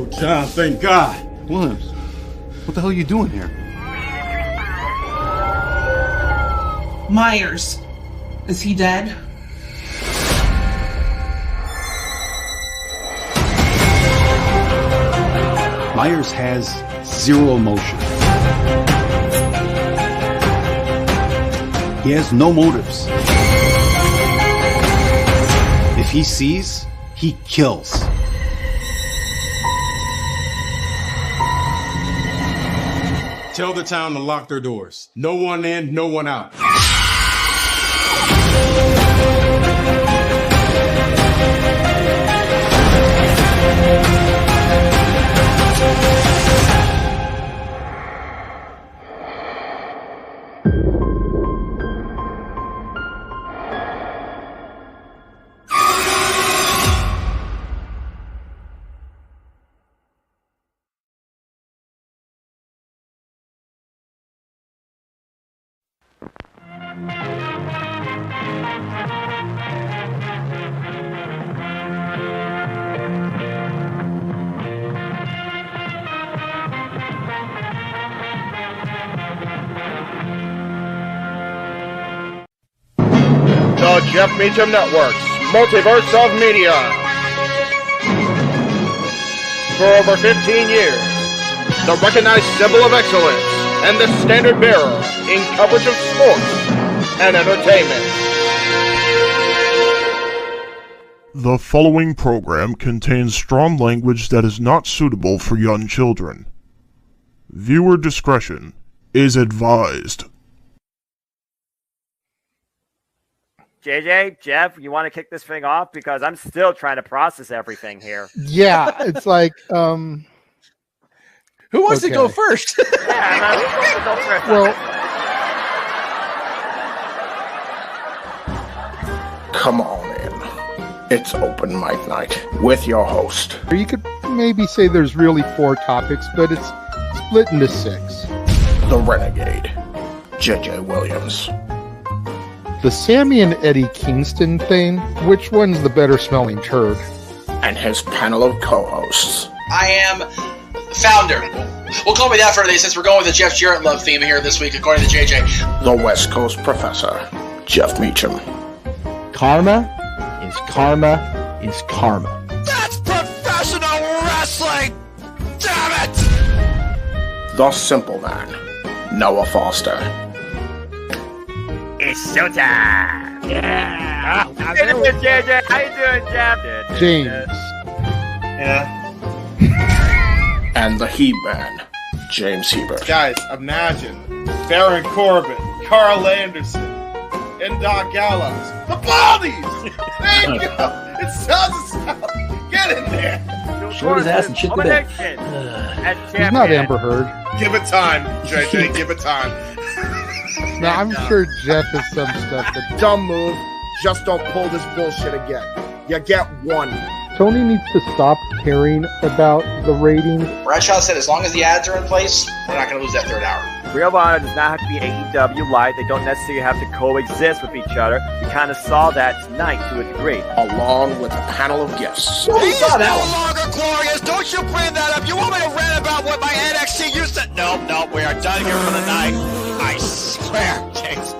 Oh, John, thank God. Williams, what the hell are you doing here? Myers. Is he dead? Myers has zero emotion. He has no motives. If he sees, he kills. Tell the town to lock their doors. No one in, no one out. The Jeff Meacham Network's Multiverse of Media. for over 15 years, the recognized symbol of excellence, and the standard bearer in coverage of sports and entertainment. The following program contains strong language that is not suitable for young children. Viewer discretion is advised. JJ, Jeff, you want to kick this thing off? Because I'm still trying to process everything here. Yeah, it's like, who wants to go first? Well, Come on in. It's open mic night with your host. you could maybe say there's really 4 topics, but it's split into 6. The Renegade, JJ Williams. The Sammy and Eddie Kingston thing, which one's the better smelling turd? And his panel of co-hosts. I am founder. We'll call me that for today since we're going with the Jeff Jarrett love theme here this week, according to JJ. The West Coast Professor, Jeff Meacham. Karma is karma is karma. That's professional wrestling! Damn it! The Simple Man, Noah Foster. It's showtime! Yeah! How you doing, JJ? How you doing, Jeff? James. Yeah. And the He-Man, James Hebert. Guys, imagine Baron Corbin, Carl Anderson, and Doc Gallows. The Baldies! There you go! It sounds Get in there! Short his ass and shit the bed. He's not Amber Heard. Give it time, JJ. Give it time. Now, I'm sure Jeff has some stuff that... Dumb move. Just don't pull this bullshit again. You get one. Tony needs to stop caring about the ratings. Bradshaw said as long as the ads are in place, we're not going to lose that 3rd hour. Real Honor does not have to be AEW light. They don't necessarily have to coexist with each other. We kind of saw that tonight to a degree. Along with a panel of guests. He is no longer glorious. Don't you bring that up. You want me to rant about what my NXT used to... Nope, we are done here for the night. I swear, James.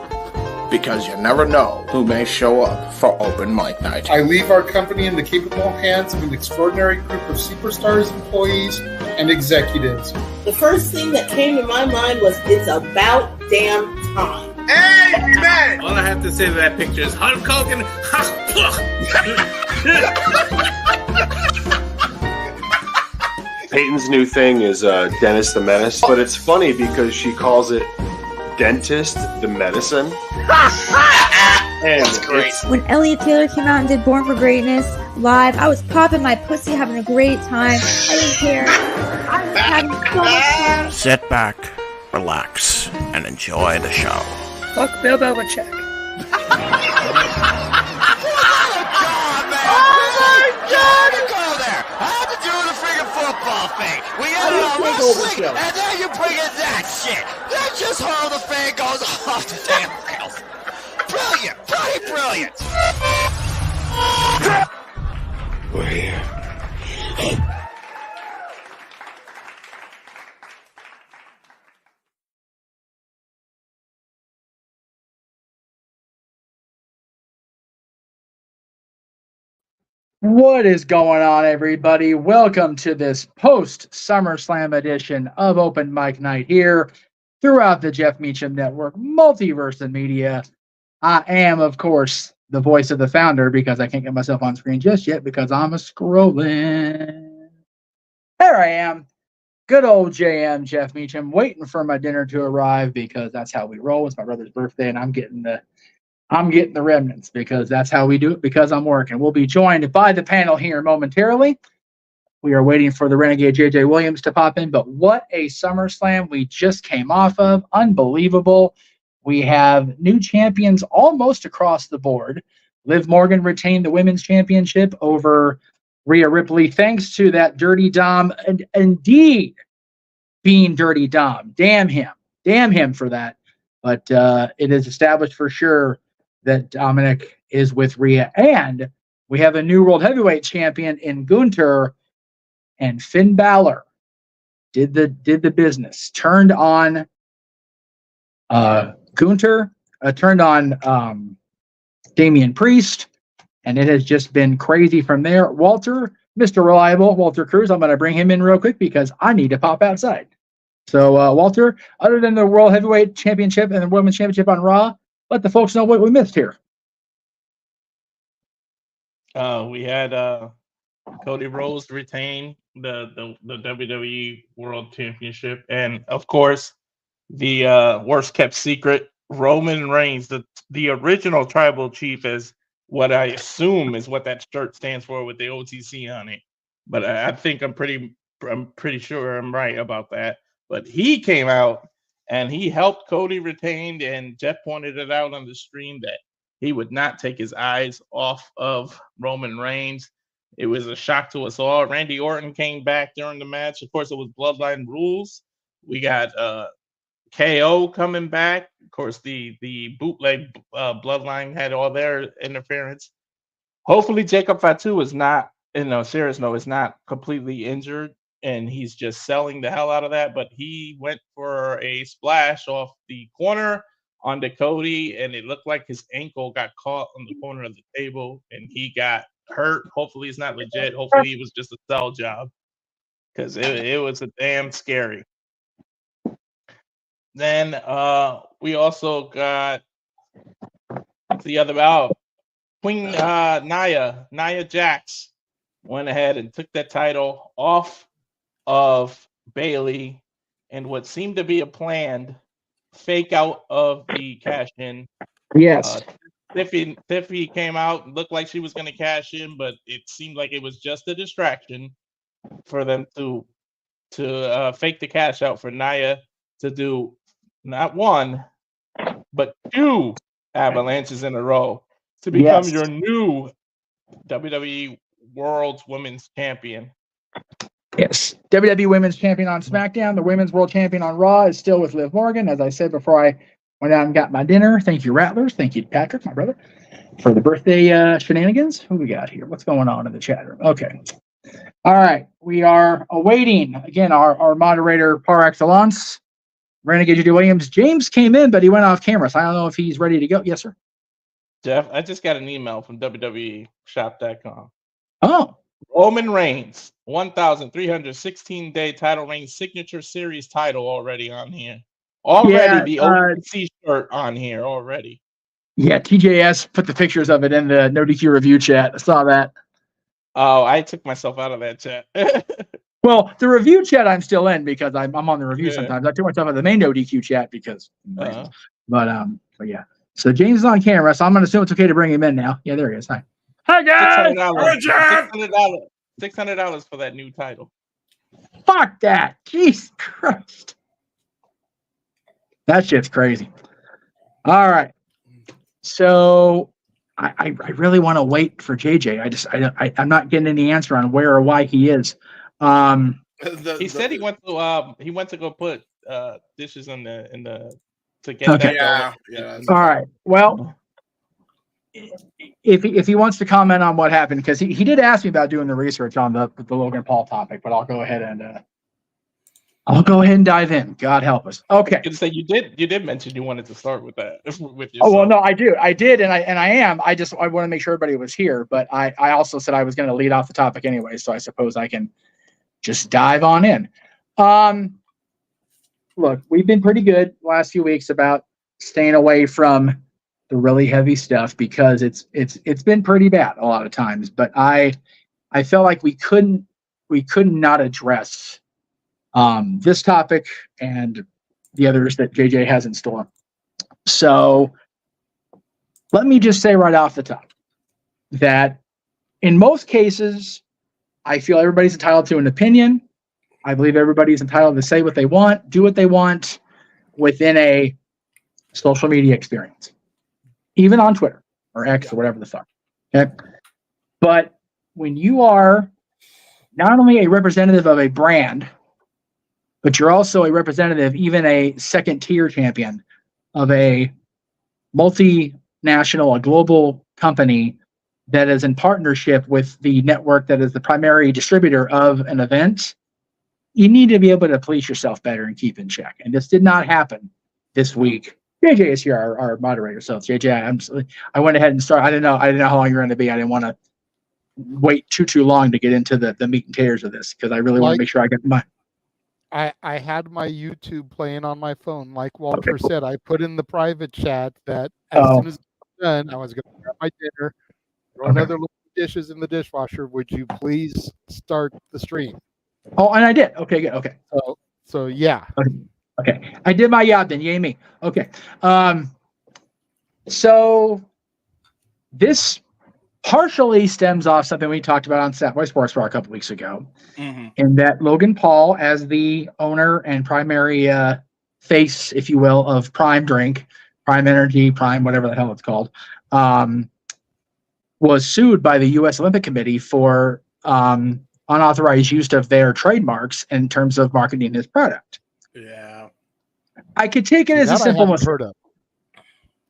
Because you never know who may show up for open mic night. I leave our company in the capable hands of an extraordinary group of superstars, employees, and executives. The first thing that came to my mind was, it's about damn time. Amen! All I have to say to that picture is Hulk Hogan. Peyton's new thing is Dennis the Menace, but it's funny because she calls it Dentist the Medicine. And that's great. When Elliot Taylor came out and did Born for Greatness live, I was popping my pussy, having a great time. I didn't care. I was having so much fun. Sit back, relax, and enjoy the show. Fuck Bill Belichick. Football thing. We had it on wrestling, and then you bring in that shit. That just how the fan goes off the damn rails. Brilliant, bloody brilliant. We're here. What is going on, everybody? Welcome to this post-SummerSlam edition of Open Mic Night here throughout the Jeff Meacham Network, Multiverse of Media. I am, of course, the voice of the founder because I can't get myself on screen just yet because I'm scrolling. There I am. Good old JM, Jeff Meacham, waiting for my dinner to arrive because that's how we roll. It's my brother's birthday, and I'm getting the remnants because that's how we do it because I'm working. We'll be joined by the panel here momentarily. We are waiting for the Renegade JJ Williams to pop in, but what a SummerSlam we just came off of. Unbelievable. We have new champions almost across the board. Liv Morgan retained the women's championship over Rhea Ripley thanks to that Dirty Dom, and indeed being Dirty Dom. Damn him for that. But it is established for sure that Dominic is with Rhea, and we have a new World Heavyweight Champion in Gunther, and Finn Balor did the business. Turned on Gunther, turned on Damian Priest, and it has just been crazy from there. Walter, Mr. Reliable, Walter Cruz, I'm going to bring him in real quick because I need to pop outside. So, Walter, other than the World Heavyweight Championship and the Women's Championship on Raw, let the folks know what we missed here. We had Cody Rhodes retain the WWE World Championship, and of course, the worst kept secret, Roman Reigns, the original tribal chief, is what I assume is what that shirt stands for with the OTC on it. But I think I'm pretty sure I'm right about that. But he came out and he helped Cody retain, and Jeff pointed it out on the stream that he would not take his eyes off of Roman Reigns. It was a shock to us all. Randy Orton came back during the match. Of course, it was Bloodline rules. We got KO coming back. Of course, the bootleg Bloodline had all their interference. Hopefully, Jacob Fatu is not, serious note, is not completely injured, and he's just selling the hell out of that. But he went for a splash off the corner onto Cody, and it looked like his ankle got caught on the corner of the table, and he got hurt. Hopefully, it's not legit. Hopefully, it was just a sell job, because it was a damn scary. Then we also got the other Queen Nia Jax went ahead and took that title off of Bayley, and what seemed to be a planned fake out of the cash in. Yes. Tiffy came out and looked like she was going to cash in, but it seemed like it was just a distraction for them to fake the cash out for Nia to do not one, but two avalanches in a row to become your new WWE World Women's Champion. Yes. WWE Women's Champion on SmackDown. The Women's World Champion on Raw is still with Liv Morgan. As I said before I went out and got my dinner. Thank you, Rattlers. Thank you, Patrick, my brother, for the birthday shenanigans. Who we got here? What's going on in the chat room? Okay. All right. We are awaiting, again, our moderator par excellence, Renegade Judy Williams. James came in, but he went off camera, so I don't know if he's ready to go. Yes, sir. Jeff, I just got an email from WWEshop.com. Oh. Roman Reigns, 1,316-day title reign signature series title already on here. Already the OTC shirt on here already. Yeah, TJS put the pictures of it in the No DQ review chat. I saw that. Oh, I took myself out of that chat. Well, the review chat I'm still in because I'm on the review sometimes. I took myself out of the main No DQ chat because. But yeah. So James is on camera, so I'm going to assume it's okay to bring him in now. Yeah, there he is. Hi. Hi guys. $600 for that new title. Fuck that. Jesus Christ. That shit's crazy. All right. So I really want to wait for JJ. I'm not getting any answer on where or why he is. He said he went to go put dishes in the to get that. Yeah. All right. Well, if he wants to comment on what happened, because he did ask me about doing the research on the Logan Paul topic, but I'll go ahead and dive in. God help us. Okay. So you did mention you wanted to start with that with yourself. Oh well, no, I did, and I am. I want to make sure everybody was here, but I also said I was going to lead off the topic anyway, so I suppose I can just dive on in. Look, we've been pretty good the last few weeks about staying away from the really heavy stuff because it's been pretty bad a lot of times. But I felt like we couldn't not address this topic and the others that JJ has in store. So let me just say right off the top that in most cases, I feel everybody's entitled to an opinion. I believe everybody's entitled to say what they want, do what they want within a social media experience, even on Twitter or X or whatever the fuck. Okay. But when you are not only a representative of a brand, but you're also a representative, even a second tier champion of a multinational, a global company that is in partnership with the network that is the primary distributor of an event, you need to be able to police yourself better and keep in check. And this did not happen this week JJ is here, our moderator. So JJ, I went ahead and started. I didn't know how long you're going to be. I didn't want to wait too long to get into the meat and taters of this because I really want to make sure I get my. I had my YouTube playing on my phone. Like Walter said, I put in the private chat that as soon as I'm done, I was going to grab my dinner, throw another little dishes in the dishwasher. Would you please start the stream? Oh, and I did. Okay, good. Okay. So yeah. Okay. I did my job then. Yay me. Okay. So this partially stems off something we talked about on Satellite Sports Bar a couple weeks ago, in that Logan Paul, as the owner and primary face, if you will, of Prime Drink, Prime Energy, Prime, whatever the hell it's called, was sued by the U.S. Olympic Committee for unauthorized use of their trademarks in terms of marketing his product. Yeah. I could take it as a simple mistake.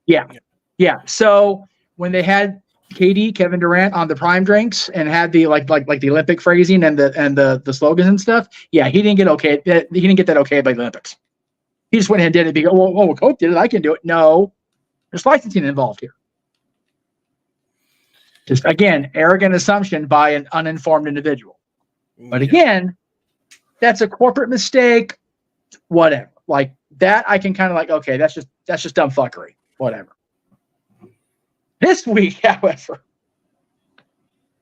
Yeah. So when they had Kevin Durant on the Prime drinks and had the like the Olympic phrasing and the slogans and stuff, yeah, he didn't get okay. He didn't get that okay by the Olympics. He just went ahead and did it because, well, Coke did it, I can do it. No, there's licensing involved here. Just again, arrogant assumption by an uninformed individual. But again, that's a corporate mistake. Whatever, like that, I can kind of like, okay, that's just dumb fuckery. Whatever. This week, however,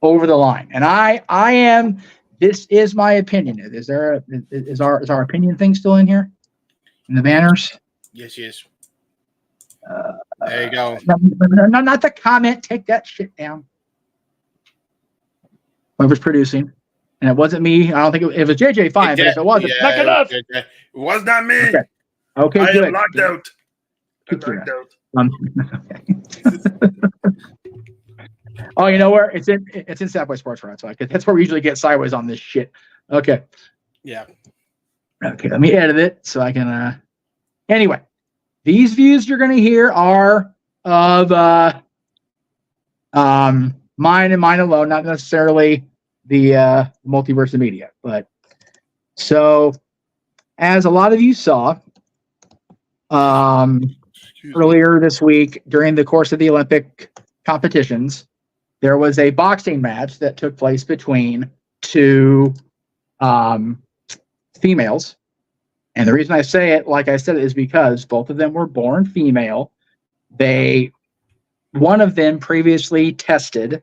over the line, and I am. This is my opinion. Is our opinion thing still in here? In the banners? Yes. There you go. No, not the comment. Take that shit down. Whoever's producing, and it wasn't me. I don't think it was JJ. Fine, but if it wasn't, knock it off. It was not me. Okay, I good. am locked out. Oh, you know where it's in Southwest Sports Front, so that's where we usually get sideways on this shit. Okay. Yeah. Okay, let me edit it so I can. Anyway, these views you're going to hear are of mine and mine alone, not necessarily the Multiverse of Media. But so, as a lot of you saw, earlier this week during the course of the Olympic competitions, there was a boxing match that took place between two females. And the reason I say it, like I said, is because both of them were born female. One of them previously tested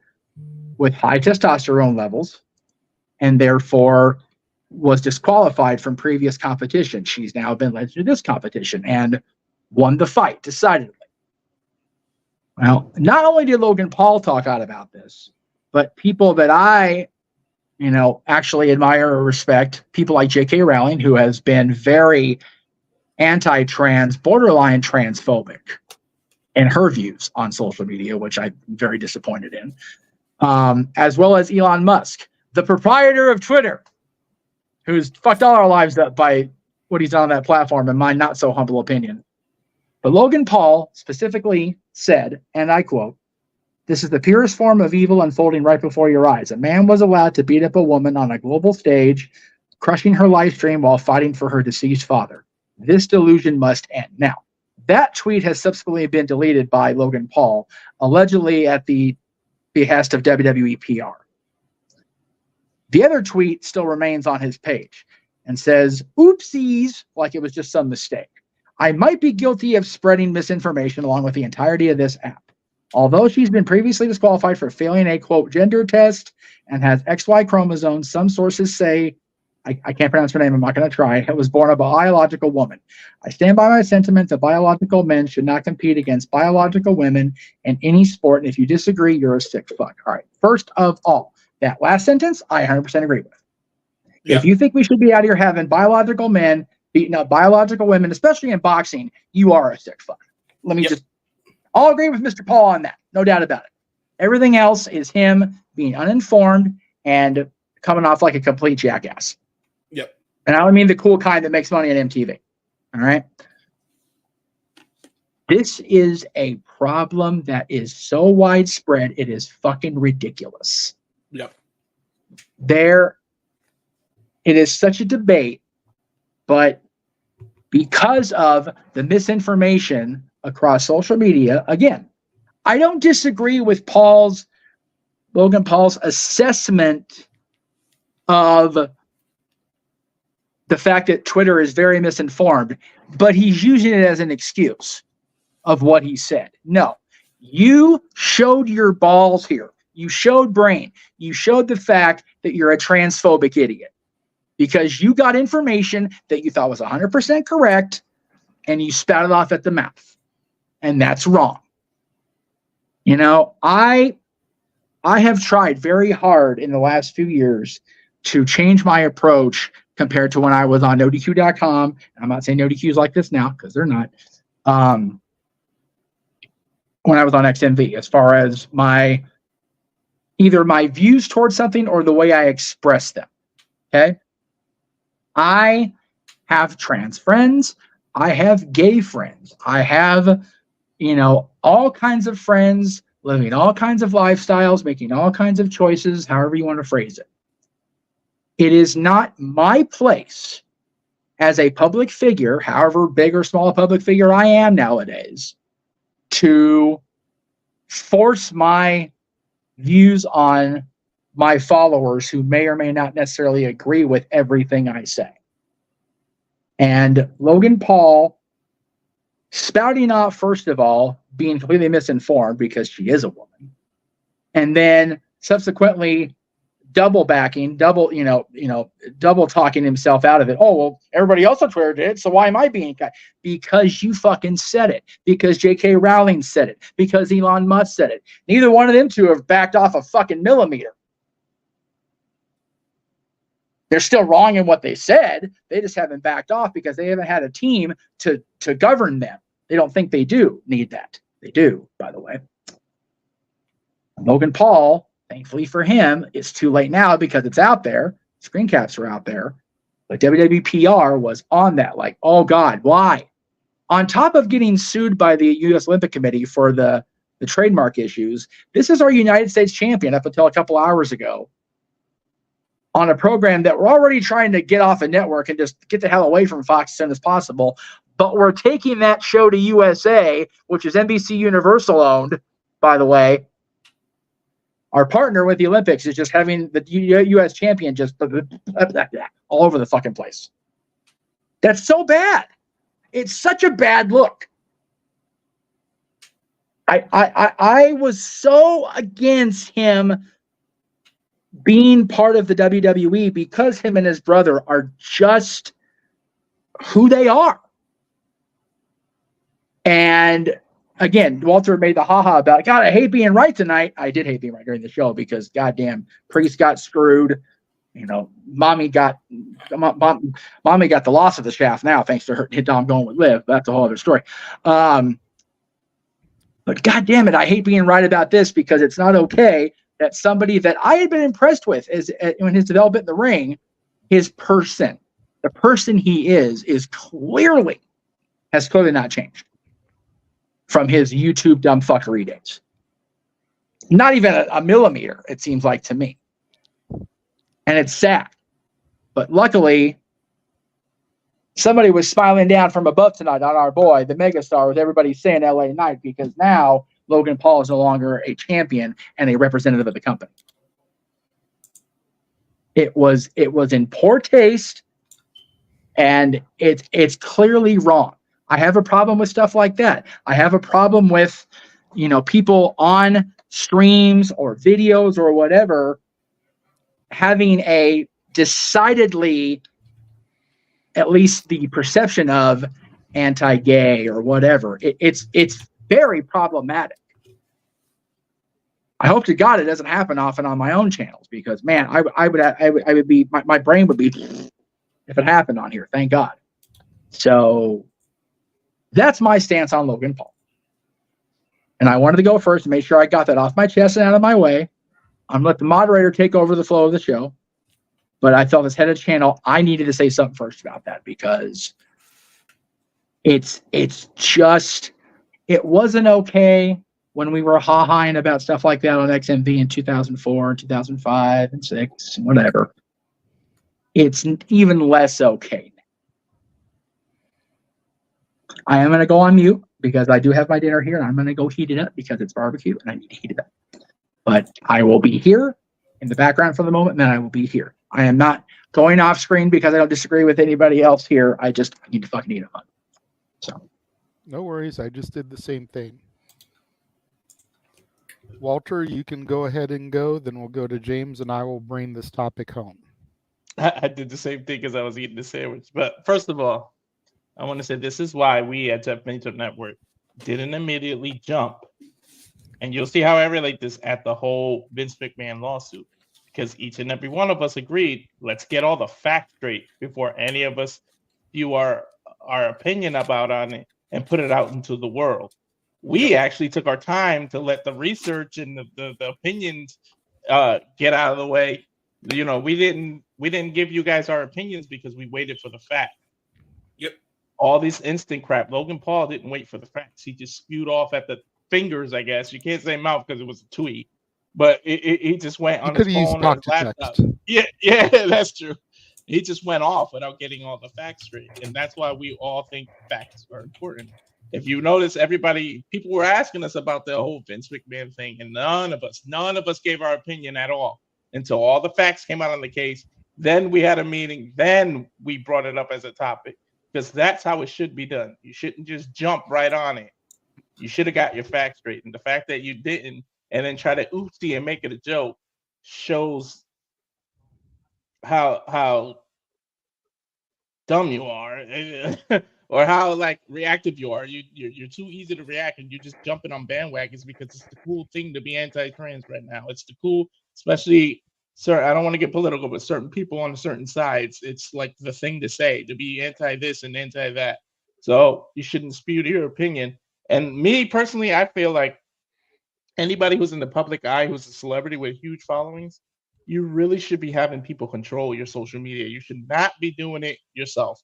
with high testosterone levels and therefore was disqualified from previous competition. She's now been led to this competition and won the fight decidedly. Well, not only did Logan Paul talk out about this, but people that I, actually admire or respect, people like J.K. Rowling, who has been very anti-trans, borderline transphobic in her views on social media, which I'm very disappointed in, as well as Elon Musk, the proprietor of Twitter, who's fucked all our lives up by what he's done on that platform, in my not so humble opinion. But Logan Paul specifically said, and I quote, "This is the purest form of evil unfolding right before your eyes. A man was allowed to beat up a woman on a global stage, crushing her live stream while fighting for her deceased father. This delusion must end." Now, that tweet has subsequently been deleted by Logan Paul, allegedly at the behest of WWE PR. The other tweet still remains on his page and says, "Oopsies," like it was just some mistake. "I might be guilty of spreading misinformation along with the entirety of this app. Although she's been previously disqualified for failing a, quote, gender test and has XY chromosomes, some sources say," I can't pronounce her name, I'm not going to try, "it was born of a biological woman. I stand by my sentiment that biological men should not compete against biological women in any sport, and if you disagree, you're a sick fuck." All right, first of all, that last sentence, I 100% agree with. Yep. If you think we should be out here having biological men beating up biological women, especially in boxing, you are a sick fuck. Let me I'll agree with Mr. Paul on that. No doubt about it. Everything else is him being uninformed and coming off like a complete jackass. Yep. And I don't mean the cool kind that makes money on MTV. All right. This is a problem that is so widespread, it is fucking ridiculous. Yep. It is such a debate, but because of the misinformation across social media. Again, I don't disagree with Logan Paul's assessment of the fact that Twitter is very misinformed, but he's using it as an excuse of what he said. No, you showed your balls here. You showed brain. You showed the fact that you're a transphobic idiot because you got information that you thought was 100% correct and you spat it off at the mouth. And that's wrong. You know, I have tried very hard in the last few years to change my approach compared to when I was on NoDQ.com. I'm not saying NoDQ is like this now because they're not. When I was on XMV, as far as either my views towards something or the way I express them. Okay. I have trans friends. I have gay friends. I have, all kinds of friends living all kinds of lifestyles, making all kinds of choices, however you want to phrase it. It is not my place as a public figure, however big or small a public figure I am nowadays, to force my views on my followers who may or may not necessarily agree with everything I say. And Logan Paul spouting off, first of all, being completely misinformed because she is a woman, and then subsequently double talking himself out of it. Oh, well, everybody else on Twitter did it, so why am I being cut? Because you fucking said it. Because J.K. Rowling said it. Because Elon Musk said it. Neither one of them two have backed off a fucking millimeter. They're still wrong in what they said. They just haven't backed off because they haven't had a team to govern them. They don't think they do need that. They do, by the way. Logan Paul, thankfully for him, it's too late now because it's out there. Screen caps are out there. But WWE PR was on that. Like, oh God, why? On top of getting sued by the U.S. Olympic Committee for the trademark issues, this is our United States champion up until a couple hours ago on a program that we're already trying to get off a network and just get the hell away from Fox as soon as possible. But we're taking that show to USA, which is NBC Universal owned, by the way. Our partner with the Olympics is just having the U.S. champion just all over the fucking place. That's so bad. It's such a bad look. I was so against him being part of the WWE because him and his brother are just who they are. And again, Walter made the haha about, God, I hate being right tonight. I did hate being right during the show because goddamn Priest got screwed. Mommy got the loss of the shaft now, thanks to her Dom going with Liv. That's a whole other story. But God damn it, I hate being right about this because it's not okay that somebody that I had been impressed with in his development in the ring, the person he is has clearly not changed from his YouTube dumb fuckery days. Not even a millimeter, it seems like to me. And it's sad. But luckily, somebody was smiling down from above tonight on our boy, the megastar, with everybody saying LA Knight, because now Logan Paul is no longer a champion and a representative of the company. It was in poor taste, and it's clearly wrong. I have a problem with stuff like that. I have a problem with, people on streams or videos or whatever having a decidedly, at least the perception of anti-gay or whatever. It's very problematic. I hope to God it doesn't happen often on my own channels because, man, I would be my brain would be if it happened on here. Thank God. So that's my stance on Logan Paul. And I wanted to go first and make sure I got that off my chest and out of my way. I'm going to let the moderator take over the flow of the show. But I felt as head of channel, I needed to say something first about that because it wasn't okay when we were ha-haing about stuff like that on XMV in 2004 and 2005 and 6 and whatever. It's even less okay. I am going to go on mute because I do have my dinner here and I'm going to go heat it up because it's barbecue and I need to heat it up. But I will be here in the background for the moment, and then I will be here. I am not going off screen because I don't disagree with anybody else here. I need to fucking eat up. So, no worries. I just did the same thing. Walter, you can go ahead and go. Then we'll go to James, and I will bring this topic home. I did the same thing as I was eating the sandwich. But first of all, I want to say this is why we at Jeff Meacham Network didn't immediately jump. And you'll see how I relate this at the whole Vince McMahon lawsuit. Because each and every one of us agreed, let's get all the facts straight before any of us spew our opinion about on it and put it out into the world. We actually took our time to let the research and the opinions get out of the way. You know, we didn't give you guys our opinions because we waited for the fact. Yep. All this instant crap. Logan Paul didn't wait for the facts. He just spewed off at the fingers, I guess. You can't say mouth because it was a tweet. But he just went on his phone or his laptop. Yeah, that's true. He just went off without getting all the facts straight. And that's why we all think facts are important. If you notice, people were asking us about the whole Vince McMahon thing, and none of us gave our opinion at all until all the facts came out on the case. Then we had a meeting. Then we brought it up as a topic because that's how it should be done. You shouldn't just jump right on it. You should have got your facts straight. And the fact that you didn't and then try to oopsie and make it a joke shows how dumb you are or how like reactive you are. You're too easy to react and you're just jumping on bandwagons because it's the cool thing to be anti-trans right now. It's the cool, especially I don't want to get political, but certain people on certain sides, it's like the thing to say, to be anti this and anti that. So you shouldn't spew your opinion. And me personally, I feel like anybody who's in the public eye, who's a celebrity with huge followings, you really should be having people control your social media. You should not be doing it yourself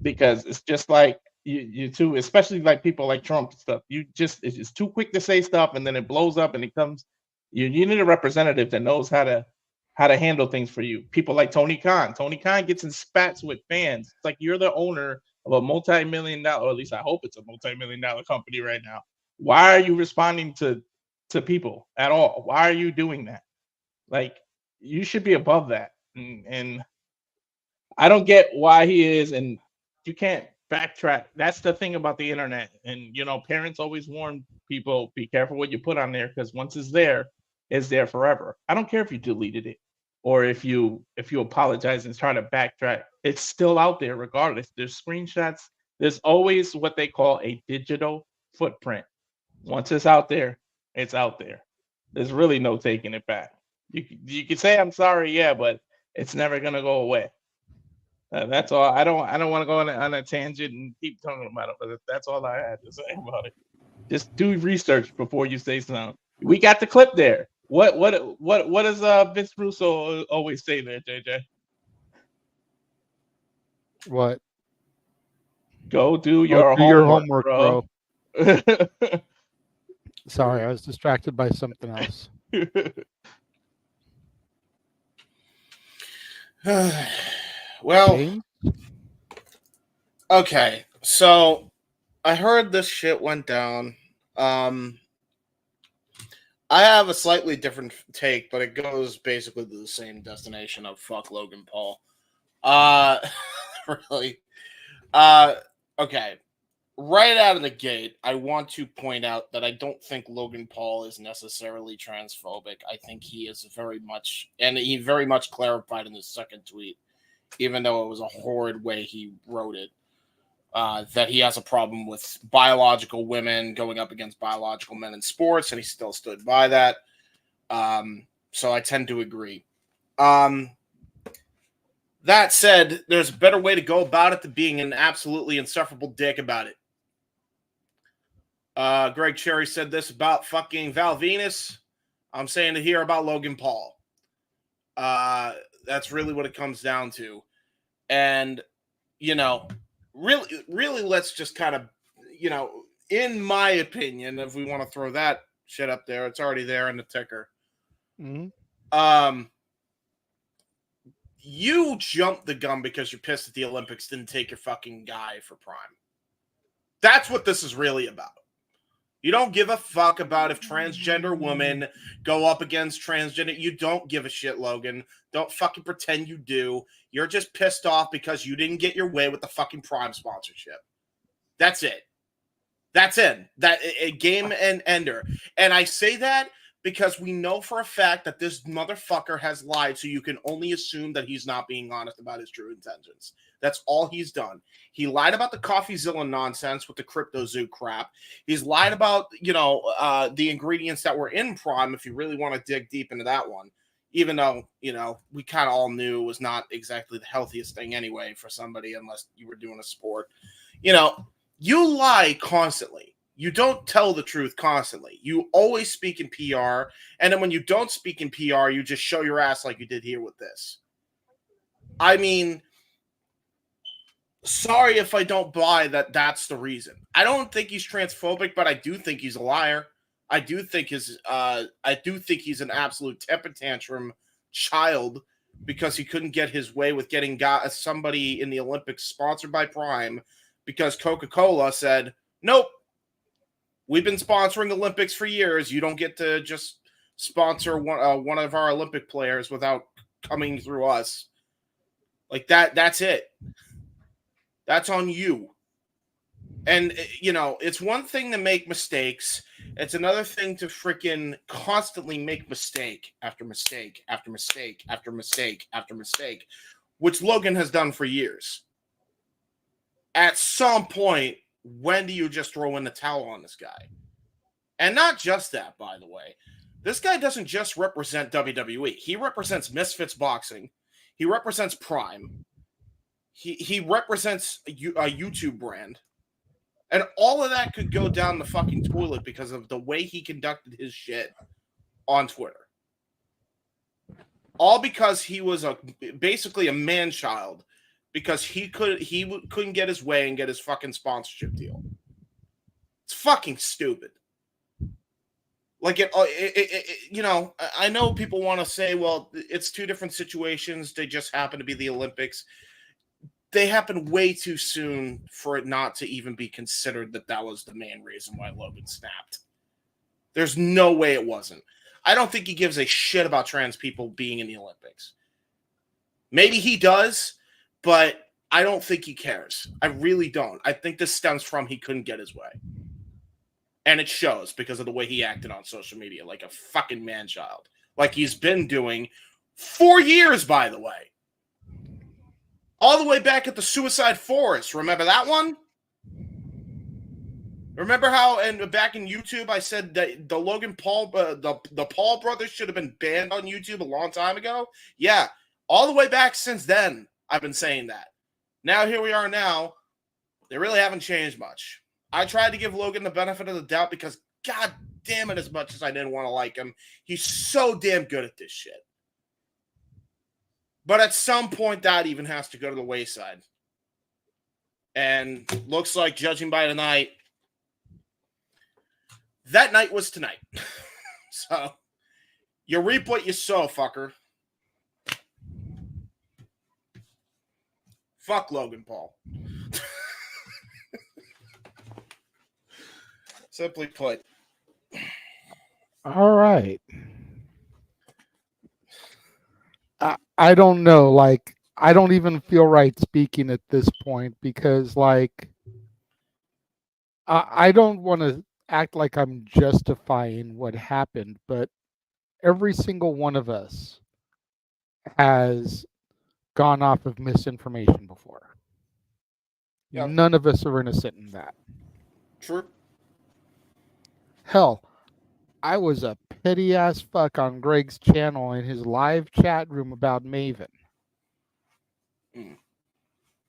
because it's just like you too, especially like people like Trump and stuff. It's just too quick to say stuff and then it blows up and it comes. You need a representative that knows how to handle things for you. People like Tony Khan. Tony Khan gets in spats with fans. It's like you're the owner of a multi-million-dollar, or at least I hope it's a multi-million-dollar company right now. Why are you responding to people at all? Why are you doing that? Like, you should be above that. And I don't get why he is, and you can't backtrack. That's the thing about the internet. And, you know, parents always warn people, be careful what you put on there, because once it's there forever. I don't care if you deleted it or if you apologize and try to backtrack. It's still out there regardless. There's screenshots. There's always what they call a digital footprint. Once it's out there, it's out there. There's really no taking it back. You can say I'm sorry, yeah, but it's never gonna go away. That's all. I don't want to go on a tangent and keep talking about it, but that's all I had to say about it. Just do research before you say something. We got the clip there. What does Vince Russo always say there, JJ? What? Go do your homework, bro. Sorry, I was distracted by something else. Well, okay, so I heard this shit went down. I have a slightly different take, but it goes basically to the same destination of fuck Logan Paul. Really. Okay. Right out of the gate, I want to point out that I don't think Logan Paul is necessarily transphobic. I think he is very much, and he very much clarified in his second tweet, even though it was a horrid way he wrote it, that he has a problem with biological women going up against biological men in sports, and he still stood by that. So I tend to agree. That said, there's a better way to go about it than being an absolutely insufferable dick about it. Greg Cherry said this about fucking Val Venus. I'm saying it here about Logan Paul. That's really what it comes down to. And, you know, really let's just kind of, you know, in my opinion, if we want to throw that shit up there, it's already there in the ticker. Mm-hmm. You jumped the gun because you're pissed that the Olympics didn't take your fucking guy for Prime. That's what this is really about. You don't give a fuck about if transgender women go up against transgender. You don't give a shit, Logan. Don't fucking pretend you do. You're just pissed off because you didn't get your way with the fucking Prime sponsorship. That's it. That's it. That a game and ender. And I say that because we know for a fact that this motherfucker has lied, so you can only assume that he's not being honest about his true intentions. That's all he's done. He lied about the CoffeeZilla nonsense with the CryptoZoo crap. He's lied about, the ingredients that were in Prime, if you really want to dig deep into that one. Even though, we kind of all knew it was not exactly the healthiest thing anyway for somebody unless you were doing a sport. You lie constantly. You don't tell the truth constantly. You always speak in PR, and then when you don't speak in PR, you just show your ass like you did here with this. I mean, sorry if I don't buy that that's the reason. I don't think he's transphobic, but I do think he's a liar. I do think he's an absolute temper tantrum child because he couldn't get his way with getting somebody in the Olympics sponsored by Prime because Coca-Cola said, nope, we've been sponsoring Olympics for years. You don't get to just sponsor one of our Olympic players without coming through us. Like that. That's it. That's on you. And, it's one thing to make mistakes. It's another thing to freaking constantly make mistake after mistake after mistake after mistake after mistake, which Logan has done for years. At some point, when do you just throw in the towel on this guy? And not just that, by the way. This guy doesn't just represent WWE. He represents Misfits Boxing. He represents Prime. He represents a YouTube brand. And all of that could go down the fucking toilet because of the way he conducted his shit on Twitter. All because he was basically a man-child because he couldn't get his way and get his fucking sponsorship deal. It's fucking stupid. Like I know people want to say, well, it's two different situations. They just happen to be the Olympics. They happened way too soon for it not to even be considered that was the main reason why Logan snapped. There's no way it wasn't. I don't think he gives a shit about trans people being in the Olympics. Maybe he does, but I don't think he cares. I really don't. I think this stems from he couldn't get his way. And it shows because of the way he acted on social media, like a fucking man-child. Like he's been doing 4 years, by the way. All the way back at the Suicide Forest. Remember that one? Remember how, and back in YouTube, I said that the Logan Paul, the Paul brothers should have been banned on YouTube a long time ago? Yeah. All the way back since then, I've been saying that. Now, here we are now. They really haven't changed much. I tried to give Logan the benefit of the doubt because, god damn it, as much as I didn't want to like him, he's so damn good at this shit. But at some point, that even has to go to the wayside. And looks like, judging by tonight, that night was tonight. So, you reap what you sow, fucker. Fuck Logan Paul. Simply put. All right. I don't know. Like, I don't even feel right speaking at this point because, like, I don't want to act like I'm justifying what happened, but every single one of us has gone off of misinformation before. Yep. None of us are innocent in that. True. Hell, I was a petty ass fuck on Greg's channel in his live chat room about Maven.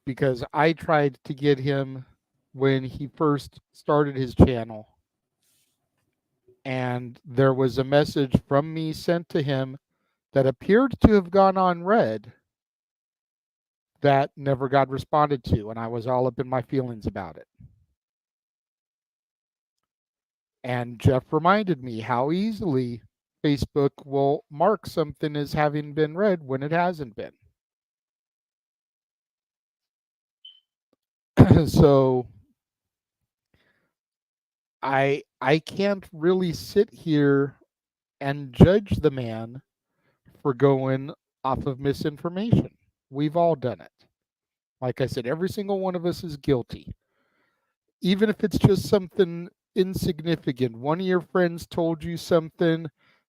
Because I tried to get him when he first started his channel. And there was a message from me sent to him that appeared to have gone on read that never got responded to. And I was all up in my feelings about it. And Jeff reminded me how easily Facebook will mark something as having been read when it hasn't been. So I can't really sit here and judge the man for going off of misinformation. We've all done it. Like I said, every single one of us is guilty. Even if it's just something insignificant. One of your friends told you something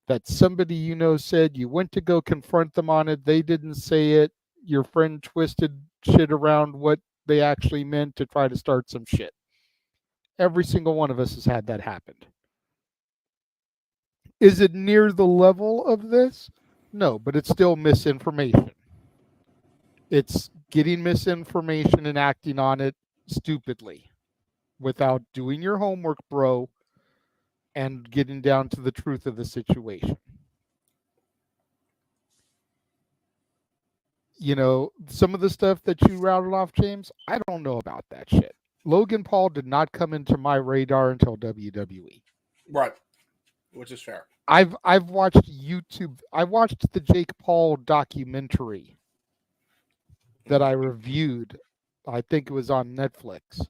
that somebody you know said, you went to go confront them on it, they didn't say it, your friend twisted shit around what they actually meant to try to start some shit. Every single one of us has had that happen. Is it near the level of this? No, but it's still misinformation. It's getting misinformation and acting on it stupidly without doing your homework, bro, and getting down to the truth of the situation. You know, some of the stuff that you routed off, James, I don't know about that shit. Logan Paul did not come into my radar until WWE. Right. Which is fair. I've watched YouTube. I watched the Jake Paul documentary that I reviewed. I think it was on Netflix.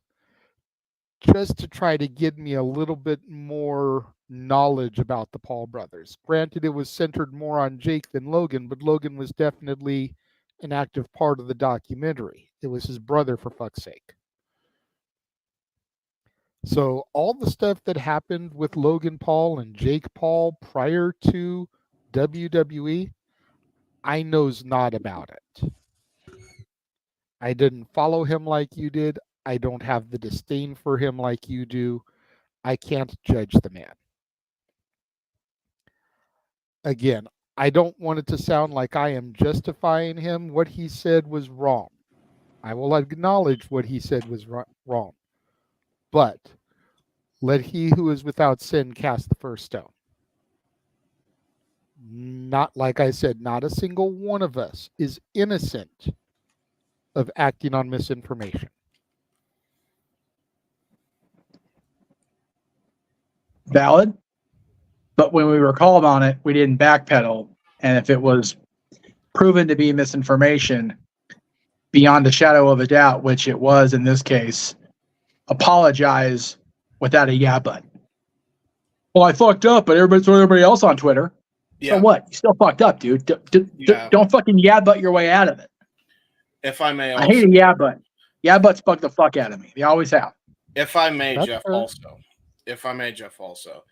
Just to try to give me a little bit more knowledge about the Paul brothers. Granted, it was centered more on Jake than Logan, but Logan was definitely an active part of the documentary. It was his brother, for fuck's sake. So all the stuff that happened with Logan Paul and Jake Paul prior to WWE, I knows not about it. I didn't follow him like you did. I don't have the disdain for him like you do. I can't judge the man. Again, I don't want it to sound like I am justifying him. What he said was wrong. I will acknowledge what he said was wrong. But let he who is without sin cast the first stone. Not, like I said, not a single one of us is innocent of acting on misinformation. Valid. But when we were called on it, we didn't backpedal. And if it was proven to be misinformation, beyond a shadow of a doubt, which it was in this case, apologize without a yeah but. Well, I fucked up, but everybody else on Twitter. Yeah. So what? You still fucked up, dude. Don't fucking yeah but your way out of it. If I may also, I hate a yeah but. Yeah buts bug the fuck out of me. They always have. If I may, Jeff, also.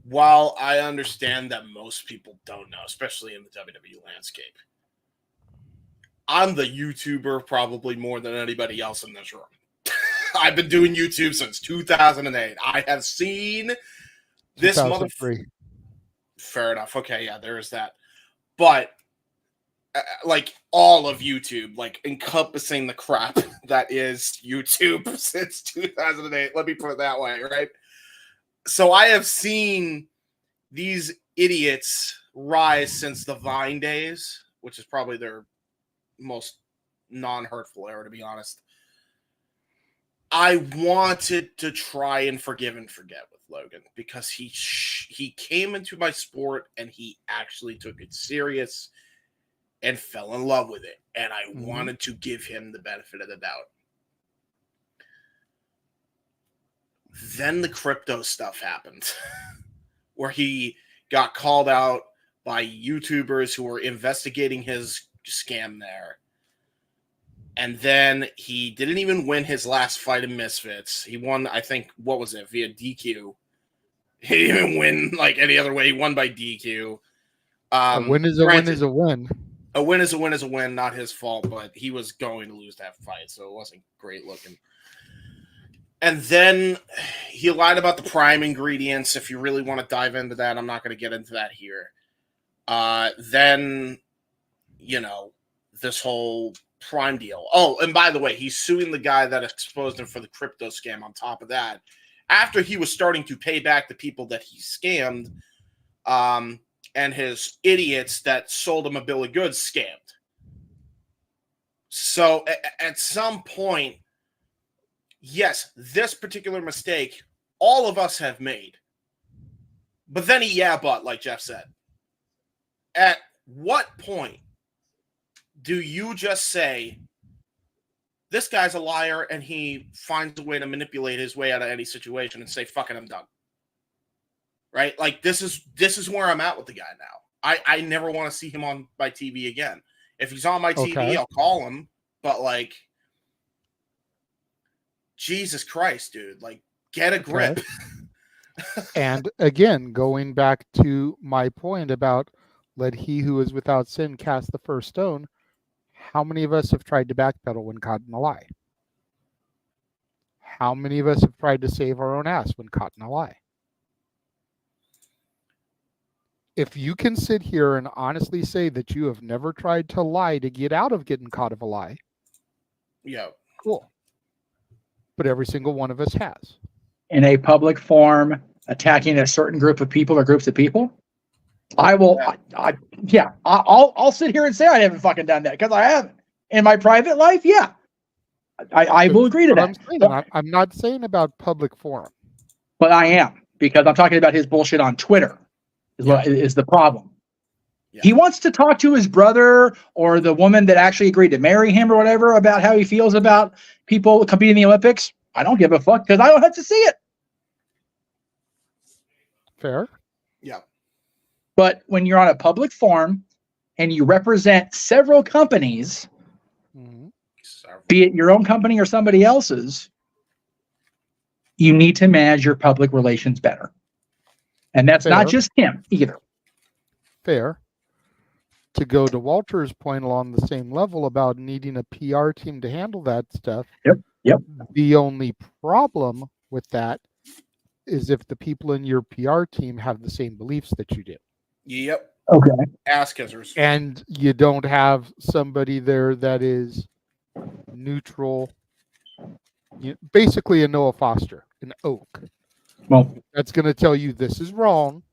While I understand that most people don't know, especially in the WWE landscape, I'm the YouTuber probably more than anybody else in this room. I've been doing YouTube since 2008. I have seen this motherfucker. Fair enough. Okay, yeah, there is that. But like all of YouTube, like encompassing the crap that is YouTube since 2008. Let me put it that way, right? So I have seen these idiots rise since the Vine days, which is probably their most non-hurtful era, to be honest. I wanted to try and forgive and forget with Logan because he came into my sport and he actually took it serious and fell in love with it. And I wanted to give him the benefit of the doubt. Then the crypto stuff happened where he got called out by YouTubers who were investigating his scam there. And then he didn't even win his last fight in Misfits. He won, I think, what was it, via DQ. He didn't even win like any other way. He won by DQ. A win is a win is a win. A win is a win is a win, not his fault, but he was going to lose that fight, so it wasn't great looking. And then he lied about the prime ingredients. If you really want to dive into that, I'm not going to get into that here. Then, this whole prime deal. Oh, and by the way, he's suing the guy that exposed him for the crypto scam on top of that. After he was starting to pay back the people that he scammed, and his idiots that sold him a bill of goods scammed. So at some point, yes, this particular mistake, all of us have made. But then but like Jeff said. At what point do you just say, This guy's a liar, and he finds a way to manipulate his way out of any situation and say, "Fuck it, I'm done." Right? Like this is where I'm at with the guy now. I never want to see him on my TV again. If he's on my TV, I'll call him. But like, Jesus Christ, dude! Like, get a grip. And again, going back to my point about let he who is without sin cast the first stone. How many of us have tried to backpedal when caught in a lie? How many of us have tried to save our own ass when caught in a lie? If you can sit here and honestly say that you have never tried to lie to get out of getting caught of a lie, yeah, cool. But every single one of us has. In a public forum, attacking a certain group of people or groups of people, I will. I'll sit here and say I haven't fucking done that because I haven't. In my private life, yeah, I will agree to that. I'm not saying about public forum, but I am, because I'm talking about his bullshit on Twitter. What is the problem? Yeah. He wants to talk to his brother or the woman that actually agreed to marry him or whatever about how he feels about people competing in the Olympics. I don't give a fuck because I don't have to see it. Fair. Yeah. But when you're on a public forum and you represent several companies, be it your own company or somebody else's, you need to manage your public relations better. And that's not just him either. Fair. To go to Walter's point along the same level about needing a PR team to handle that stuff. Yep. The only problem with that is if the people in your PR team have the same beliefs that you do. Yep. Okay. Ass kissers. And you don't have somebody there that is neutral. Basically a Noah Foster, an oak. Well, that's going to tell you this is wrong.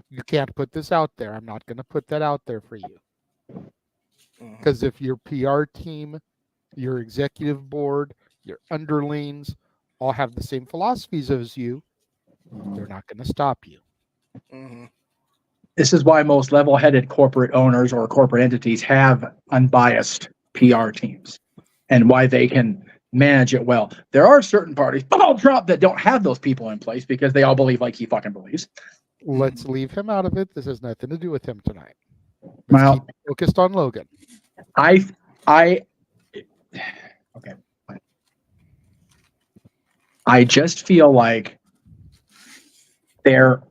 You can't put this out there. I'm not going to put that out there for you. Because if your PR team, your executive board, your underlings all have the same philosophies as you, they're not going to stop you. This is why most level-headed corporate owners or corporate entities have unbiased PR teams and why they can manage it well. There are certain parties, Donald Trump, that don't have those people in place because they all believe like he fucking believes. Let's leave him out of it. This has nothing to do with him tonight. Well, keep focused on Logan. Okay. I just feel like there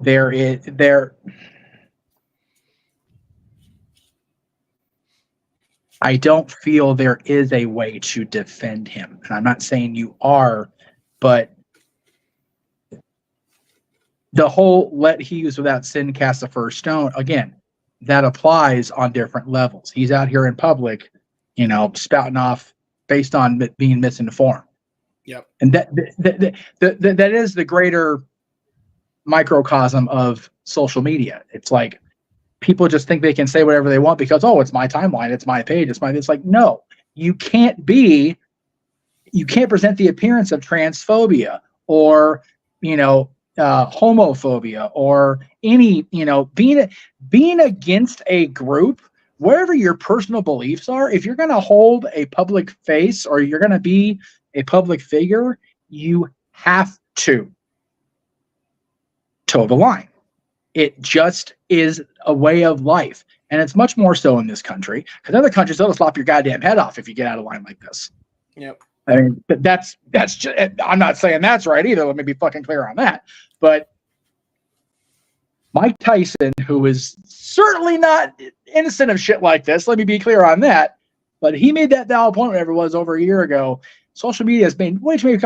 I don't feel there is a way to defend him. And I'm not saying you are, but the whole let he who's without sin cast the first stone, again, that applies on different levels. He's out here in public, spouting off based on being misinformed. Yep. And that is the greater microcosm of social media. It's like people just think they can say whatever they want because, it's my timeline, it's my page, it's like, no, you can't present the appearance of transphobia or, homophobia or any, being against a group, wherever your personal beliefs are. If you're going to hold a public face or you're going to be a public figure, you have to toe the line. It just is a way of life. And it's much more so in this country, because other countries, they'll slap your goddamn head off if you get out of line like this. Yep. I mean, that's just, I'm not saying that's right either. Let me be fucking clear on that. But Mike Tyson, who is certainly not innocent of shit like this, let me be clear on that. But he made that valid point, whatever it was, over a year ago. Social media has made way too many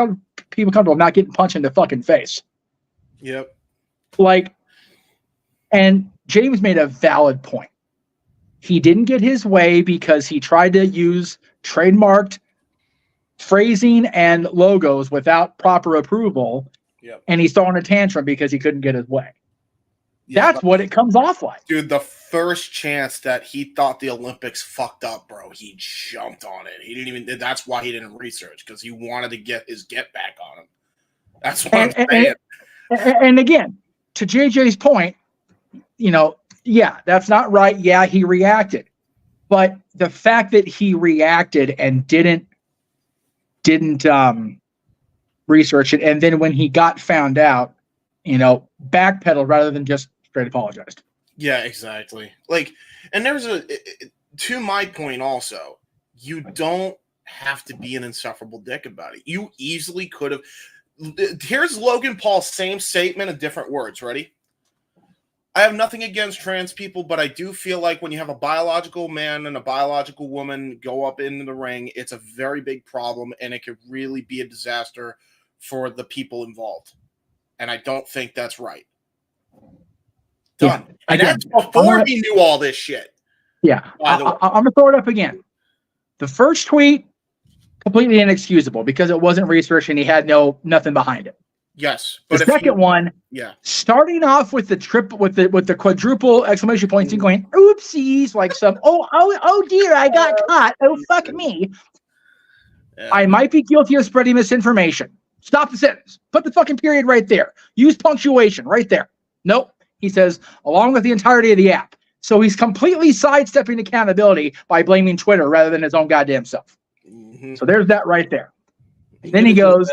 people comfortable not getting punched in the fucking face. Yep. And James made a valid point. He didn't get his way because he tried to use trademarked phrasing and logos without proper approval. Yep. And he's throwing a tantrum because he couldn't get his way. Yeah, that's what it comes off like. Dude, the first chance that he thought the Olympics fucked up, bro, he jumped on it. He didn't even, that's why he didn't research, because he wanted to get his get back on him. That's what I'm saying. And again, to JJ's point, yeah, that's not right. Yeah, he reacted. But the fact that he reacted and didn't didn't research it, and then when he got found out, backpedaled rather than just straight apologized. Yeah, exactly. Like, and there's to my point also, you don't have to be an insufferable dick about it. You easily could have. Here's Logan Paul's same statement in different words. Ready? I have nothing against trans people, but I do feel like when you have a biological man and a biological woman go up into the ring, it's a very big problem, and it could really be a disaster for the people involved. And I don't think that's right. Done. Yeah. And Again, that's before he knew all this shit. Yeah. I'm going to throw it up again. The first tweet, completely inexcusable because it wasn't research and he had nothing behind it. Yes. The second one, starting off with the with the quadruple exclamation points and going, oopsies, like some, oh dear, I got caught. Oh, fuck me. Yeah. I might be guilty of spreading misinformation. Stop the sentence. Put the fucking period right there. Use punctuation right there. Nope. He says, along with the entirety of the app. So he's completely sidestepping accountability by blaming Twitter rather than his own goddamn self. Mm-hmm. So there's that right there. Then he goes,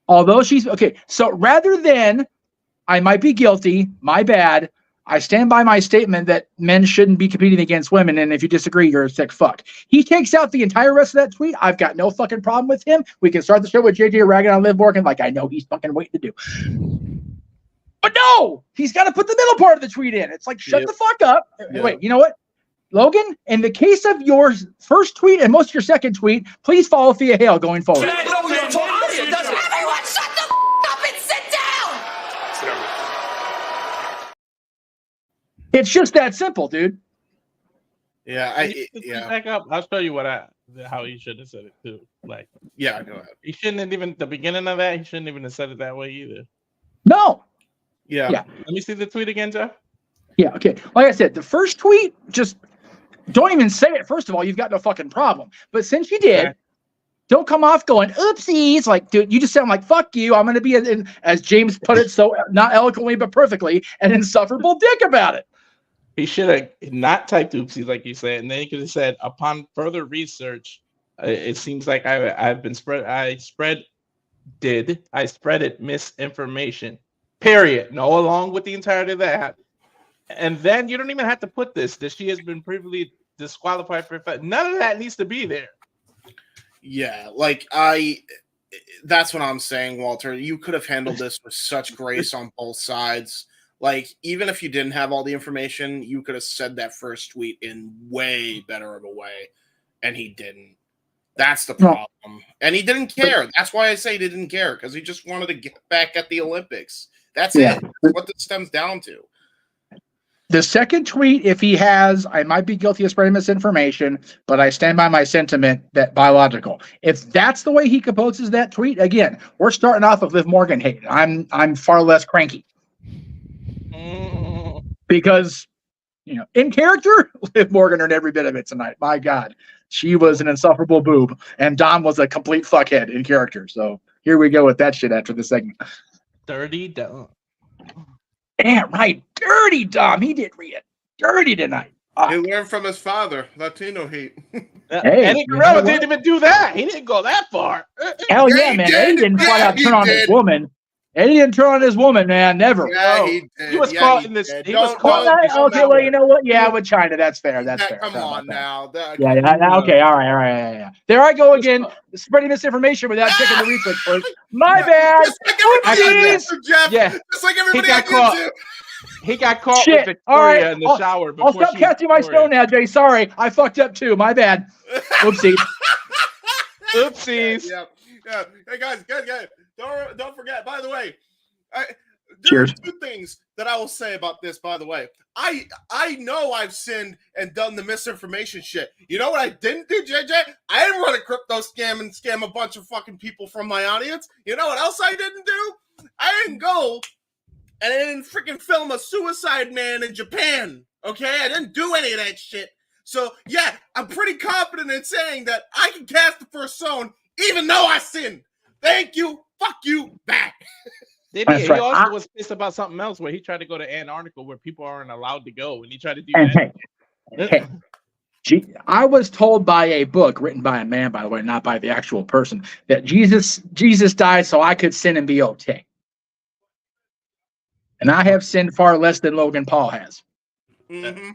although she's okay. So rather than I might be guilty, my bad, I stand by my statement that men shouldn't be competing against women. And if you disagree, you're a sick fuck. He takes out the entire rest of that tweet. I've got no fucking problem with him. We can start the show with JJ ragging on Liv Morgan like I know he's fucking waiting to do. But no, he's got to put the middle part of the tweet in. It's like, shut the fuck up. Yep. Wait, you know what? Logan, in the case of your first tweet and most of your second tweet, please follow Thea Hale going forward. Everyone shut the up and sit down! It's just that simple, dude. Yeah, back up. I'll show you how he should have said it too. Like, yeah, go ahead. He shouldn't have even the beginning of that. He shouldn't even have said it that way either. No. Yeah. Let me see the tweet again, Jeff. Yeah. Okay. Like I said, the first tweet, just don't even say it. First of all, you've got no fucking problem. But since you did, don't come off going oopsies. Like, dude, you just sound like fuck you. I'm going to be, as James put it so not eloquently but perfectly, an insufferable dick about it. He should have not typed oopsies like you said, and then he could have said, upon further research, it seems like I spread misinformation. Period. No, along with the entirety of that. And then you don't even have to put this, that she has been previously disqualified for none of that needs to be there. Yeah, that's what I'm saying, Walter. You could have handled this with such grace on both sides. Like, even if you didn't have all the information, you could have said that first tweet in way better of a way, and he didn't. That's the problem. And he didn't care. That's why I say he didn't care, because he just wanted to get back at the Olympics. That's it. That's what this stems down to. The second tweet, if he has, I might be guilty of spreading misinformation, but I stand by my sentiment that biological. If that's the way he composes that tweet, again, we're starting off with Liv Morgan hate. I'm far less cranky. Because, in character, Liv Morgan earned every bit of it tonight. My God. She was an insufferable boob, and Dom was a complete fuckhead in character. So here we go with that shit after the segment. Dirty Dom. Damn right. Dirty Dom. He did read it. Dirty tonight. He learned from his father, Latino hate. Eddie Guerrero didn't even do that. He didn't go that far. Hell yeah, man. Eddie didn't flat out turn on his woman. Eddie didn't turn on his woman, man. Never. Yeah, he was caught in this. He was caught. Okay, well, you know what? Yeah, with China, that's fair. That's fair. Come on now. Yeah. Okay. All right. Yeah. There I go again, spreading misinformation without checking the research first. My bad. Just like everybody got caught. He got caught with Victoria in the shower. I'll stop casting my stone now, Jay. Sorry, I fucked up too. My bad. Oopsies. Oopsies. Yeah. Hey guys. Don't forget. By the way, there are two things that I will say about this. By the way, I know I've sinned and done the misinformation shit. You know what I didn't do, JJ? I didn't run a crypto scam and scam a bunch of fucking people from my audience. You know what else I didn't do? I didn't go and I didn't freaking film a suicide man in Japan. Okay, I didn't do any of that shit. So yeah, I'm pretty confident in saying that I can cast the first stone, even though I sinned. Thank you. Fuck you back. He also was pissed about something else where he tried to go to Antarctica where people aren't allowed to go, and he tried to do that. Hey, I was told by a book written by a man, by the way, not by the actual person, that Jesus died so I could sin and be okay. And I have sinned far less than Logan Paul has. Mm-hmm.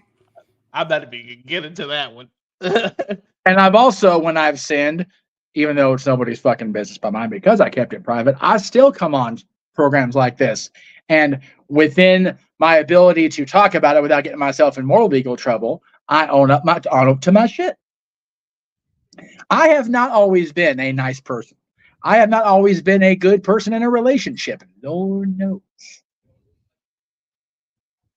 I better get into that one. And I've also, when I've sinned, even though it's nobody's fucking business but mine because I kept it private, I still come on programs like this. And within my ability to talk about it without getting myself in more legal trouble, I own up to my shit. I have not always been a nice person. I have not always been a good person in a relationship. Lord knows.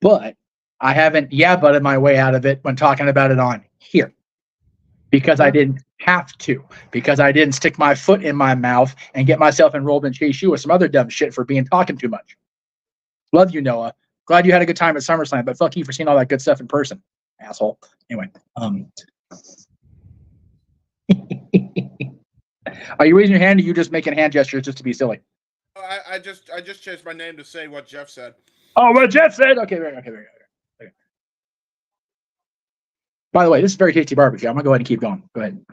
But I haven't butted my way out of it when talking about it on here. Because I didn't have to. Because I didn't stick my foot in my mouth and get myself enrolled and chase you with some other dumb shit for talking too much. Love you, Noah. Glad you had a good time at SummerSlam, but fuck you for seeing all that good stuff in person, asshole. Anyway, are you raising your hand or are you just making hand gestures just to be silly? I just changed my name to say what Jeff said. Oh, what Jeff said? Okay, very good. Okay. By the way, this is very tasty barbecue. I'm going to go ahead and keep going. Go ahead.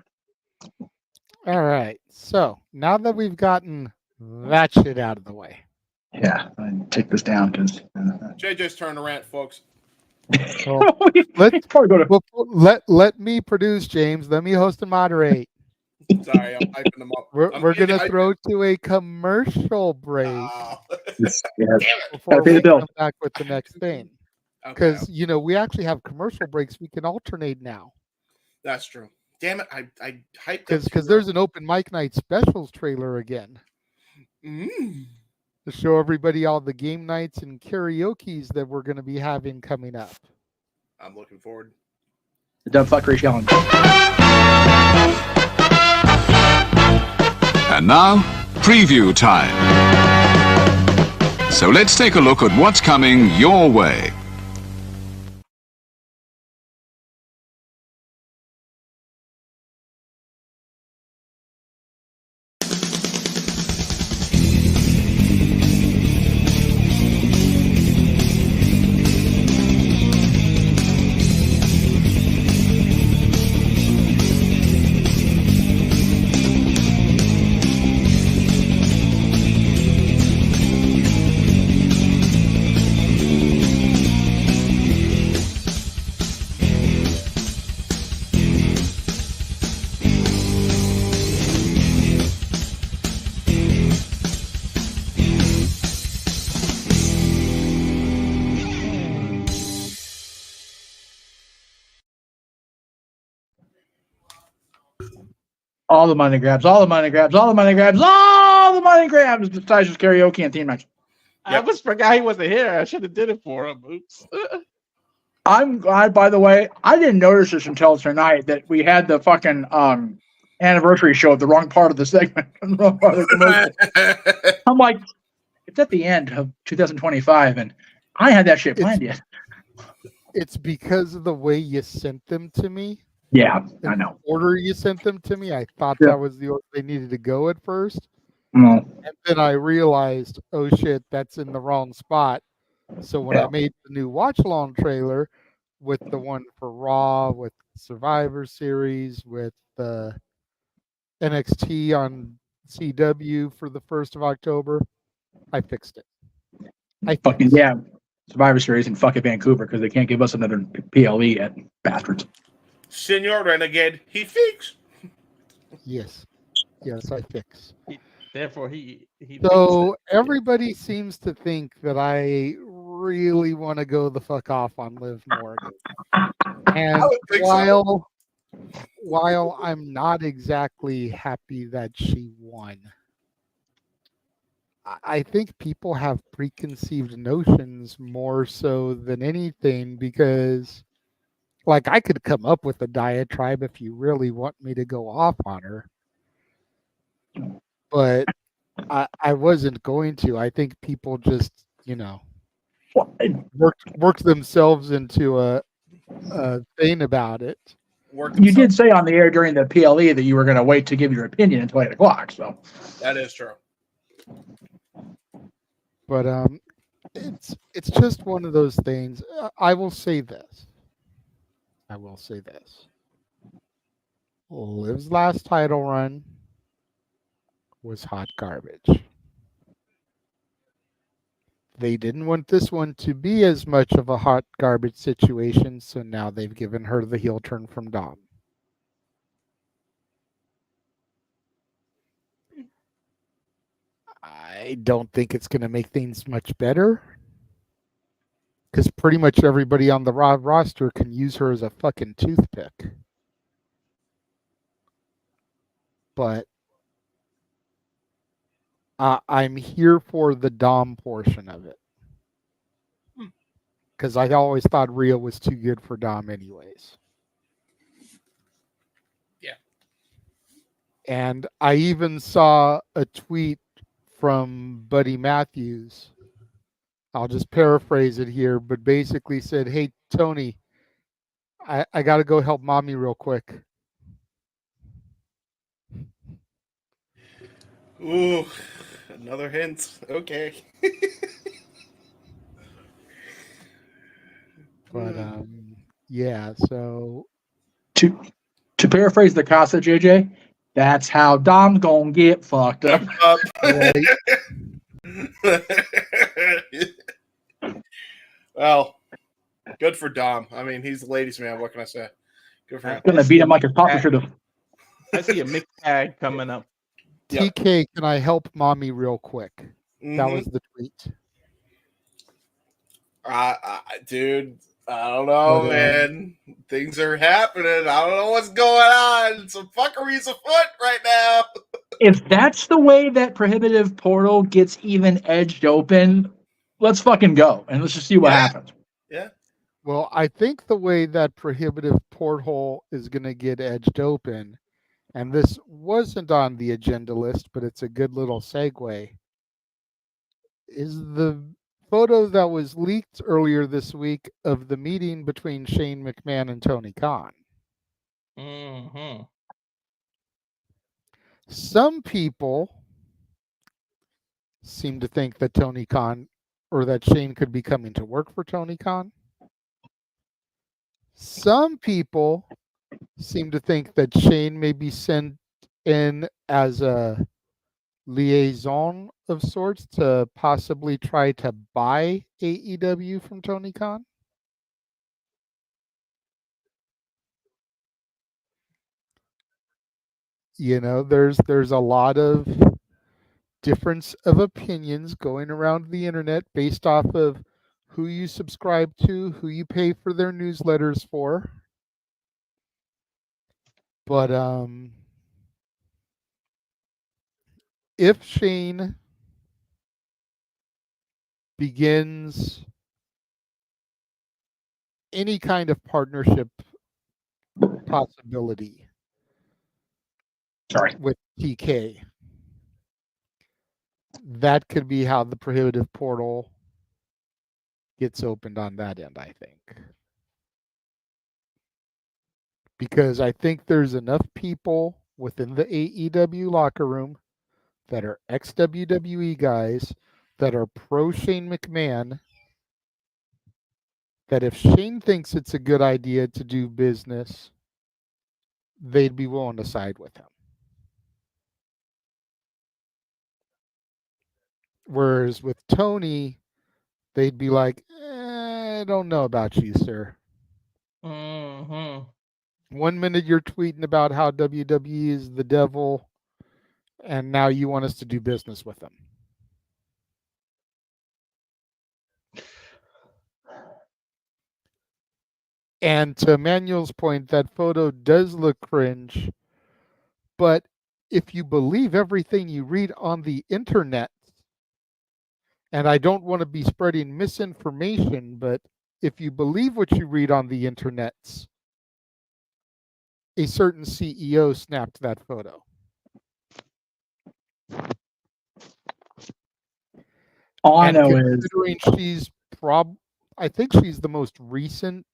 All right. So now that we've gotten that shit out of the way. Yeah, I'll take this down because JJ's turn to rant, folks. Let me produce, James. Let me host and moderate. Sorry, I'm hyping them up. We're going to throw to a commercial break before we come back with the next thing. Because, we actually have commercial breaks. We can alternate now. That's true. Damn it, I hyped because there's an open mic night specials trailer again. To show everybody all the game nights and karaoke's that we're going to be having coming up. I'm looking forward. The dumb fuckery challenge. And now, preview time. So let's take a look at what's coming your way. All the money grabs besides just karaoke and theme nights. I almost forgot he wasn't here. I should have did it for him. Oops. I'm glad, by the way, I didn't notice this until tonight that we had the fucking anniversary show at the wrong part of the segment. The wrong part of the commercial. I'm like, it's at the end of 2025 and I had that shit planned yet. It's because of the way you sent them to me. Yeah, I know. The order you sent them to me, I thought that was the order they needed to go at first. No. And then I realized, oh shit, that's in the wrong spot. So when I made the new watch along trailer with the one for Raw, with Survivor Series, with the NXT on CW for the 1st of October, I fixed it. Survivor Series and fuck it Vancouver because they can't give us another PLE yet, bastards. Senor Renegade, he fixed. Yes, I fix. Therefore, he So everybody seems to think that I really want to go the fuck off on Liv Morgan, and while I'm not exactly happy that she won, I think people have preconceived notions more so than anything because. Like, I could come up with a diatribe if you really want me to go off on her. But I wasn't going to. I think people just, worked themselves into a thing about it. You did say on the air during the PLE that you were going to wait to give your opinion until 8 o'clock. So that is true. But it's just one of those things. I will say this. Liv's last title run was hot garbage. They didn't want this one to be as much of a hot garbage situation, so now they've given her the heel turn from Dom. I don't think it's going to make things much better, because pretty much everybody on the Raw roster can use her as a fucking toothpick. But I'm here for the Dom portion of it, because I always thought Rhea was too good for Dom anyways. Yeah. And I even saw a tweet from Buddy Matthews. I'll just paraphrase it here, but basically said, "Hey, Tony, I got to go help mommy real quick." Ooh, another hint. Okay. But yeah, so To paraphrase the Casa, JJ, that's how Dom's gonna get fucked up. Well, good for Dom. I mean, he's the ladies' man. What can I say? Good for him. Gonna beat him like a copper should have. I see a mixed tag coming up. TK, can I help mommy real quick? That was the tweet. Dude, I don't know, man. Things are happening. I don't know what's going on. Some fuckery's afoot right now. If that's the way that Prohibitive Portal gets even edged open, let's fucking go and let's just see what happens. Yeah. Well, I think the way that Prohibitive Porthole is going to get edged open, and this wasn't on the agenda list, but it's a good little segue, is the photo that was leaked earlier this week of the meeting between Shane McMahon and Tony Khan. Mm-hmm. Some people seem to think that Tony Khan, or that Shane could be coming to work for Tony Khan. Some people seem to think that Shane may be sent in as a liaison of sorts to possibly try to buy AEW from Tony Khan. You know, there's a lot of difference of opinions going around the internet based off of who you subscribe to, who you pay for their newsletters for. But if Shane begins any kind of partnership possibility with TK, that could be how the Prohibitive Portal gets opened on that end, I think. Because I think there's enough people within the AEW locker room that are ex-WWE guys that are pro Shane McMahon, that if Shane thinks it's a good idea to do business, they'd be willing to side with him. Whereas with Tony, they'd be like, I don't know about you, sir. Mm-hmm. One minute you're tweeting about how WWE is the devil, and now you want us to do business with them. And to Emmanuel's point, that photo does look cringe, but if you believe everything you read on the internet, and I don't want to be spreading misinformation, but if you believe what you read on the internet, a certain CEO snapped that photo. All I know is, considering she's I think she's the most recent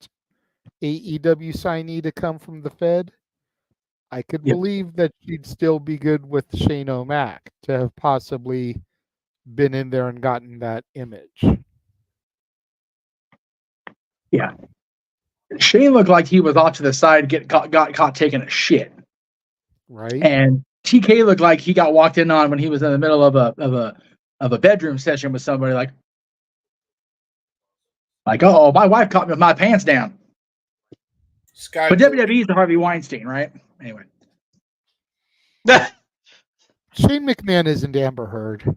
AEW signee to come from the Fed, I could believe that she'd still be good with Shane O'Mac to have possibly been in there and gotten that image. yeah, Shane looked like he was off to the side, got caught taking a shit. Right. And TK looked like he got walked in on when he was in the middle of a bedroom session with somebody. Like, oh, my wife caught me with my pants down. Sky But WWE's the Harvey Weinstein, right? Anyway. Shane McMahon isn't Amber Heard.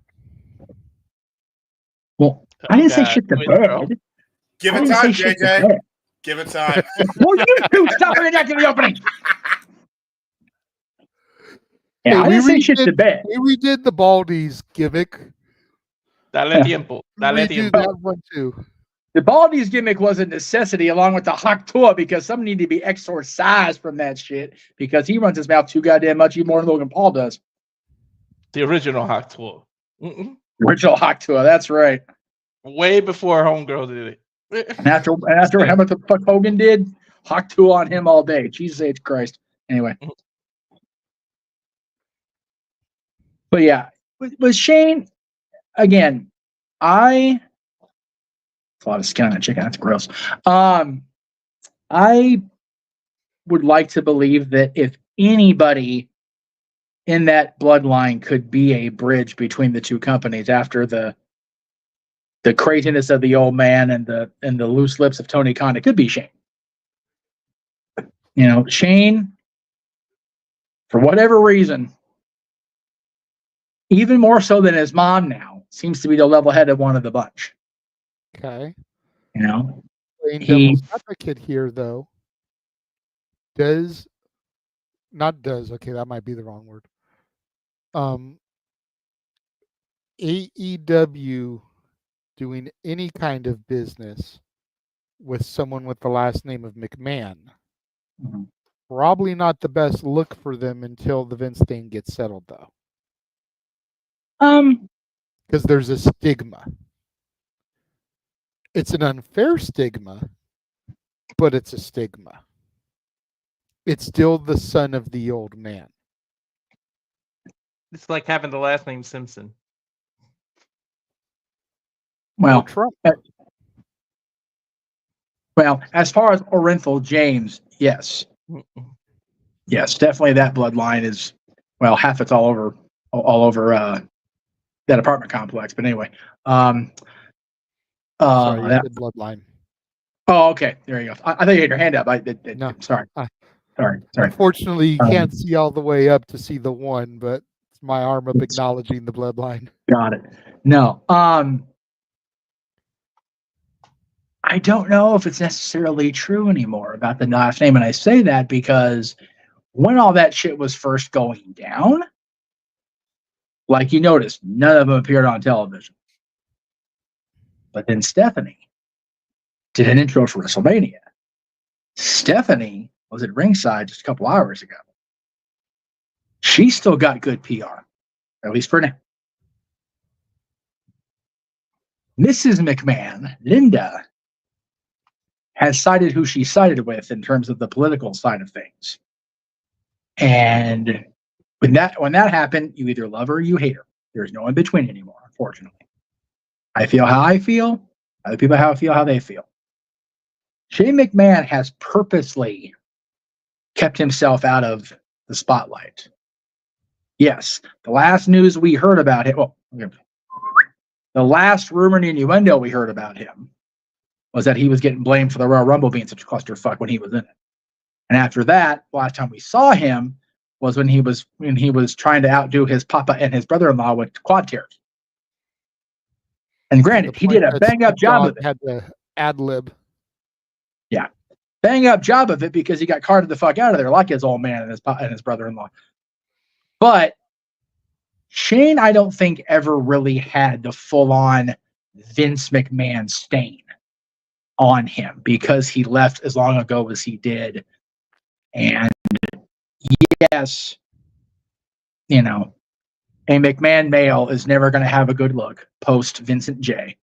Well, I didn't say shit to bed. Give I it didn't time, say shit to JJ. bed. Give it time. Well, you two stop reenacting the opening. Yeah, I didn't say shit to bed. We redid the Baldies gimmick. Dale tiempo. Dale We do tiempo. that one too. The Baldies gimmick was a necessity along with the Haktua because some need to be exorcised from that shit because he runs his mouth too goddamn much even more than Logan Paul does. The original Hawk Tour. Original Haktua, that's right. Way before Homegirl did it. And after how much the fuck Hogan did, Haktua on him all day. Jesus H. Christ. Anyway. But yeah, with Shane, again, a lot of skin on that chicken. That's gross. I would like to believe that if anybody in that bloodline could be a bridge between the two companies after the craziness of the old man and the loose lips of Tony Khan, it could be Shane. You know, Shane, for whatever reason, even more so than his mom now, seems to be the level-headed one of the bunch. Okay. You know, Playing devil's advocate here, though. Okay, that might be the wrong word. AEW doing any kind of business with someone with the last name of McMahon, probably not the best look for them until the Vince thing gets settled, though. Because there's a stigma. It's an unfair stigma, but it's a stigma. It's still the son of the old man. It's like having the last name Simpson. Well, Trump. Well, as far as Orenthal James, yes. Yes, definitely that bloodline is, well, half it's all over that apartment complex. But anyway, Sorry, you that, said bloodline. oh, okay, there you go. I thought you had your hand up. No, sorry. Sorry. Unfortunately, you can't see all the way up to see the one, but it's my arm up acknowledging the bloodline. Got it. No. I don't know if it's necessarily true anymore about the last name. And I say that because when all that shit was first going down, like you noticed, none of them appeared on television. But then Stephanie did an intro for WrestleMania. Stephanie was at ringside just a couple hours ago. She still got good PR, at least for now. Mrs. McMahon, Linda, has sided who she sided with in terms of the political side of things. And when that happened, you either love her or you hate her. There's no in between anymore, unfortunately. I feel how I feel. Other people feel how they feel. Shane McMahon has purposely kept himself out of the spotlight. Yes, the last news we heard about him, the last rumor and innuendo we heard about him was that he was getting blamed for the Royal Rumble being such a clusterfuck when he was in it. And after that, the last time we saw him was when he was trying to outdo his papa and his brother-in-law with quad tears. And granted, he did a bang-up job of it. Had to ad-lib. Yeah, bang-up job of it because he got carted the fuck out of there like his old man and his brother-in-law. But Shane, I don't think ever really had the full-on Vince McMahon stain on him because he left as long ago as he did. And yes, you know, a McMahon male is never going to have a good look post Vincent J.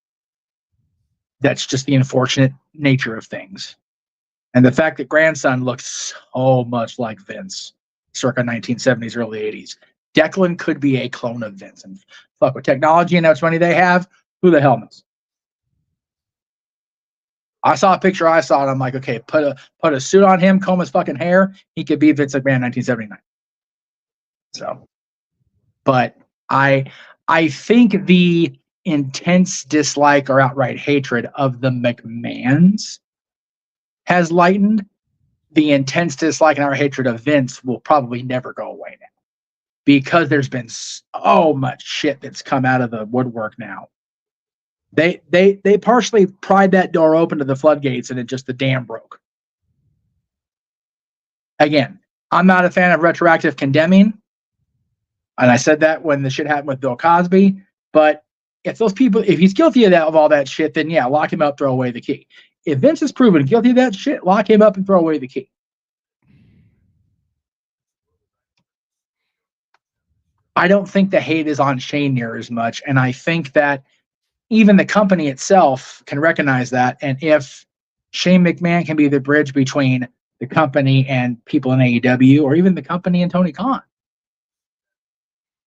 That's just the unfortunate nature of things. And the fact that grandson looks so much like Vince, circa 1970s, early 80s. Declan could be a clone of Vince. And fuck, with technology and how much money they have, who the hell knows? I saw a picture and I'm like, okay, put a suit on him, comb his fucking hair, he could be Vince McMahon 1979. So, but I think the intense dislike or outright hatred of the McMahons has lightened. The intense dislike and outright hatred of Vince will probably never go away now, because there's been so much shit that's come out of the woodwork now. They partially pried that door open to the floodgates, and the dam broke. Again, I'm not a fan of retroactive condemning, and I said that when the shit happened with Bill Cosby. But if he's guilty of all that shit, then yeah, lock him up, throw away the key. If Vince is proven guilty of that shit, lock him up and throw away the key. I don't think the hate is on Shane near as much, and I think that even the company itself can recognize that. And if Shane McMahon can be the bridge between the company and people in AEW, or even the company and Tony Khan,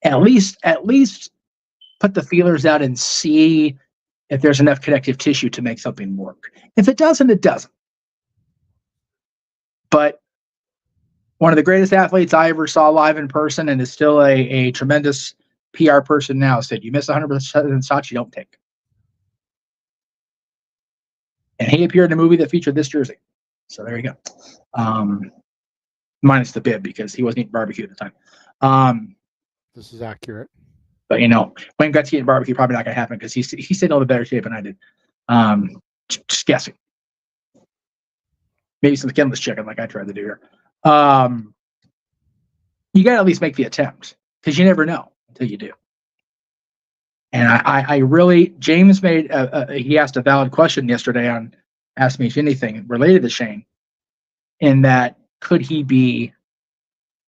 at least put the feelers out and see if there's enough connective tissue to make something work. If it doesn't, it doesn't. But one of the greatest athletes I ever saw live in person, and is still a tremendous PR person now, said, "You miss 100% shots you don't take." And he appeared in a movie that featured this jersey. So there you go. Minus the bib, because he wasn't eating barbecue at the time. This is accurate. But Wayne Gretzky eating barbecue probably not going to happen, because he's in a little better shape than I did. Just guessing. Maybe some skinless chicken like I tried to do here. You got to at least make the attempt, because you never know until you do. And I really, James made, he asked a valid question yesterday on Ask Me Anything related to Shane, in that could he be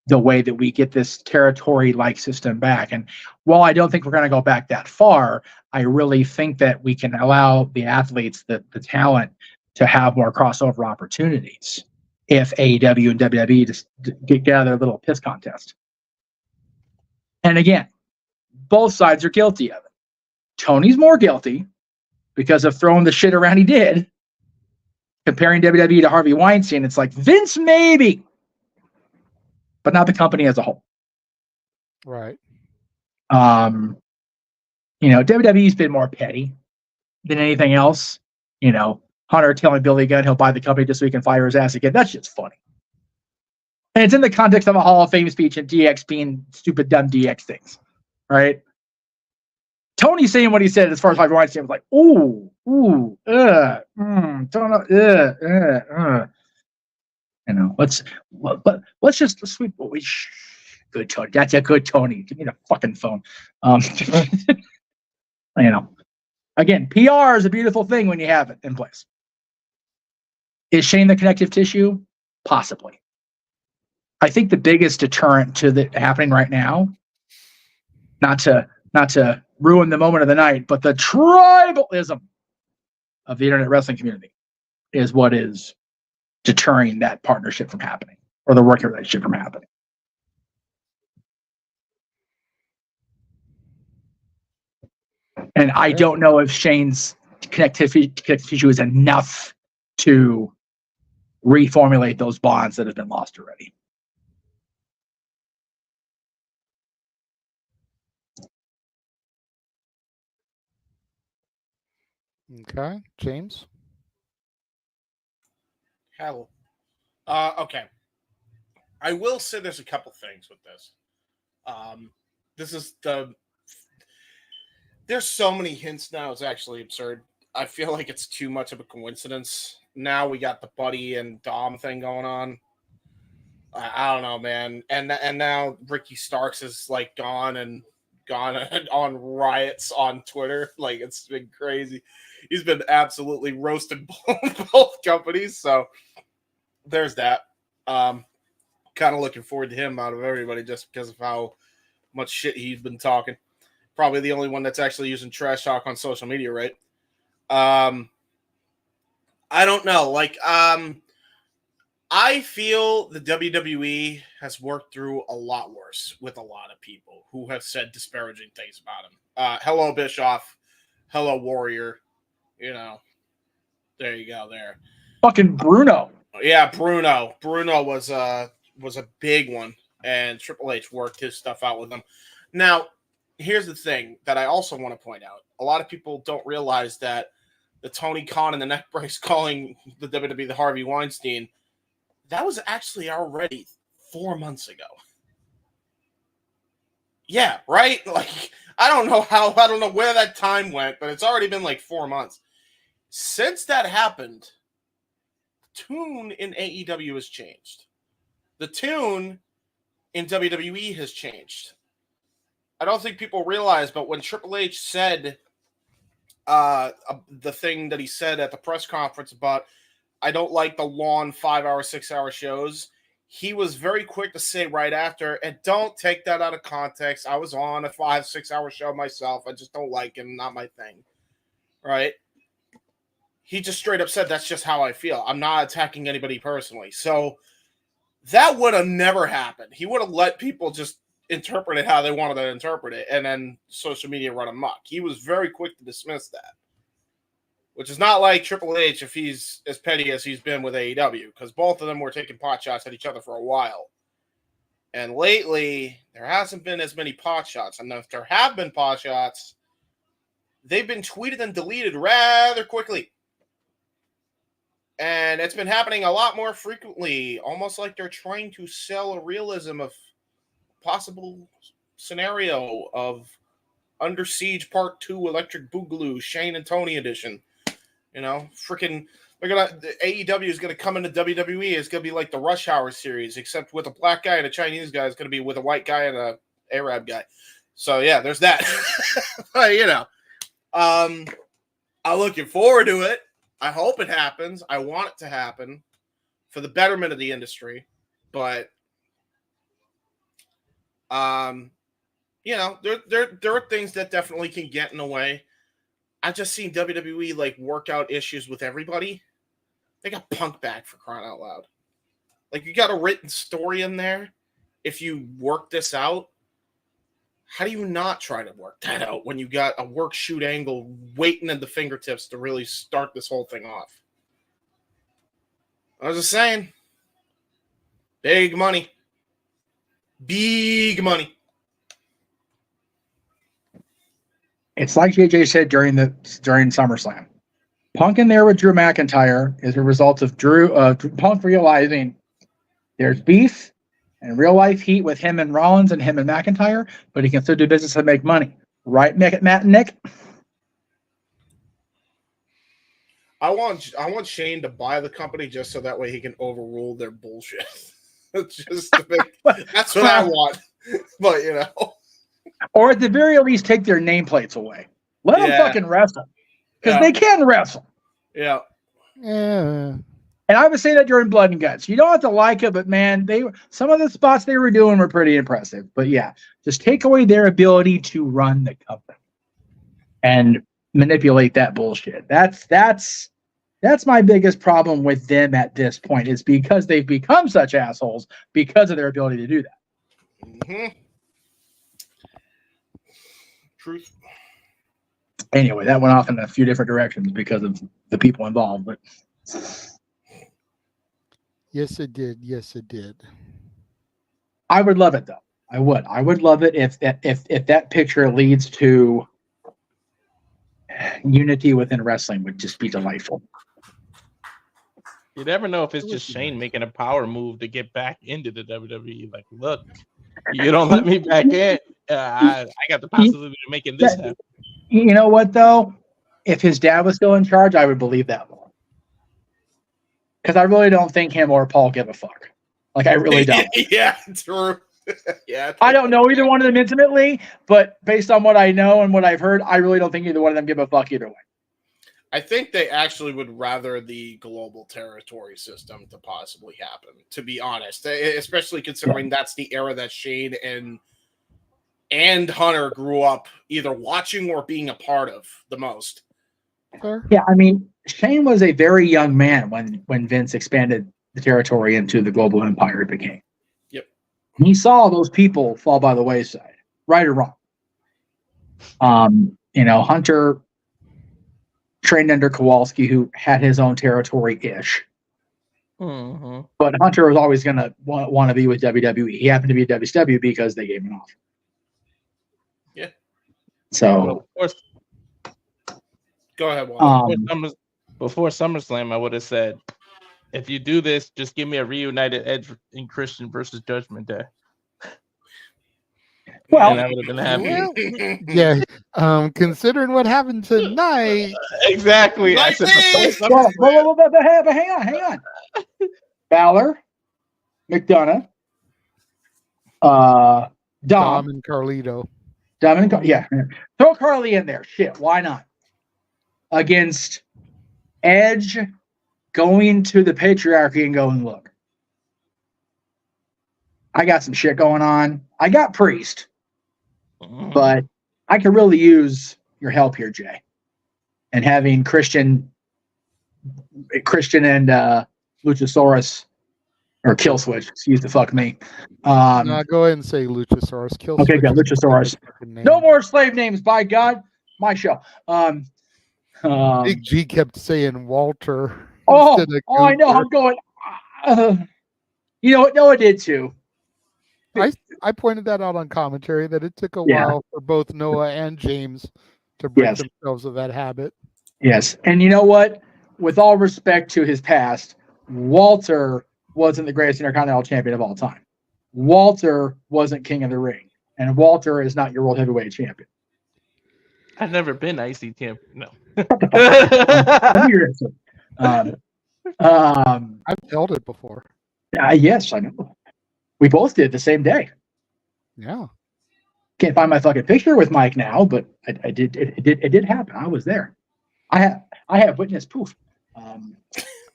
the way that we get this territory-like system back? And while I don't think we're going to go back that far, I really think that we can allow the athletes, the talent, to have more crossover opportunities if AEW and WWE just get out of their little piss contest. And again, both sides are guilty of it. Tony's more guilty because of throwing the shit around he did. Comparing WWE to Harvey Weinstein, it's like, Vince maybe, but not the company as a whole. Right. WWE's been more petty than anything else. Hunter telling Billy Gunn he'll buy the company just so he can fire his ass again. That's just funny. And it's in the context of a Hall of Fame speech and DX being stupid, dumb DX things, right? Tony saying what he said as far as Harvey Weinstein was like, let's sweep. Good Tony. That's a good Tony. Give me the fucking phone. Again, PR is a beautiful thing when you have it in place. Is Shane the connective tissue? Possibly. I think the biggest deterrent to the happening right now, not to ruin the moment of the night, but the tribalism of the internet wrestling community is what is deterring that partnership from happening, or the working relationship from happening. And I don't know if Shane's connective tissue is enough to reformulate those bonds that have been lost already. Okay, James. Hell. Okay. I will say there's a couple things with this. There's so many hints now, it's actually absurd. I feel like it's too much of a coincidence. Now we got the Buddy and Dom thing going on. I don't know, man. And now Ricky Starks is like gone on riots on Twitter. Like, it's been crazy. He's been absolutely roasted both companies. So there's that. Kind of looking forward to him out of everybody just because of how much shit he's been talking. Probably the only one that's actually using trash talk on social media, right? I don't know. Like, I feel the WWE has worked through a lot worse with a lot of people who have said disparaging things about him. Hello, Bischoff. Hello, Warrior. There you go. There. Fucking Bruno. Yeah, Bruno. Bruno was a big one. and Triple H worked his stuff out with them. Now, here's the thing that I also want to point out. A lot of people don't realize that the Tony Khan and the neck brace calling the WWE the Harvey Weinstein, that was actually already 4 months ago. Yeah, right? Like, I don't know where that time went, but it's already been like 4 months. Since that happened, the tune in AEW has changed. The tune in WWE has changed. I don't think people realize, but when Triple H said the thing that he said at the press conference about, I don't like the long 5-hour, 6-hour shows, he was very quick to say right after, and don't take that out of context. I was on a 5-6 hour show myself. I just don't like it. Not my thing. Right? He just straight up said, that's just how I feel. I'm not attacking anybody personally. So that would have never happened. He would have let people just interpret it how they wanted to interpret it, and then social media run amok. He was very quick to dismiss that, which is not like Triple H if he's as petty as he's been with AEW, because both of them were taking pot shots at each other for a while. And lately, there hasn't been as many pot shots. And if there have been pot shots, they've been tweeted and deleted rather quickly. And it's been happening a lot more frequently, almost like they're trying to sell a realism of possible scenario of Under Siege Part 2 Electric Boogaloo Shane and Tony edition. You know, freaking, the AEW is going to come into WWE. It's going to be like the Rush Hour series, except with a black guy and a Chinese guy. It's going to be with a white guy and a Arab guy. So yeah, there's that. But, you know, I'm looking forward to it. I hope it happens. I want it to happen for the betterment of the industry. But, you know, there are things that definitely can get in the way. I've just seen WWE like work out issues with everybody. They got Punk back, for crying out loud. Like, you got a written story in there. If you work this out, how do you not try to work that out when you got a work shoot angle waiting at the fingertips to really start this whole thing off? I was just saying, big money. Big money. It's like JJ said during SummerSlam. Punk in there with Drew McIntyre is a result of Punk realizing there's beef and real life heat with him and Rollins and him and McIntyre, but he can still do business and make money. Right, Matt and Nick? I want Shane to buy the company just so that way he can overrule their bullshit. Just to make, that's what I want. But, you know. Or at the very least, take their nameplates away. Let them fucking wrestle. Because they can wrestle. Yeah. Yeah. And I would say that during Blood and Guts. You don't have to like it, but man, some of the spots they were doing were pretty impressive. But yeah, just take away their ability to run the company and manipulate that bullshit. That's my biggest problem with them at this point, is because they've become such assholes because of their ability to do that. Mm-hmm. Truth. Anyway, that went off in a few different directions because of the people involved, but yes, it did. Yes, it did. I would love it though. I would love it if that picture leads to unity within wrestling. Would just be delightful. You never know if it's just Shane making a power move to get back into the WWE. Like, look, you don't let me back in. I got the possibility of making this happen. You know what, though? If his dad was still in charge, I would believe that more. Because I really don't think him or Paul give a fuck. Like, I really don't. Yeah, true. Yeah. I don't know either one of them intimately, but based on what I know and what I've heard, I really don't think either one of them give a fuck either way. I think they actually would rather the global territory system to possibly happen, to be honest. Especially considering that's the era that Shane and Hunter grew up either watching or being a part of the most. Yeah, I mean, Shane was a very young man when Vince expanded the territory into the global empire it became. Yep. He saw those people fall by the wayside, right or wrong. Hunter trained under Kowalski, who had his own territory-ish. But Hunter was always going to want to be with WWE. He happened to be at WCW because they gave him off. Yeah. So, go ahead, Juan. Before SummerSlam, I would have said, if you do this, just give me a reunited Edge and Christian versus Judgment Day. Well, and I would have been happy. Yeah. Considering what happened tonight. Exactly. I said but hang on. Balor, McDonough, Dom and Carlito. Yeah. Throw Carly in there. Shit, why not? Against Edge going to the patriarchy and going, look, I got some shit going on. I got Priest, but I could really use your help here, Jay. And having Christian and Luchasaurus or Killswitch, excuse the fuck me. No, go ahead and say Luchasaurus. Killswitch. Okay, good. Luchasaurus. No more slave names, by God. My show. Big G kept saying Walter. I know. I'm going. You know what? No, I did too. I pointed that out on commentary that it took a while for both Noah and James to break themselves of that habit. Yes, and you know what? With all respect to his past, Walter wasn't the greatest Intercontinental Champion of all time. Walter wasn't King of the Ring, and Walter is not your World Heavyweight Champion. I've never been IC champion. No. I've held it before. Yes, I know. We both did the same day. Yeah. Can't find my fucking picture with Mike now, but I did. It did happen. I was there. I have witness proof.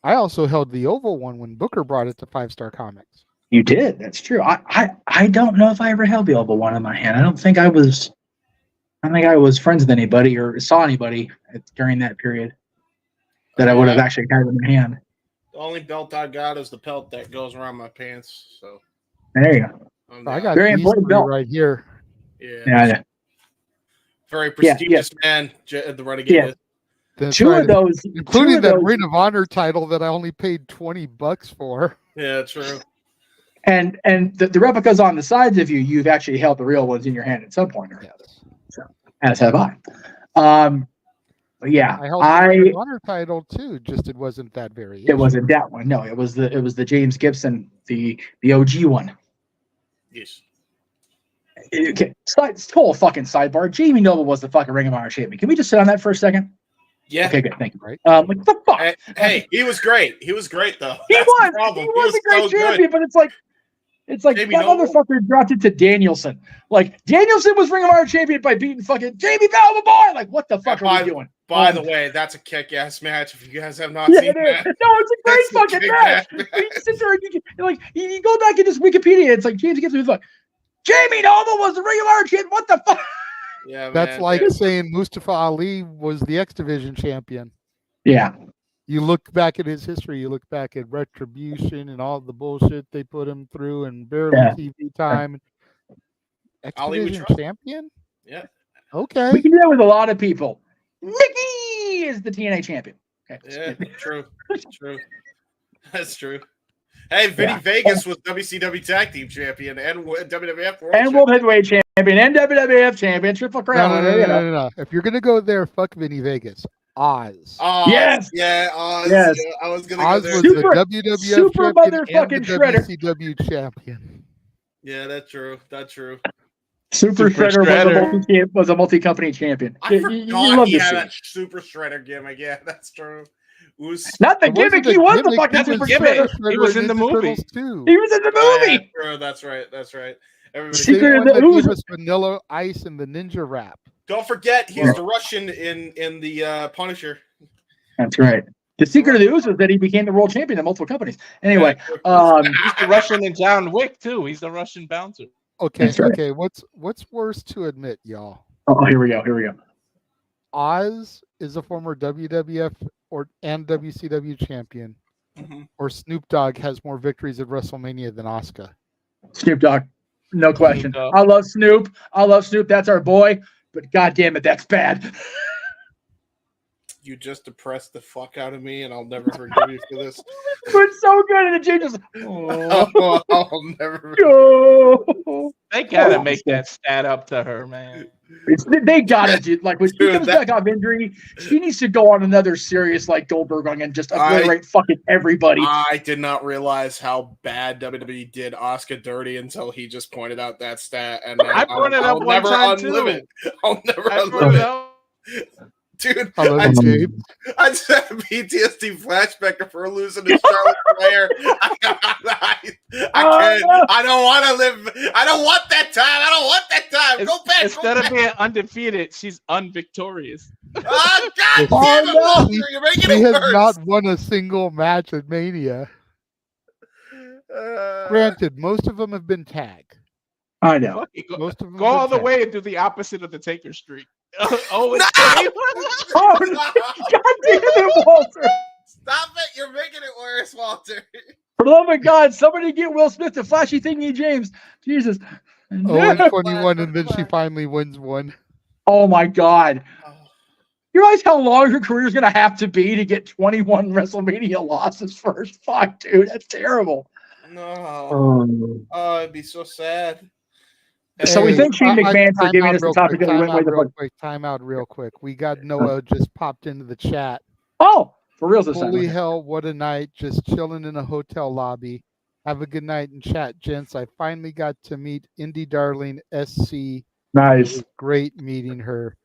I also held the oval one when Booker brought it to 5 Star Comics. You did. That's true. I don't know if I ever held the oval one in my hand. I don't think I was friends with anybody or saw anybody during that period that I would have actually had in my hand. The only belt I got is the pelt that goes around my pants. So there you go. I got very these important three belt right here. Yeah. Very prestigious man, the Renegade. Yeah. Two of those, including that Ring of Honor title that I only paid $20 for. Yeah, true. And the replicas on the sides of you've actually held the real ones in your hand at some point or another. So, as have I. But yeah, I held the Ring of Honor title too. Just it wasn't that variation. It wasn't that one. No, it was the James Gibson, the OG one. Yes. Okay, whole fucking sidebar. Jamie Noble was the fucking Ring of Honor champion. Can we just sit on that for a second? Yeah. Okay, good. Thank you. Right. Like the fuck. Hey, he was great. He was great though. He was a great champion, but it's like Jamie that Noble? motherfucker dropped it to Danielson. Like Danielson was Ring of Honor champion by beating fucking Jamie Bell, boy. Like what the fuck are we doing? By the way, that's a kick-ass match. If you guys have not seen that, no, it's a great fucking match. You sit there and you go back and just Wikipedia. It's like James Gibson was like, Jamie Noble was the Ring of Honor champion. What the fuck? Yeah, that's like saying Mustafa Ali was the X Division champion. Yeah. You look back at his history, you look back at Retribution and all the bullshit they put him through and barely TV time. X Division champion? Yeah. Okay. We can do that with a lot of people. Nikki is the TNA champion. Okay. Yeah, true. That's true. Hey, Vinny Vegas was WCW Tag Team Champion and WWF World Heavyweight Champion and WWF Champion. Triple Crown. No. If you're gonna go there, fuck Vinny Vegas. Oz. Yes. Yeah, Oz. Yes. Yeah, I was gonna Oz go there. was the WWF super champion and the shredder. WCW champion. Yeah, that's true. Super Shredder was a multi-company champion. I forgot he had that Super Shredder gimmick. Yeah, that's true. Not the gimmick. He was the fucking Super Shredder. He was in the movie too. He was in the movie. Yeah, true. That's right. Everybody Secret of the Ooze. Vanilla Ice and the Ninja Rap. Don't forget, he's the Russian in the Punisher. That's right. The secret of the Ooze was that he became the world champion in multiple companies. Anyway, he's the Russian in John Wick too. He's the Russian bouncer. Okay. What's worse to admit, y'all? Oh, here we go. Oz is a former WWF and WCW champion, or Snoop Dogg has more victories at WrestleMania than Asuka. Snoop Dogg, no question. I love Snoop. That's our boy. But God damn it, that's bad. You just depressed the fuck out of me, and I'll never forgive you for this. It's so good, and the changes. Oh, I'll never. They gotta make that stat up to her, man. They gotta do like when she comes back off injury, she needs to go on another serious like Goldberg and just obliterate fucking everybody. I did not realize how bad WWE did Oscar dirty until he just pointed out that stat, and I brought it up one time too. I'll never unlive it. Dude, I just had a PTSD flashback of her losing to Charlotte Flair. I can't. I don't want to live. I don't want that time. I don't want that time. Go back. Instead of being undefeated, she's unvictorious. Oh, God damn it, Walter. You're making She it has worse. not won a single match at Mania. Granted, most of them have been tag. I know. Most of them Go all the tag. way and do the opposite of the Taker streak. Oh, God damn it, Walter. Stop it. You're making it worse, Walter. For the love of God, somebody get Will Smith the flashy thingy James. Jesus. 0-21, and then she finally wins one. Oh my God. You realize how long her career is going to have to be to get 21 WrestleMania losses first? Fuck, dude. That's terrible. No. Oh, it'd be so sad. So we thank Shane McMahon for giving us the topic that we went with. Time out real quick. We got Noah just popped into the chat. Oh, for real this time. Holy hell, what a night. Just chilling in a hotel lobby. Have a good night in chat, gents. I finally got to meet Indie Darling SC. Nice. It was great meeting her.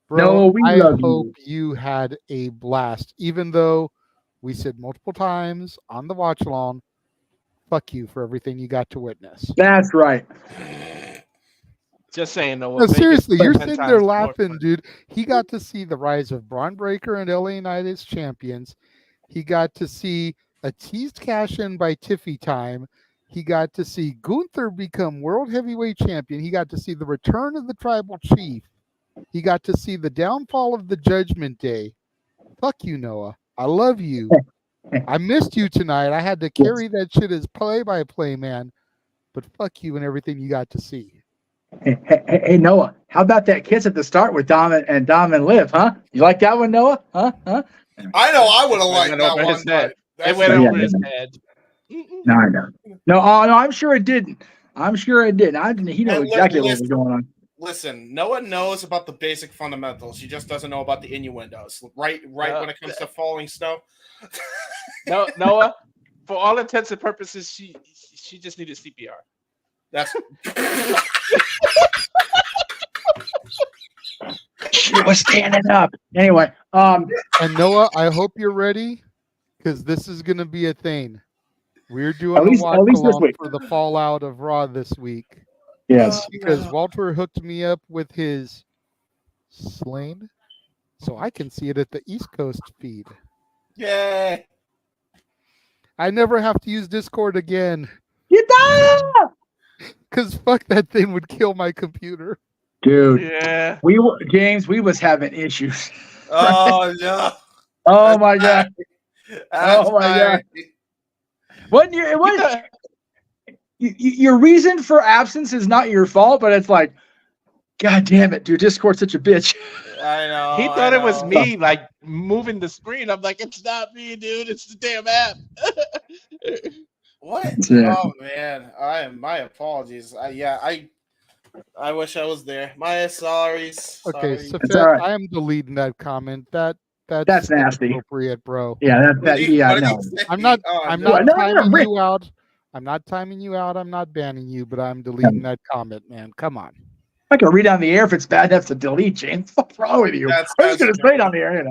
Bro, No, we I love hope you had a blast. Even though we said multiple times on the watch along, fuck you for everything you got to witness. That's right. Just saying, though. No, seriously, you're sitting there laughing, dude. He got to see the rise of Braun Breaker and LA Knight as champions. He got to see a teased cash-in by Tiffy Time. He got to see Gunther become World Heavyweight Champion. He got to see the return of the Tribal Chief. He got to see the downfall of the Judgment Day. Fuck you, Noah. I love you. I missed you tonight. I had to carry that shit as play-by-play, man. But fuck you and everything you got to see. Hey, Noah, how about that kiss at the start with Dom and Liv, huh? You like that one, Noah? Huh? I know I would have liked that one. It went over his head. No, I know. No, I'm sure it didn't. I'm sure it didn't. He knows exactly what was going on. Listen, Noah knows about the basic fundamentals. He just doesn't know about the innuendos. Right when it comes to falling snow. No, Noah, for all intents and purposes, she just needed CPR. That's she was standing up. Anyway, and Noah, I hope you're ready because this is going to be a thing. We're doing a watch along for the fallout of Raw this week. Yes, because Walter hooked me up with his Sling, so I can see it at the East Coast feed. Yay! I never have to use Discord again. You die! Because fuck, that thing would kill my computer. Dude, yeah. We was having issues. Oh no! Oh my God! Oh my God! Your reason for absence is not your fault, but it's like, God damn it, dude! Discord's such a bitch. I know. He thought it was me, like moving the screen. I'm like, it's not me, dude. It's the damn app. What? Yeah. Oh man, my apologies. I wish I was there. My sorries. Okay, sorry. so right. I am deleting that comment. That's nasty. Inappropriate, bro. Yeah, no. I'm not. I'm not No, timing you out. I'm not timing you out. I'm not banning you, but I'm deleting that comment, man. Come on. I can read on the air if it's bad enough to delete, James. What's wrong with you? I'm just going to say it on the air.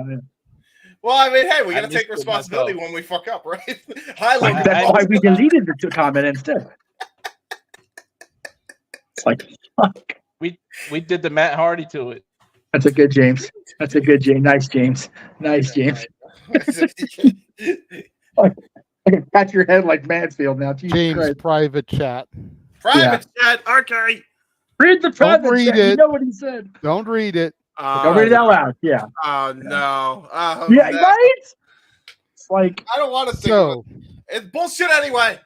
Well, I mean, hey, we got to take responsibility when we fuck up, right? That's why we deleted the comment instead. It's like, fuck. We did the Matt Hardy to it. That's a good James. That's a good James. Nice James. Nice James. I can pat your head like Mansfield now. Jesus James, Christ. private chat. Private chat. Okay. Read the private Don't read chat. it. You know what he said. Don't read it. Don't read it out loud. Yeah. Oh no. Yeah, right? It's like I don't want to think of it. It's bullshit anyway.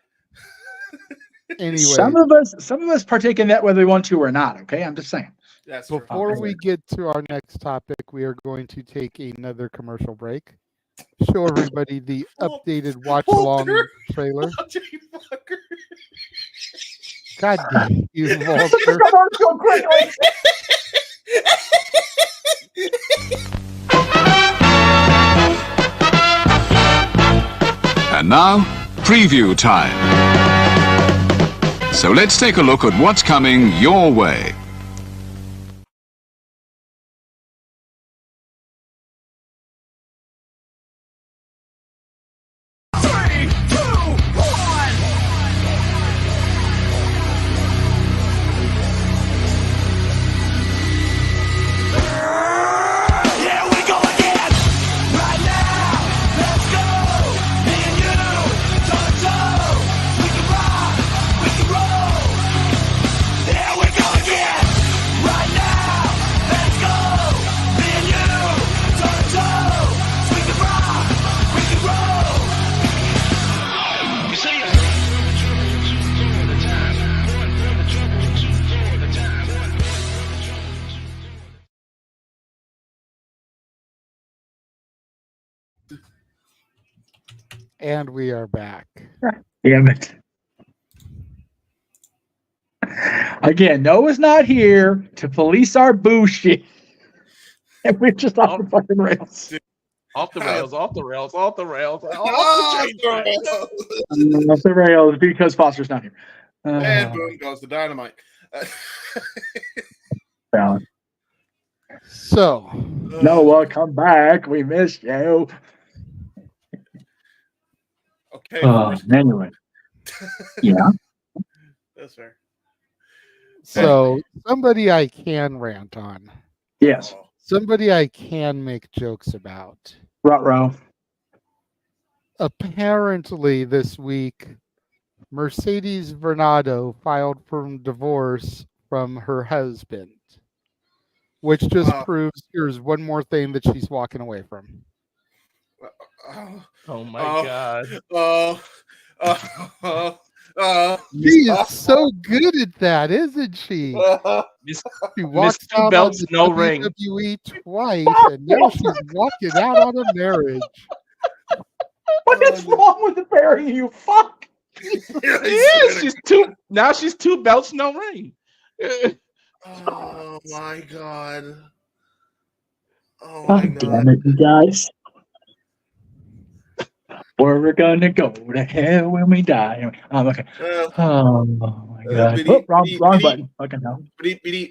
Anyway, some of us partake in that whether we want to or not. Okay, I'm just saying. That's true. Before we get to our next topic, we are going to take another commercial break. Show everybody the updated watch along trailer. God damn you, Walter. Commercial quickly. And now, preview time. So let's take a look at what's coming your way. And we are back. Damn it. Again, Noah's not here to police our bullshit. And we're just off the fucking rails. Off the rails, off the rails, off the rails, off Off the rails because Foster's not here. And boom goes the dynamite. So, Noah, come back. We missed you. Okay. Anyway. Yeah. That's fair. So, somebody I can rant on. Yes. Somebody I can make jokes about. Ruh-roh. Apparently, this week, Mercedes Vernado filed for divorce from her husband, which just proves here's one more thing that she's walking away from. Oh my God. She is so good at that, isn't she? She walked Two out belts, on the no ring. WWE twice, and now she's walking out on a marriage. What is wrong with the pair of you? Fuck. She's two belts, no ring. Oh my God. Oh my God. Damn it, you guys. We're gonna go to hell when we die. Okay. Oh my God. Wrong button. Fucking hell.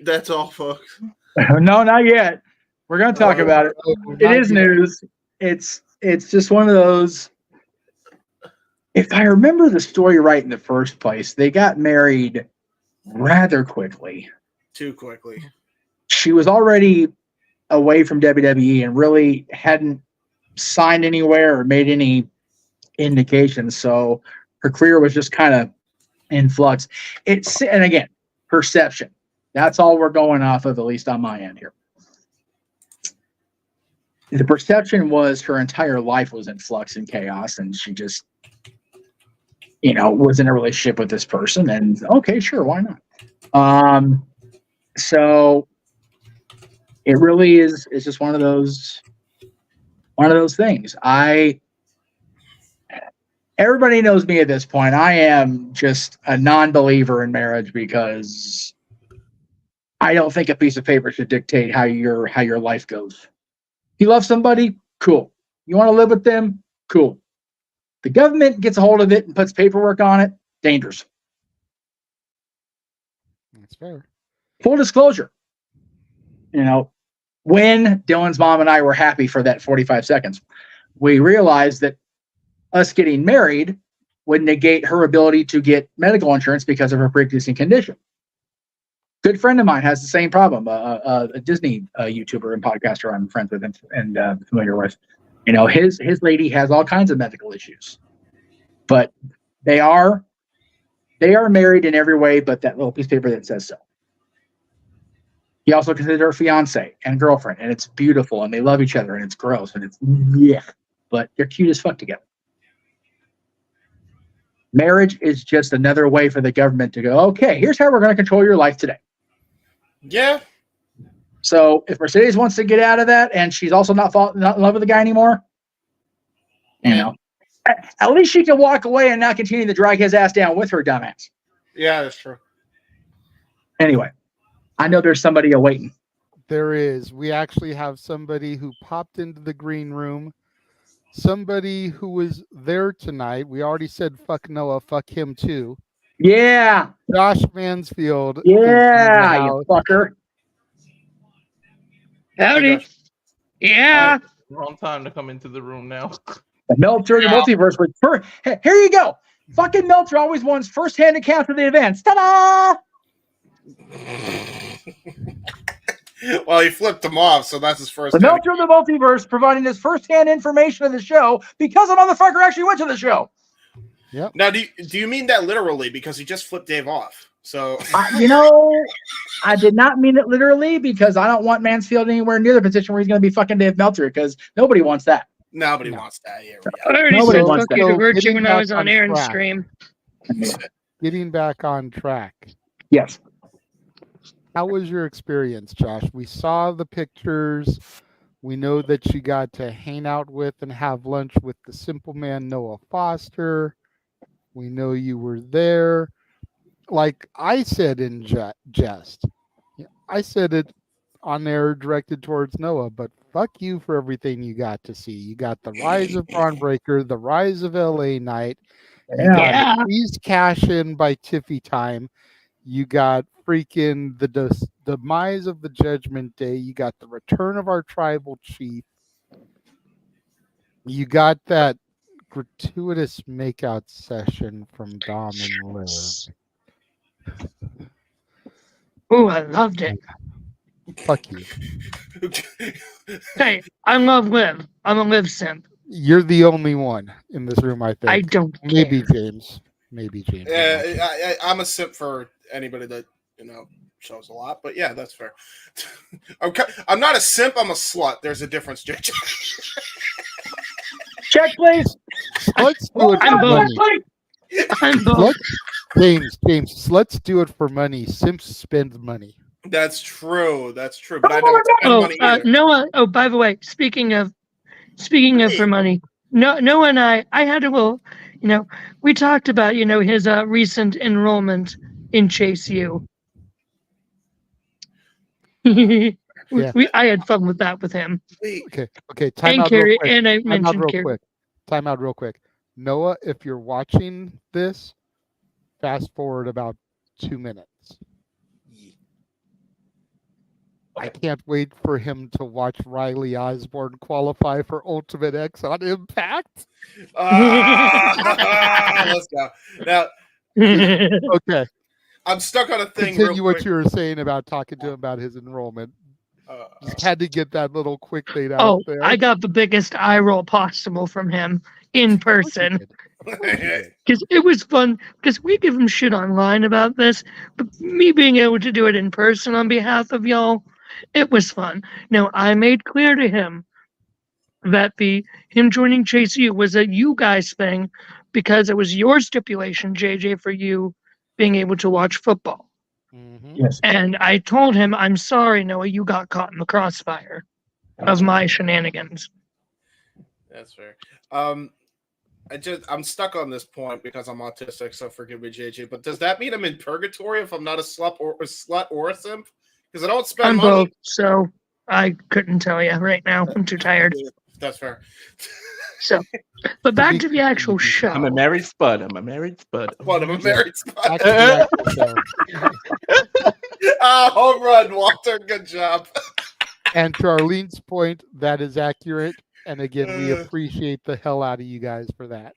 That's all, folks. No, not yet. We're gonna talk about it. It is news. It's just one of those. If I remember the story right in the first place, they got married rather quickly. Too quickly. She was already away from WWE and really hadn't signed anywhere or made any indications. So her career was just kind of in flux. And again, perception. That's all we're going off of, at least on my end here. The perception was her entire life was in flux and chaos, and she just, was in a relationship with this person. And okay, sure, why not? So it really is. It's just one of those things. Everybody knows me at this point. I am just a non-believer in marriage because I don't think a piece of paper should dictate how your life goes. You love somebody, cool. You want to live with them, cool. The government gets a hold of it and puts paperwork on it, dangerous. That's fair. Full disclosure. When Dylan's mom and I were happy for that 45 seconds, we realized that us getting married would negate her ability to get medical insurance because of her pre-existing condition. Good friend of mine has the same problem, a Disney YouTuber and podcaster I'm friends with and familiar with. His lady has all kinds of medical issues, but they are married in every way but that little piece of paper that says so. He also considered her fiance and girlfriend, and it's beautiful, and they love each other, and it's gross, and it's but they're cute as fuck together. Marriage is just another way for the government to go, okay, here's how we're going to control your life today. Yeah. So if Mercedes wants to get out of that and she's also not in love with the guy anymore, you know, at least she can walk away and not continue to drag his ass down with her dumbass. Yeah, that's true. Anyway, I know there's somebody awaiting. There is. We actually have somebody who popped into the green room. Somebody who was there tonight. We already said fuck Noah, fuck him too. Yeah. Josh Mansfield. Yeah, you fucker. Howdy. Yeah. Wrong time to come into the room now. The Meltzer in the multiverse was first. Hey, here you go. Fucking Meltzer always wants first-hand accounts of the events. Ta-da! Well, he flipped them off, so that's his first. The Meltzer of the multiverse providing his first-hand information of the show because the motherfucker actually went to the show. Yep. Now, do you mean that literally? Because he just flipped Dave off. So I did not mean it literally because I don't want Mansfield anywhere near the position where he's going to be fucking Dave Meltzer because nobody wants that. Nobody wants that here. I already Nobody said wants fuck you that. to Virtue Getting when I back was on on Aaron's track. stream. Getting back on track. Yes. How was your experience, Josh? We saw the pictures. We know that you got to hang out with and have lunch with the simple man, Noah Foster. We know you were there. Like I said in jest, I said it on there directed towards Noah, but fuck you for everything you got to see. You got the rise of Braunbreaker, the rise of LA Knight. You got Please Cash In by Tiffy Time. You got freaking the demise of the Judgment Day. You got the return of our tribal chief. You got that gratuitous makeout session from Dom and Liv. Ooh, I loved it. Fuck you. Hey, I love Liv. I'm a Liv simp. You're the only one in this room, I think. I don't Maybe care. James. Maybe James. I'm a simp for anybody that shows a lot, but yeah, that's fair. I'm not a simp. I'm a slut. There's a difference, JJ. Check, please. Let's do it for money. I'm both. James, let's do it for money. Simps spend money. That's true. That's true. But I don't spend money either. Noah. Oh, by the way, speaking of for money, Noah and I had a little, we talked about, his recent enrollment in Chase U. I had fun with that with him. Okay. Time out Carrie, real quick. and I mentioned Carrie. Time out real quick. Noah, if you're watching this, fast forward about 2 minutes. I can't wait for him to watch Riley Osborne qualify for Ultimate X on Impact. Let's go. Now, okay. I'm stuck on a thing. Continue what you were saying about talking to him about his enrollment. Just had to get that little quick thing out there. I got the biggest eye roll possible from him in person. Because it was fun, because we give him shit online about this, but me being able to do it in person on behalf of y'all, it was fun. Now, I made clear to him that him joining Chase U was a you guys thing, because it was your stipulation, JJ, for you being able to watch football. Yes. And I told him, I'm sorry, Noah, you got caught in the crossfire of my shenanigans. That's fair. I'm stuck on this point because I'm autistic, so forgive me, JJ. But does that mean I'm in purgatory if I'm not a slut or a simp? Because I don't spend I'm money. both, so I couldn't tell you right now. I'm too tired. That's fair. So, but back to the actual show. I'm a married spud. What? I'm a married spud. Home run, Walter. Good job. And to Arlene's point, that is accurate. And again, we appreciate the hell out of you guys for that.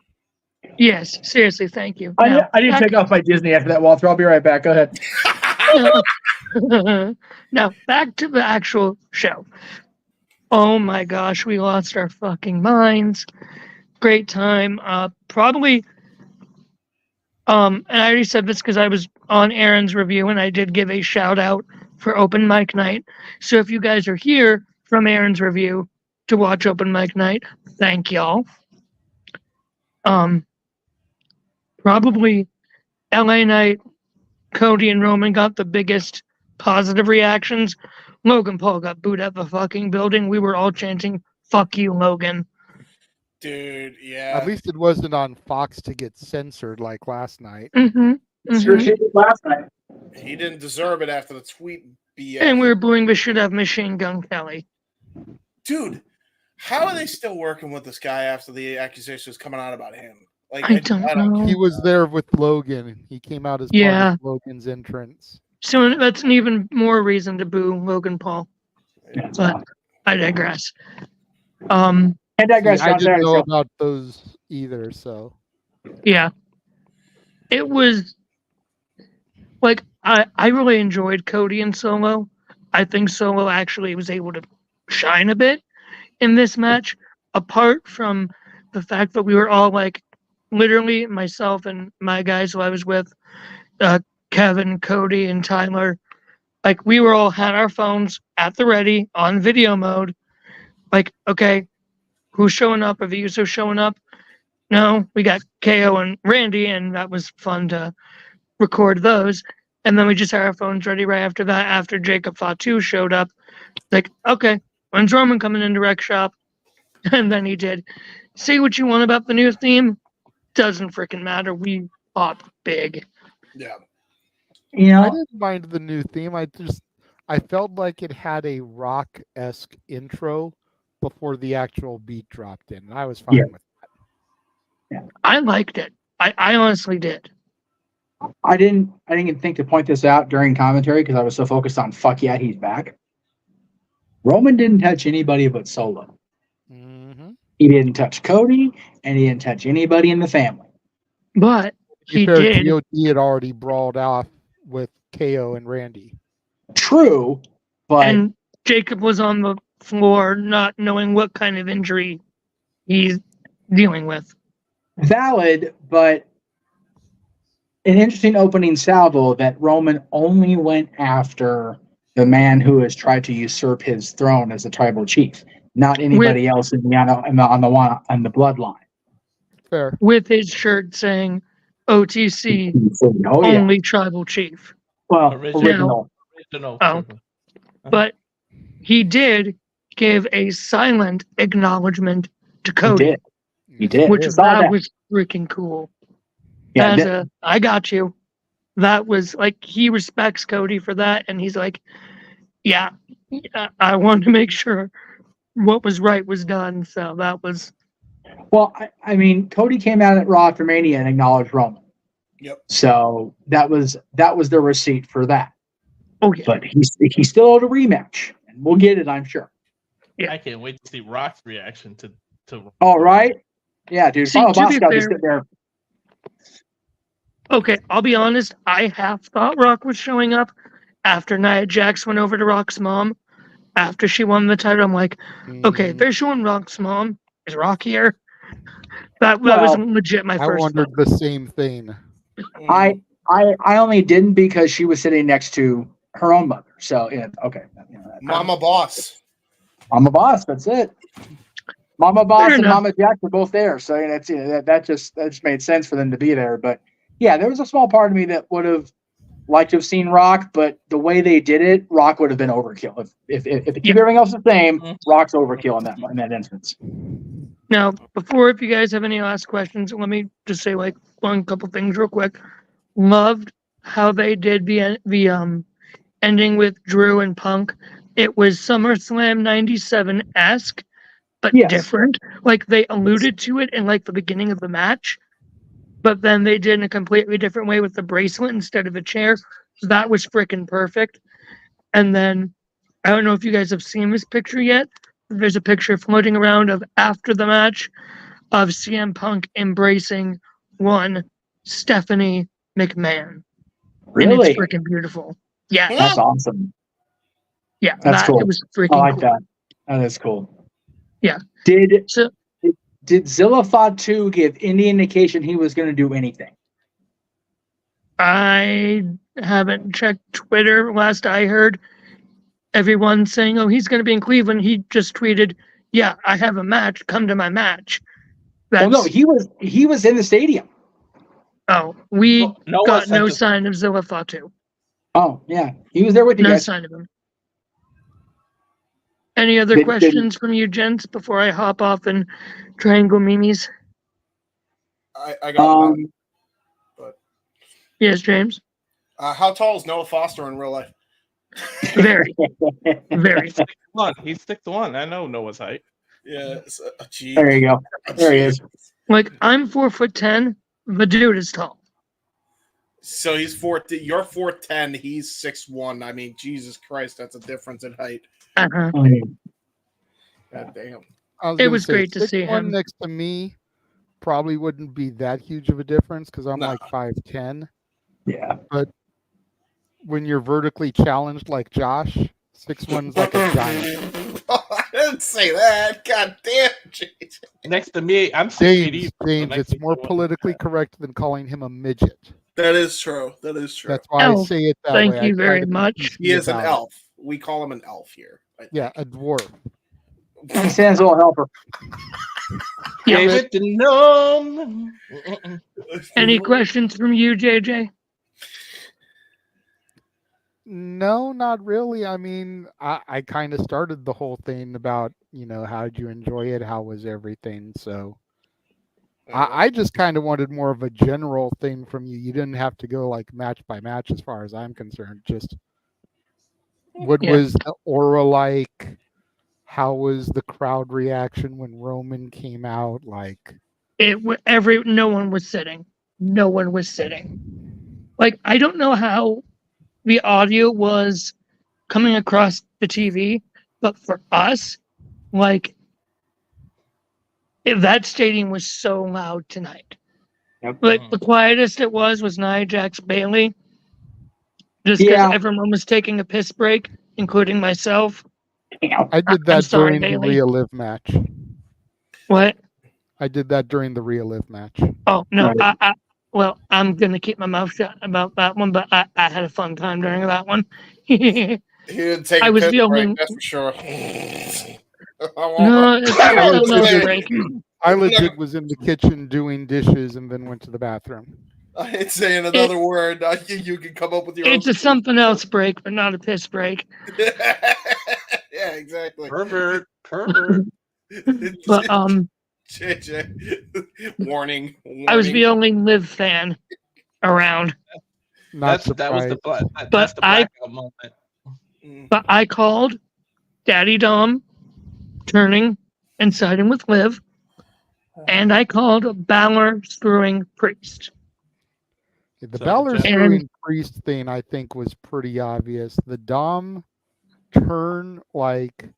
Yes, seriously, thank you. I need to take off my Disney after that, Walter. I'll be right back. Go ahead. Now, back to the actual show. Oh my gosh, we lost our fucking minds. Great time. Probably, and I already said this because I was on Aaron's review and I did give a shout out for Open Mic Night. So if you guys are here from Aaron's review to watch Open Mic Night, thank y'all. Probably LA Knight, Cody, and Roman got the biggest positive reactions. Logan Paul got booed out the fucking building. We were all chanting, "Fuck you, Logan." Dude, yeah. At least it wasn't on Fox to get censored like last night. Sure she did last night. He didn't deserve it after the tweet BS. And we were booing the shit out of Machine Gun Kelly. Dude, how are they still working with this guy after the accusations coming out about him? Like, I don't know. He was there with Logan. He came out as part of Logan's entrance. So that's an even more reason to boo Logan Paul. But I digress. I digress. I didn't know about those either, so. Yeah. It was like I really enjoyed Cody and Solo. I think Solo actually was able to shine a bit in this match, apart from the fact that we were all like, literally myself and my guys who I was with, Kevin, Cody, and Tyler, like we were all had our phones at the ready on video mode. Like, okay, who's showing up? Are the Usos showing up? No, we got KO and Randy, and that was fun to record those. And then we just had our phones ready right after that, after Jacob Fatu showed up. Like, okay, when's Roman coming into Rec Shop? And then he did. Say what you want about the new theme. Doesn't freaking matter. We popped big. Yeah. You know, I didn't mind the new theme. I felt like it had a rock-esque intro before the actual beat dropped in. And I was fine with that. Yeah. I liked it. I honestly did. I didn't even think to point this out during commentary because I was so focused on fuck yeah, he's back. Roman didn't touch anybody but Solo. He didn't touch Cody, and he didn't touch anybody in the family. But he did. GOD had already brawled off with KO and Randy. True, but and Jacob was on the floor not knowing what kind of injury he's dealing with. Valid, but an interesting opening salvo that Roman only went after the man who has tried to usurp his throne as a tribal chief, not anybody else on the bloodline. Fair. With his shirt saying OTC, only tribal chief. Well, original. But he did give a silent acknowledgement to Cody. He did. Which that was freaking cool. Yeah, I got you. That was like, he respects Cody for that, and he's like, yeah, I wanted to make sure what was right was done. So that was. Well, I mean, Cody came out at Raw after Mania and acknowledged Roman. Yep. So that was the receipt for that. Oh yeah. But he still owed a rematch, and we'll get it, I'm sure. Yeah. I can't wait to see Rock's reaction to. All right. Yeah, dude. Final boss got to sit there. Okay, I'll be honest. I half thought Rock was showing up after Nia Jax went over to Rock's mom after she won the title. I'm like, okay, if they're showing Rock's mom, is Rock here? That was legit my first. I wondered the same thing. I only didn't because she was sitting next to her own mother. So yeah, okay. Mama Boss. Mama Boss. That's it. Mama Boss and Mama Jack were both there, so that just made sense for them to be there. But yeah, there was a small part of me that would have liked to have seen Rock, but the way they did it, Rock would have been overkill. If they keep everything else the same, Rock's overkill in that instance. Now, before, if you guys have any last questions, let me just say like one couple things real quick. Loved how they did the ending with Drew and Punk. It was SummerSlam 97-esque, but different. Like they alluded to it in like the beginning of the match, but then they did in a completely different way with the bracelet instead of a chair. So that was freaking perfect. And then I don't know if you guys have seen this picture yet. There's a picture floating around of after the match of CM Punk embracing one Stephanie McMahon. Really? And it's freaking beautiful. Yeah. That's awesome. Yeah. That's cool. It was freaking I like cool. that. That is cool. Yeah. Did Zilla Fatu give any indication he was going to do anything? I haven't checked Twitter. Last I heard, everyone saying, "Oh, he's going to be in Cleveland." He just tweeted, "Yeah, I have a match. Come to my match." Well, no, he was in the stadium. Oh, we Noah got sent no us- sign of Zillafatu. Oh, yeah. He was there with you No guys. sign of him. Any other questions from you gents before I hop off and triangle memes? I got one. But Yes, James. how tall is Noah Foster in real life? Very, very. 6'1". He's 6'1". I know Noah's height. Yeah. Geez. There you go. There he is. Like, I'm 4'10". The dude is tall. So he's 4. You're 4'10". He's 6'1". I mean, Jesus Christ, that's a difference in height. Uh-huh. God damn. It was great to see 6'1" him. next to me probably wouldn't be that huge of a difference because I'm like 5'10". Yeah. But when you're vertically challenged like Josh, 6'1's like a giant. I didn't say that. God damn, JJ. Next to me, I'm James, it's more politically correct than calling him a midget. That is true. That is true. That's why I say it that way. Thank you very much. He is an about it. elf. We call him an elf here. Yeah, a dwarf. Sans little helper. David the gnome. Any questions from you, JJ? No, not really. I mean, I kind of started the whole thing about, how did you enjoy it? How was everything? So I just kind of wanted more of a general thing from you. You didn't have to go like match by match as far as I'm concerned. Just what was the aura like? How was the crowd reaction when Roman came out? Like No one was sitting. No one was sitting. Like, I don't know how the audio was coming across the TV, but for us, like, that stadium was so loud tonight. Yep. Like, the quietest it was Nia Jax Bailey, just because everyone was taking a piss break, including myself. I did that during the Rhea Liv match. What? I did that during the Rhea Liv match. Oh no! Well, I'm gonna keep my mouth shut about that one, but I had a fun time during that one. He didn't take I a was piss the only. break, that's for sure. No, it's not a break. I legit was in the kitchen doing dishes and then went to the bathroom. I ain't saying another word. You can come up with your It's own. a something else break, but not a piss break. Yeah, exactly. Pervert. But JJ, warning. I was the only Liv fan around. Not that was the But that's the blackout moment. But I called Daddy Dom turning and siding with Liv, and I called Balor screwing Priest. The Balor screwing Priest thing, I think, was pretty obvious. The Dom turn, like,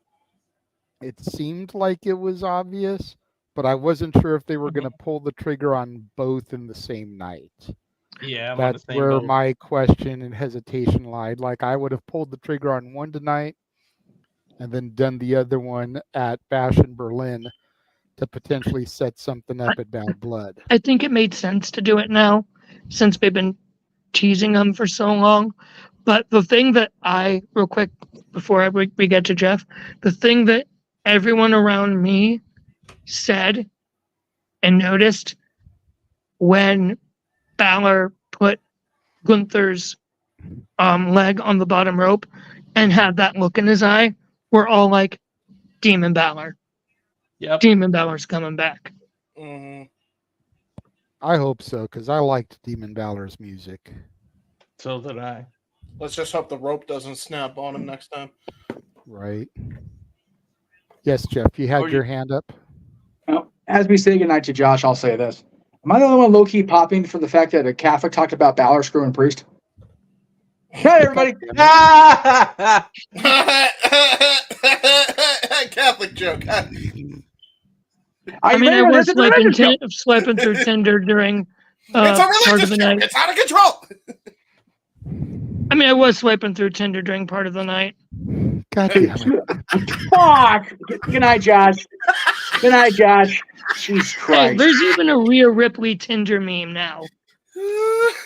it seemed like it was obvious, but I wasn't sure if they were going to pull the trigger on both in the same night. Yeah, I'm that's on the same where boat. my question and hesitation lied. Like, I would have pulled the trigger on one tonight and then done the other one at Bash in Berlin to potentially set something up at Bad Blood. I think it made sense to do it now, since we've been teasing them for so long. But the thing that real quick, before we get to Jeff, the thing that everyone around me said and noticed when Balor put Gunther's leg on the bottom rope and had that look in his eye, we're all like, Demon Balor. Yep. Demon Balor's coming back. I hope so, because I liked Demon Balor's music. So did I. Let's just hope the rope doesn't snap on him next time. Right. Yes, Jeff, you had your hand up. Well, as we say goodnight to Josh, I'll say this. Am I the only one low-key popping for the fact that a Catholic talked about Balor screwing Priest? Hey, everybody. Catholic joke. I mean, I was swiping through Tinder during it's a part of religious the joke. night. It's out of control. I mean, I was swiping through Tinder during part of the night. God damn it. Fuck. Good night, Josh. Good night, Josh. Jesus Hey, Christ. there's even a Rhea Ripley Tinder meme now.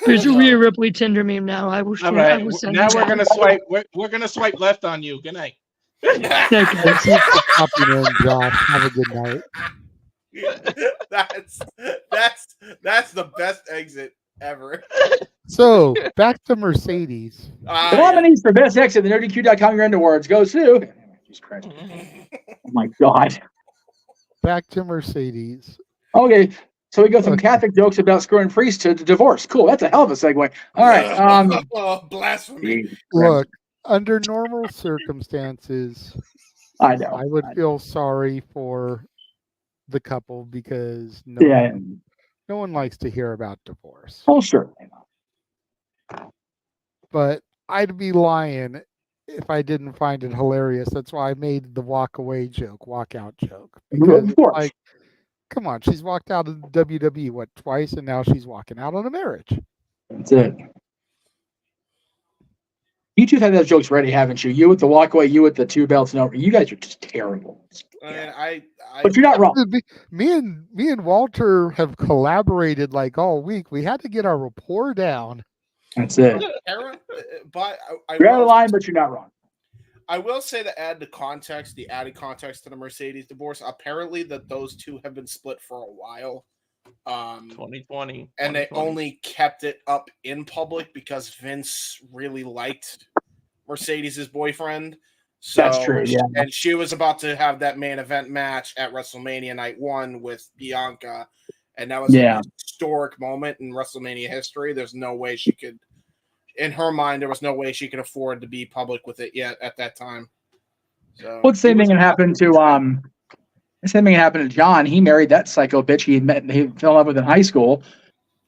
There's a Rhea Ripley Tinder meme now. I will All share. right. I will send Now it we're out. gonna swipe. We're gonna swipe left on you. Good night. Thanks for popping in, Josh. Have a good night. That's the best exit ever. So back to Mercedes. The nominees for Best Exit at the NerdQ.com Grand Awards goes to. Oh my God. Back to Mercedes. Okay, so we go from Catholic jokes about screwing priests to divorce. Cool, that's a hell of a segue. All right. Blasphemy. Look, under normal circumstances, I know I would feel sorry for the couple because no one likes to hear about divorce. Oh, sure. But I'd be lying if I didn't find it hilarious. That's why I made the walk out joke. Because Of course. like, come on, she's walked out of WWE twice, and now she's walking out on a marriage. That's it. You two have those jokes ready, haven't you? You with the walkaway, you with the two belts and over. You guys are just terrible. But you're not wrong. Me and Walter have collaborated like all week. We had to get our rapport down. That's it. But You're out of line, but you're not wrong. I will say to add the added context to the Mercedes divorce, apparently that those two have been split for a while. 2020. And they only kept it up in public because Vince really liked Mercedes' boyfriend. So, that's true, yeah. And she was about to have that main event match at WrestleMania Night 1 with Bianca. And that was a historic moment in WrestleMania history. There's no way she could, in her mind, there was no way she could afford to be public with it yet at that time. So, well, the same thing happened to John. He married that psycho bitch he fell in love with in high school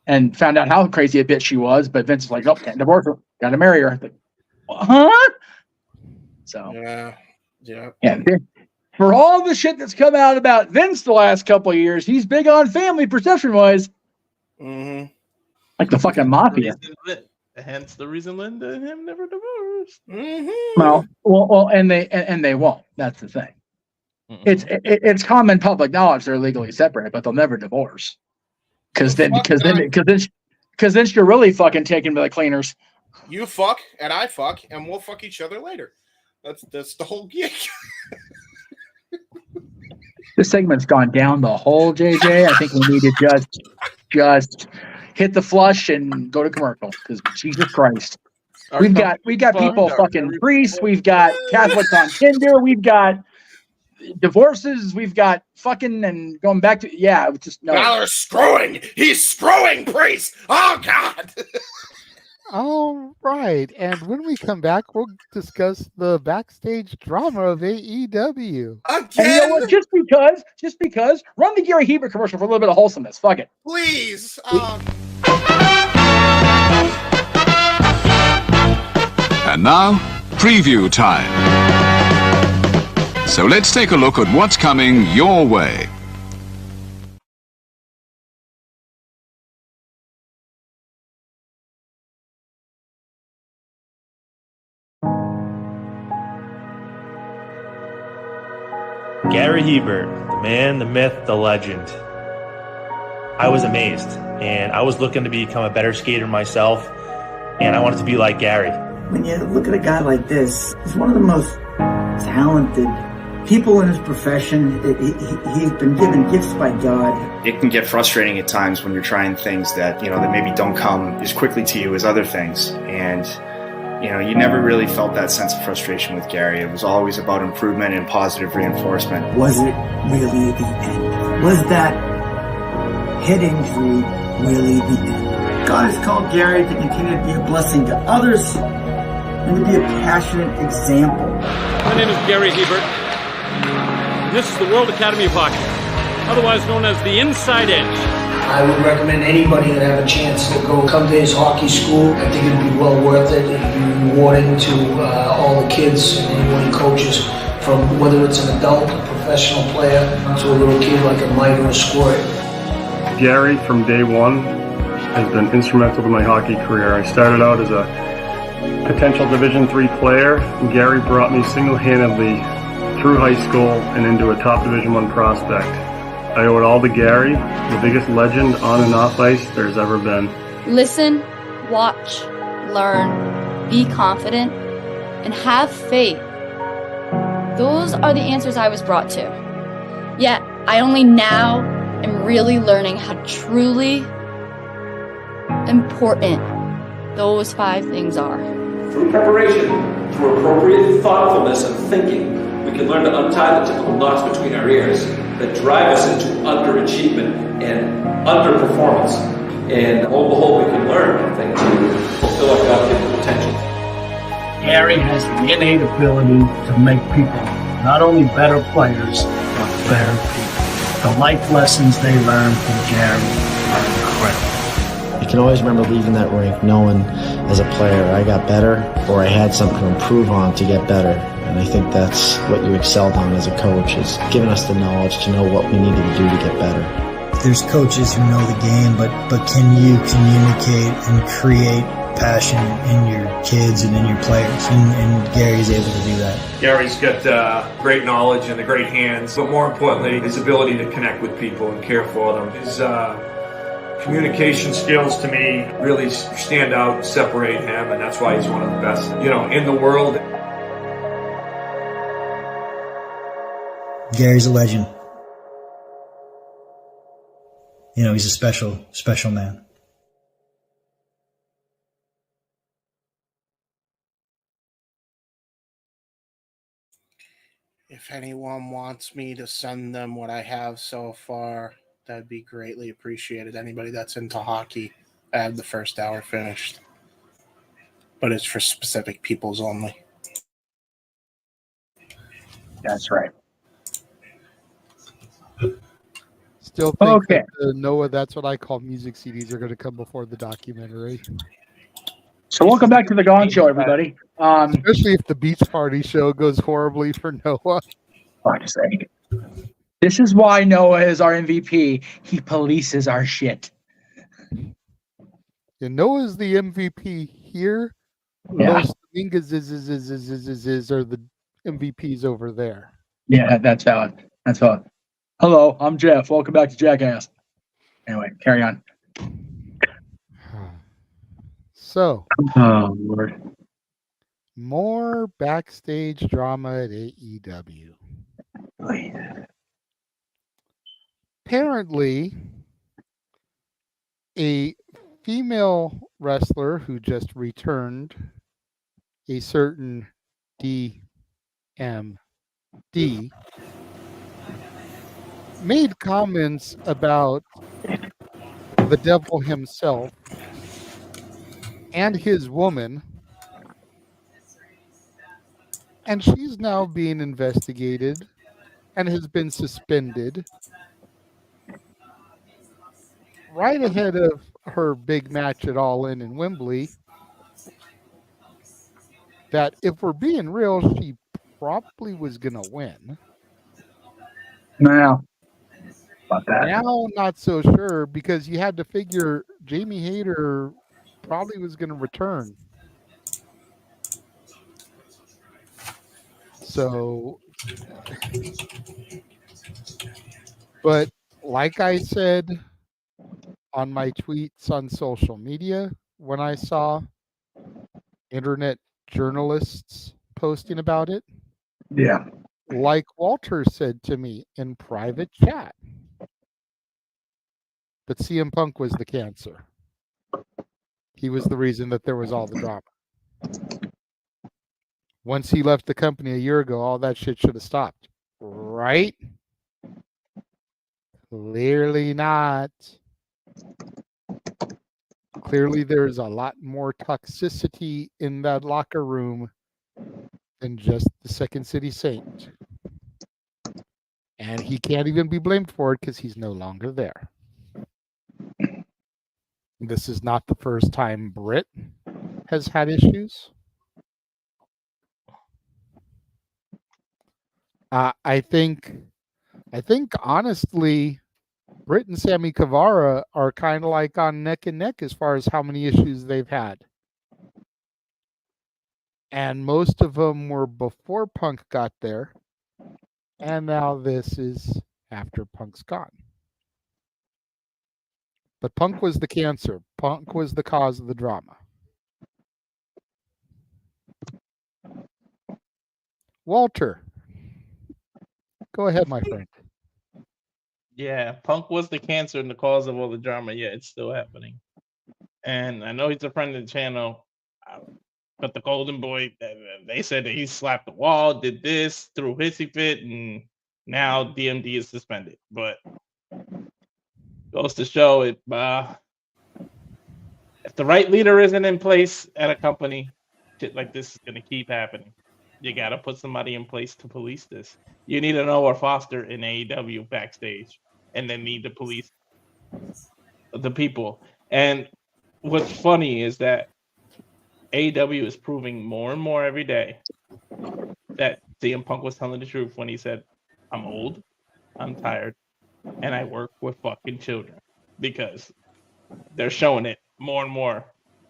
and found out how crazy a bitch she was. But Vince was like, nope, can't divorce her. Got to marry her. Like, huh? So, yeah. For all the shit that's come out about Vince the last couple of years, he's big on family perception-wise. Mm-hmm. Like the fucking mafia. Hence the reason Linda and him never divorced. Mm-hmm. Well, and they won't. That's the thing. Mm-hmm. It's common public knowledge they're legally separated, but they'll never divorce. Because then you're really fucking taken by the cleaners. You fuck and I fuck and we'll fuck each other later. That's the whole gig. This segment's gone down the hole, JJ. I think we need to just hit the flush and go to commercial because Jesus Christ. We've got people fucking priests, we've got Catholics on Tinder, we've got divorces, we've got fucking and going back to just no. Now they're screwing. He's screwing priests. Oh God. All right, and when we come back, we'll discuss the backstage drama of AEW. Again? And you know what? Just because, run the Gary Hebert commercial for a little bit of wholesomeness. Fuck it. Please. And now, preview time. So let's take a look at what's coming your way. Gary Hebert, the man, the myth, the legend. I was amazed, and I was looking to become a better skater myself, and I wanted to be like Gary. When you look at a guy like this, he's one of the most talented people in his profession. He's been given gifts by God. It can get frustrating at times when you're trying things that maybe don't come as quickly to you as other things, and you never really felt that sense of frustration with Gary. It was always about improvement and positive reinforcement. Was it really the end? Was that head injury really the end? God has called Gary to continue to be a blessing to others and to be a passionate example. My name is Gary Hebert, and this is the World Academy of Hockey, otherwise known as the Inside Edge. I would recommend anybody that have a chance to come to his hockey school. I think it'd be well worth it. It'd be rewarding to all the kids and anyone coaches, from whether it's an adult, a professional player, to a little kid like a Mike or a Squirt. Gary, from day one, has been instrumental to my hockey career. I started out as a potential Division III player, and Gary brought me single-handedly through high school and into a top Division I prospect. I owe it all to Gary, the biggest legend on and off ice there's ever been. Listen, watch, learn, be confident, and have faith. Those are the answers I was brought to. Yet, I only now am really learning how to truly important those 5 things are. Through preparation, through appropriate thoughtfulness and thinking, we can learn to untie the typical knots between our ears that drive us into underachievement and underperformance. And lo and behold, we can learn, I think, to fulfill our God-given potential. Gary has the innate ability to make people not only better players, but better people. The life lessons they learn from Gary are incredible. I can always remember leaving that rink knowing as a player I got better or I had something to improve on to get better. And I think that's what you excelled on as a coach, is giving us the knowledge to know what we needed to do to get better. There's coaches who know the game, but can you communicate and create passion in your kids and in your players? And Gary's able to do that. Gary's got great knowledge and the great hands, but more importantly, his ability to connect with people and care for them. His communication skills, to me, really stand out and separate him, and that's why he's one of the best, in the world. Gary's a legend. He's a special, special man. If anyone wants me to send them what I have so far, that'd be greatly appreciated. Anybody that's into hockey, I have the first hour finished. But it's for specific peoples only. That's right. Still think Okay. that Noah, that's what I call music CDs, are going to come before the documentary. So welcome back to the Gong Show, everybody. Especially if the beach party show goes horribly for Noah. Fuck's sake. This is why Noah is our MVP. He polices our shit. Yeah, Noah's the MVP here. Yeah. Los Dominguez are the MVPs over there. Yeah, that's valid. That's valid. Hello, I'm Jeff. Welcome back to Jackass. Anyway, carry on. So, oh Lord, more backstage drama at AEW. Apparently, a female wrestler who just returned, a certain DMD, made comments about the devil himself and his woman, and she's now being investigated and has been suspended right ahead of her big match at All In Wembley. That, if we're being real, she probably was going to win. Now, about that. Now, not so sure, because you had to figure Jamie Hayter probably was going to return. So, but like I said on my tweets on social media, when I saw internet journalists posting about it, yeah, like Walter said to me in private chat, that CM Punk was the cancer. He was the reason that there was all the drama. Once he left the company a year ago, all that shit should have stopped. Right? Clearly not. Clearly there's a lot more toxicity in that locker room than just the Second City Saint. And he can't even be blamed for it because he's no longer there. This is not the first time Britt has had issues. I think honestly, Britt and Sammy Guevara are kind of like on neck and neck as far as how many issues they've had. And most of them were before Punk got there. And now this is after Punk's gone. But Punk was the cancer. Punk was the cause of the drama. Walter, go ahead, my friend. Yeah, Punk was the cancer and the cause of all the drama. Yeah, it's still happening. and I know he's a friend of the channel. But the Golden Boy, they said that he slapped the wall, did this, threw a hissy fit, and now DMD is suspended. But goes to show it. If the right leader isn't in place at a company, shit like this is gonna keep happening. You gotta put somebody in place to police this. You need a Noah Foster in AEW backstage, and then need to police the people. And what's funny is that AEW is proving more and more every day that CM Punk was telling the truth when he said, "I'm old, I'm tired, and I work with fucking children," because they're showing it more and more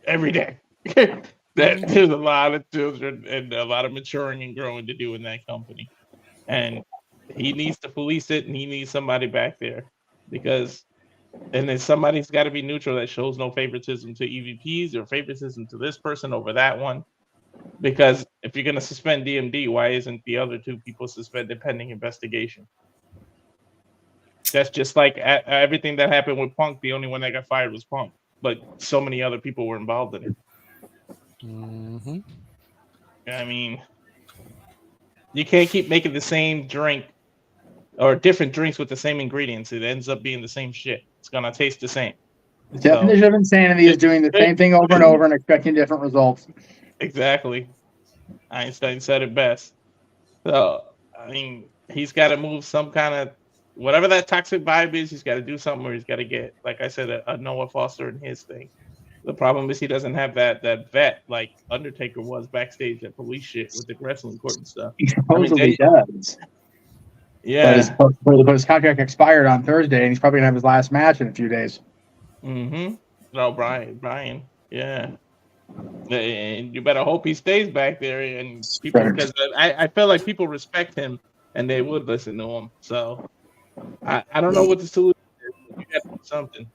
every day. That there's a lot of children and a lot of maturing and growing to do in that company, and he needs to police it, and he needs somebody back there because. And then somebody's got to be neutral that shows no favoritism to EVPs or favoritism to this person over that one. Because if you're going to suspend DMD, why isn't the other two people suspended pending investigation? That's just like everything that happened with Punk. The only one that got fired was Punk, but so many other people were involved in it. Mm-hmm. I mean, you can't keep making the same drink or different drinks with the same ingredients. It ends up being the same shit. It's going to taste the same. The definition of insanity is doing the same thing over and over and expecting different results. Exactly. Einstein said it best. So, I mean, he's got to move some kind of, whatever that toxic vibe is, he's got to do something, or he's got to get, like I said, a Noah Foster in his thing. The problem is he doesn't have that vet like Undertaker was backstage at police shit with the wrestling court and stuff. He supposedly does. Yeah. But his contract expired on Thursday, and he's probably going to have his last match in a few days. Mm-hmm. No, Brian. Yeah. And you better hope he stays back there, and people, because I feel like people respect him and they would listen to him. So I don't know what the solution is. You got to do something.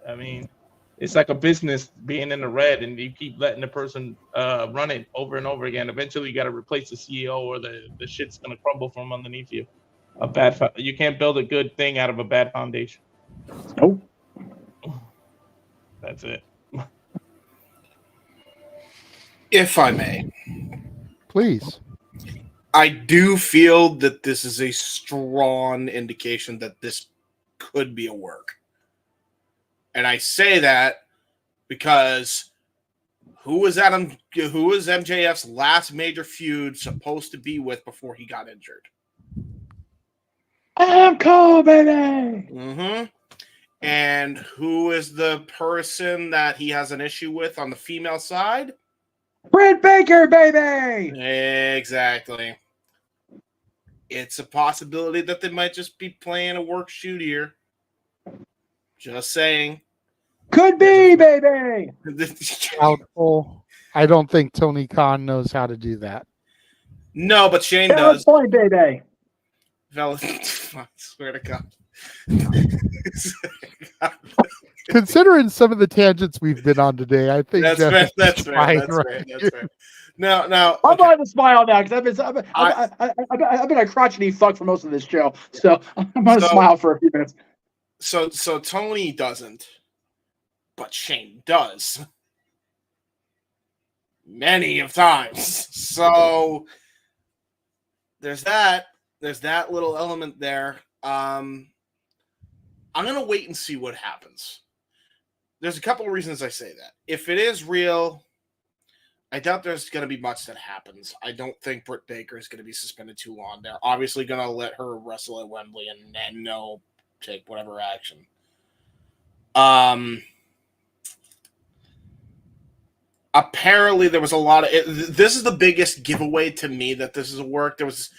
I mean, it's like a business being in the red, and you keep letting the person run it over and over again. Eventually, you got to replace the CEO, or the shit's gonna crumble from underneath you. You can't build a good thing out of a bad foundation. Nope. That's it. If I may. Please. I do feel that this is a strong indication that this could be a work. And I say that because who was MJF's last major feud supposed to be with before he got injured? I'm cold, baby. Mm-hmm. And who is the person that he has an issue with on the female side? Britt Baker, baby. Exactly. It's a possibility that they might just be playing a work shoot here. Just saying. Could be, baby. Doubtful. I don't think Tony Khan knows how to do that. No, but Shane does. Point, baby. I swear to God. Considering some of the tangents we've been on today, I think that's fair. Now, I'm going to smile now because I've been a crotchety fuck for most of this show, so I'm going to smile for a few minutes. So Tony doesn't, but Shane does. Many of times. So there's that little element there. I'm going to wait and see what happens. There's a couple of reasons I say that. If it is real, I doubt there's going to be much that happens. I don't think Britt Baker is going to be suspended too long. They're obviously going to let her wrestle at Wembley and take whatever action. Apparently there was a lot of this is the biggest giveaway to me that this is a work. There was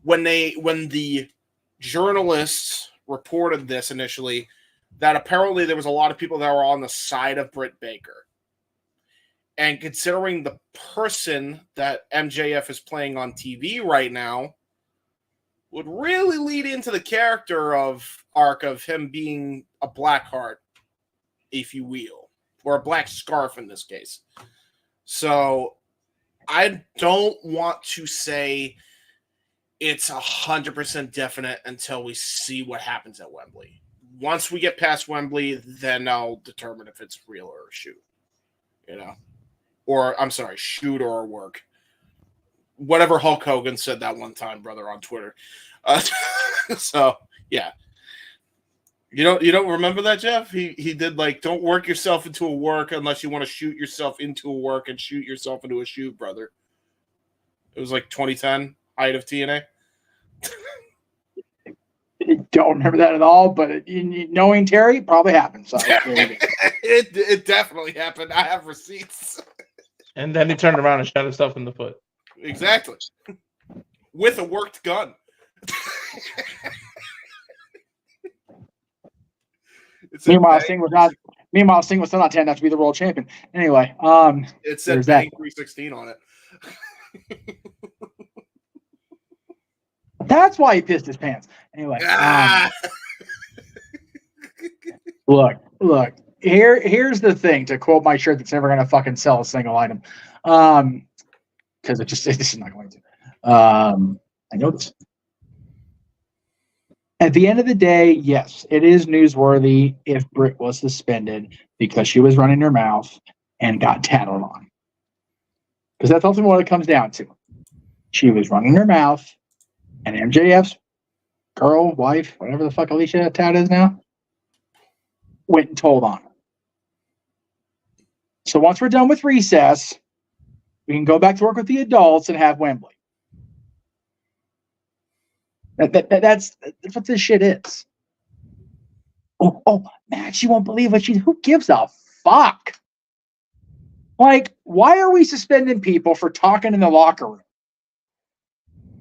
when the journalists reported this initially, that apparently there was a lot of people that were on the side of Britt Baker. And considering the person that MJF is playing on TV right now, would really lead into the character arc of him being a black heart, if you will, or a black scarf in this case. So I don't want to say it's 100% definite until we see what happens at Wembley. Once we get past Wembley, then I'll determine if it's real or a shoot. or I'm sorry, shoot or work. Whatever Hulk Hogan said that one time, brother, on Twitter. So yeah, you don't remember that, Jeff? He did like, don't work yourself into a work unless you want to shoot yourself into a work and shoot yourself into a shoot, brother. It was like 2010, height of TNA. Don't remember that at all, but knowing Terry, probably happened. So it definitely happened. I have receipts. And then he turned around and shot himself in the foot. Exactly. With a worked gun. Meanwhile, Sting was still not 10 enough to be the world champion. Anyway, it said that 316 on it. That's why he pissed his pants. Anyway, look. Here's the thing. To quote my shirt, that's never gonna fucking sell a single item, because this is not going to. I know this. At the end of the day, yes, it is newsworthy if Britt was suspended because she was running her mouth and got tattled on. Because that's ultimately what it comes down to. She was running her mouth, and MJF's girl, wife, whatever the fuck Alicia Tad is now, went and told on her. So once we're done with recess, we can go back to work with the adults and have Wembley. That's what this shit is. Oh, Max, you won't believe what who gives a fuck? Like, why are we suspending people for talking in the locker room?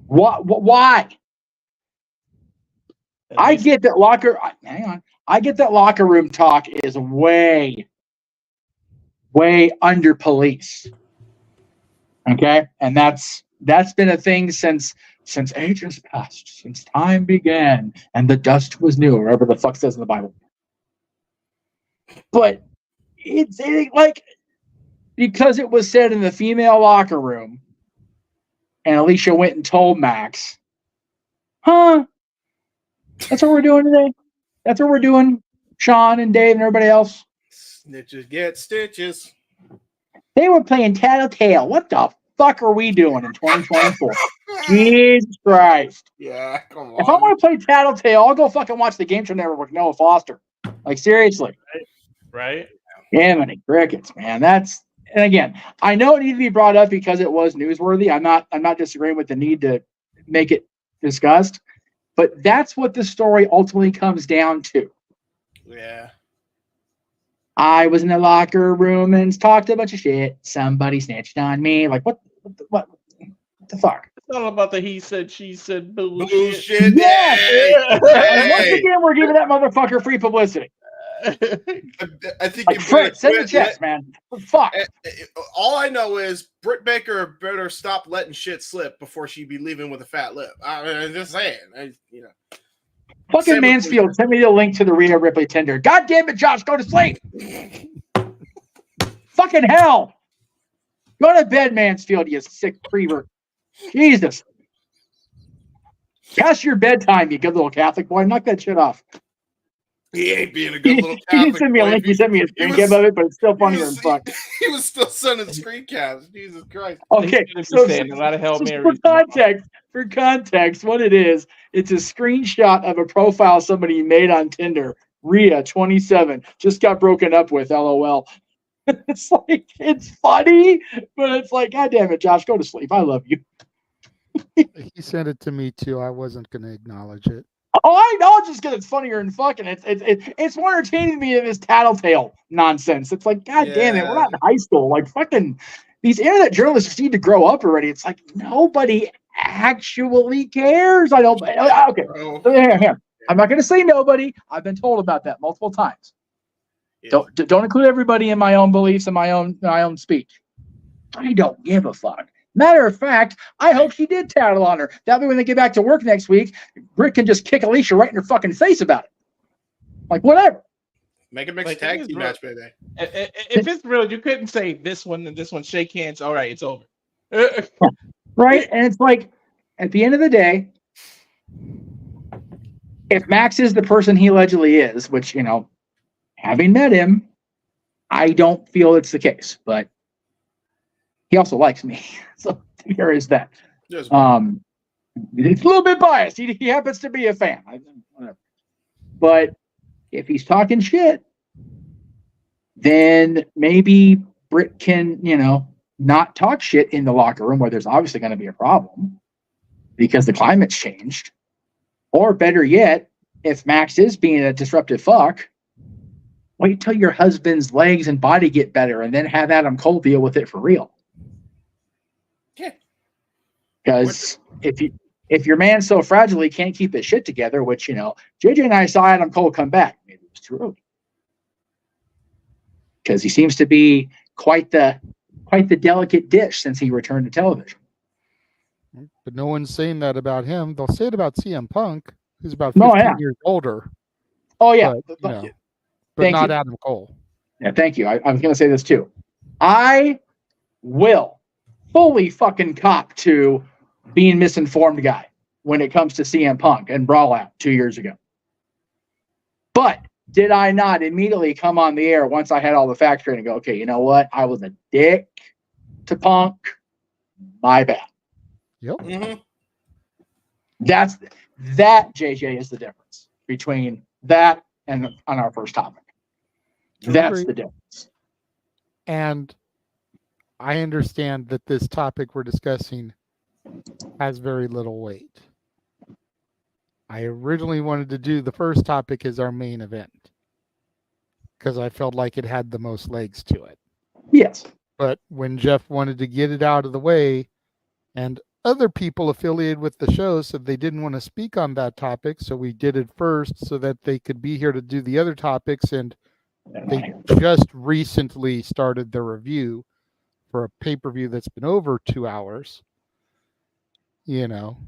Why? I get that I get that locker room talk is way under police. Okay? And that's been a thing since ages past, since time began, and the dust was new, or whatever the fuck says in the Bible. But it's like, because it was said in the female locker room, and Alicia went and told Max, that's what we're doing today? That's what we're doing, Sean and Dave and everybody else? Snitches get stitches. They were playing tattletale. What the fuck are we doing in 2024? Jesus Christ. Yeah, come on. If I want to play tattletale, I'll go fucking watch the Game Show Network with Noah Foster. Like, seriously. Right? Yeah, many crickets, man. And again, I know it needed to be brought up because it was newsworthy. I'm not disagreeing with the need to make it discussed, but that's what the story ultimately comes down to. Yeah. I was in the locker room and talked a bunch of shit. Somebody snitched on me. Like, what the fuck? It's all about the he said, she said bullshit. Yeah. Hey. Once again, we're giving that motherfucker free publicity. I think like, Fritz, send the checks, man. Fuck. All I know is Britt Baker better stop letting shit slip before she be leaving with a fat lip. I'm just saying. Fucking Mansfield, send me the link to the Rhea Ripley Tinder. God damn it, Josh, go to sleep. Fucking hell. Go to bed, Mansfield, you sick creeper. Jesus. Past your bedtime, you good little Catholic boy. Knock that shit off. He ain't being a good little Catholic. He didn't send me a link. He sent me a screen cap of it, but it's still funnier than fuck. He was still sending screencasts. Jesus Christ. Okay, so for context, what it is, it's a screenshot of a profile somebody made on Tinder. Rhea, 27, just got broken up with, LOL. It's like, it's funny, but it's like, God damn it, Josh, go to sleep. I love you. He sent it to me too. I wasn't going to acknowledge it. Oh, I know, just because it's funnier and fucking. It's more entertaining to me than this tattletale nonsense. It's like, God damn it, we're not in high school. Like, fucking, these internet journalists just need to grow up already. It's like, nobody actually cares. I don't. Okay, here. I'm not going to say nobody. I've been told about that multiple times. Yeah. Don't include everybody in my own beliefs and my own speech. I don't give a fuck. Matter of fact, I hope she did tattle on her. That way, when they get back to work next week, Britt can just kick Alicia right in her fucking face about it. Like, whatever. Make a mixed tag team match, baby. If it's real, you couldn't say this one and this one shake hands. All right, it's over. Right? And it's like, at the end of the day, if Max is the person he allegedly is, which, having met him, I don't feel it's the case, but he also likes me. So here is that. Yes. It's a little bit biased. He happens to be a fan. Whatever. But if he's talking shit, then maybe Britt can, not talk shit in the locker room where there's obviously going to be a problem because the climate's changed. Or better yet, if Max is being a disruptive fuck, wait till your husband's legs and body get better and then have Adam Cole deal with it for real. Yeah. Because if your man's so fragile he can't keep his shit together, which, JJ and I saw Adam Cole come back. Maybe it was too early. Because he seems to be quite the delicate dish since he returned to television. But no one's saying that about him. They'll say it about CM Punk, who's about 15 years older. Oh, yeah. But Thank not you. Adam Cole. Yeah, thank you. I was going to say this too. I will fully fucking cop to being misinformed guy when it comes to CM Punk and Brawl Out 2 years ago. But did I not immediately come on the air once I had all the facts straight and go, okay, you know what? I was a dick to Punk. My bad. Yep. Mm-hmm. That, JJ, is the difference between that and on our first topic. That's the difference. And I understand that this topic we're discussing has very little weight. I originally wanted to do the first topic as our main event because I felt like it had the most legs to it. Yes. But when Jeff wanted to get it out of the way and other people affiliated with the show said they didn't want to speak on that topic, so we did it first so that they could be here to do the other topics, and they just recently started the review for a pay-per-view that's been over 2 hours. Kind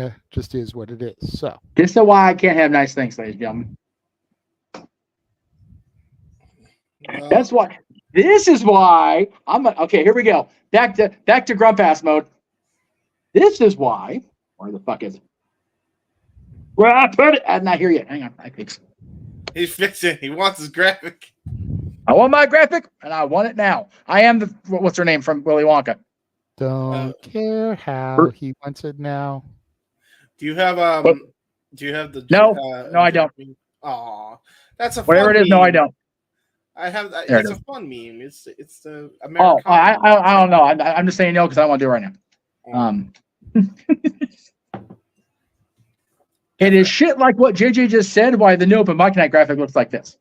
of just is what it is. So this is why I can't have nice things, ladies and gentlemen. That's why. This is why okay. Here we go. Back to grump ass mode. This is why. Where the fuck is it? Where I put it? I'm not here yet. Hang on. I fix it. He's fixing. He wants his graphic. I want my graphic, and I want it now. I am the what's her name from Willy Wonka. Don't care how he wants it now. Do you have Do you have the? No, no, I don't. Aw, that's a whatever fun it is. meme. No, I don't. I have. There It's it a is. fun meme. It's the American. Oh, I don't know. I'm just saying no because I don't want to do it right now. It is shit like what JJ just said. Why the new open mic night graphic looks like this?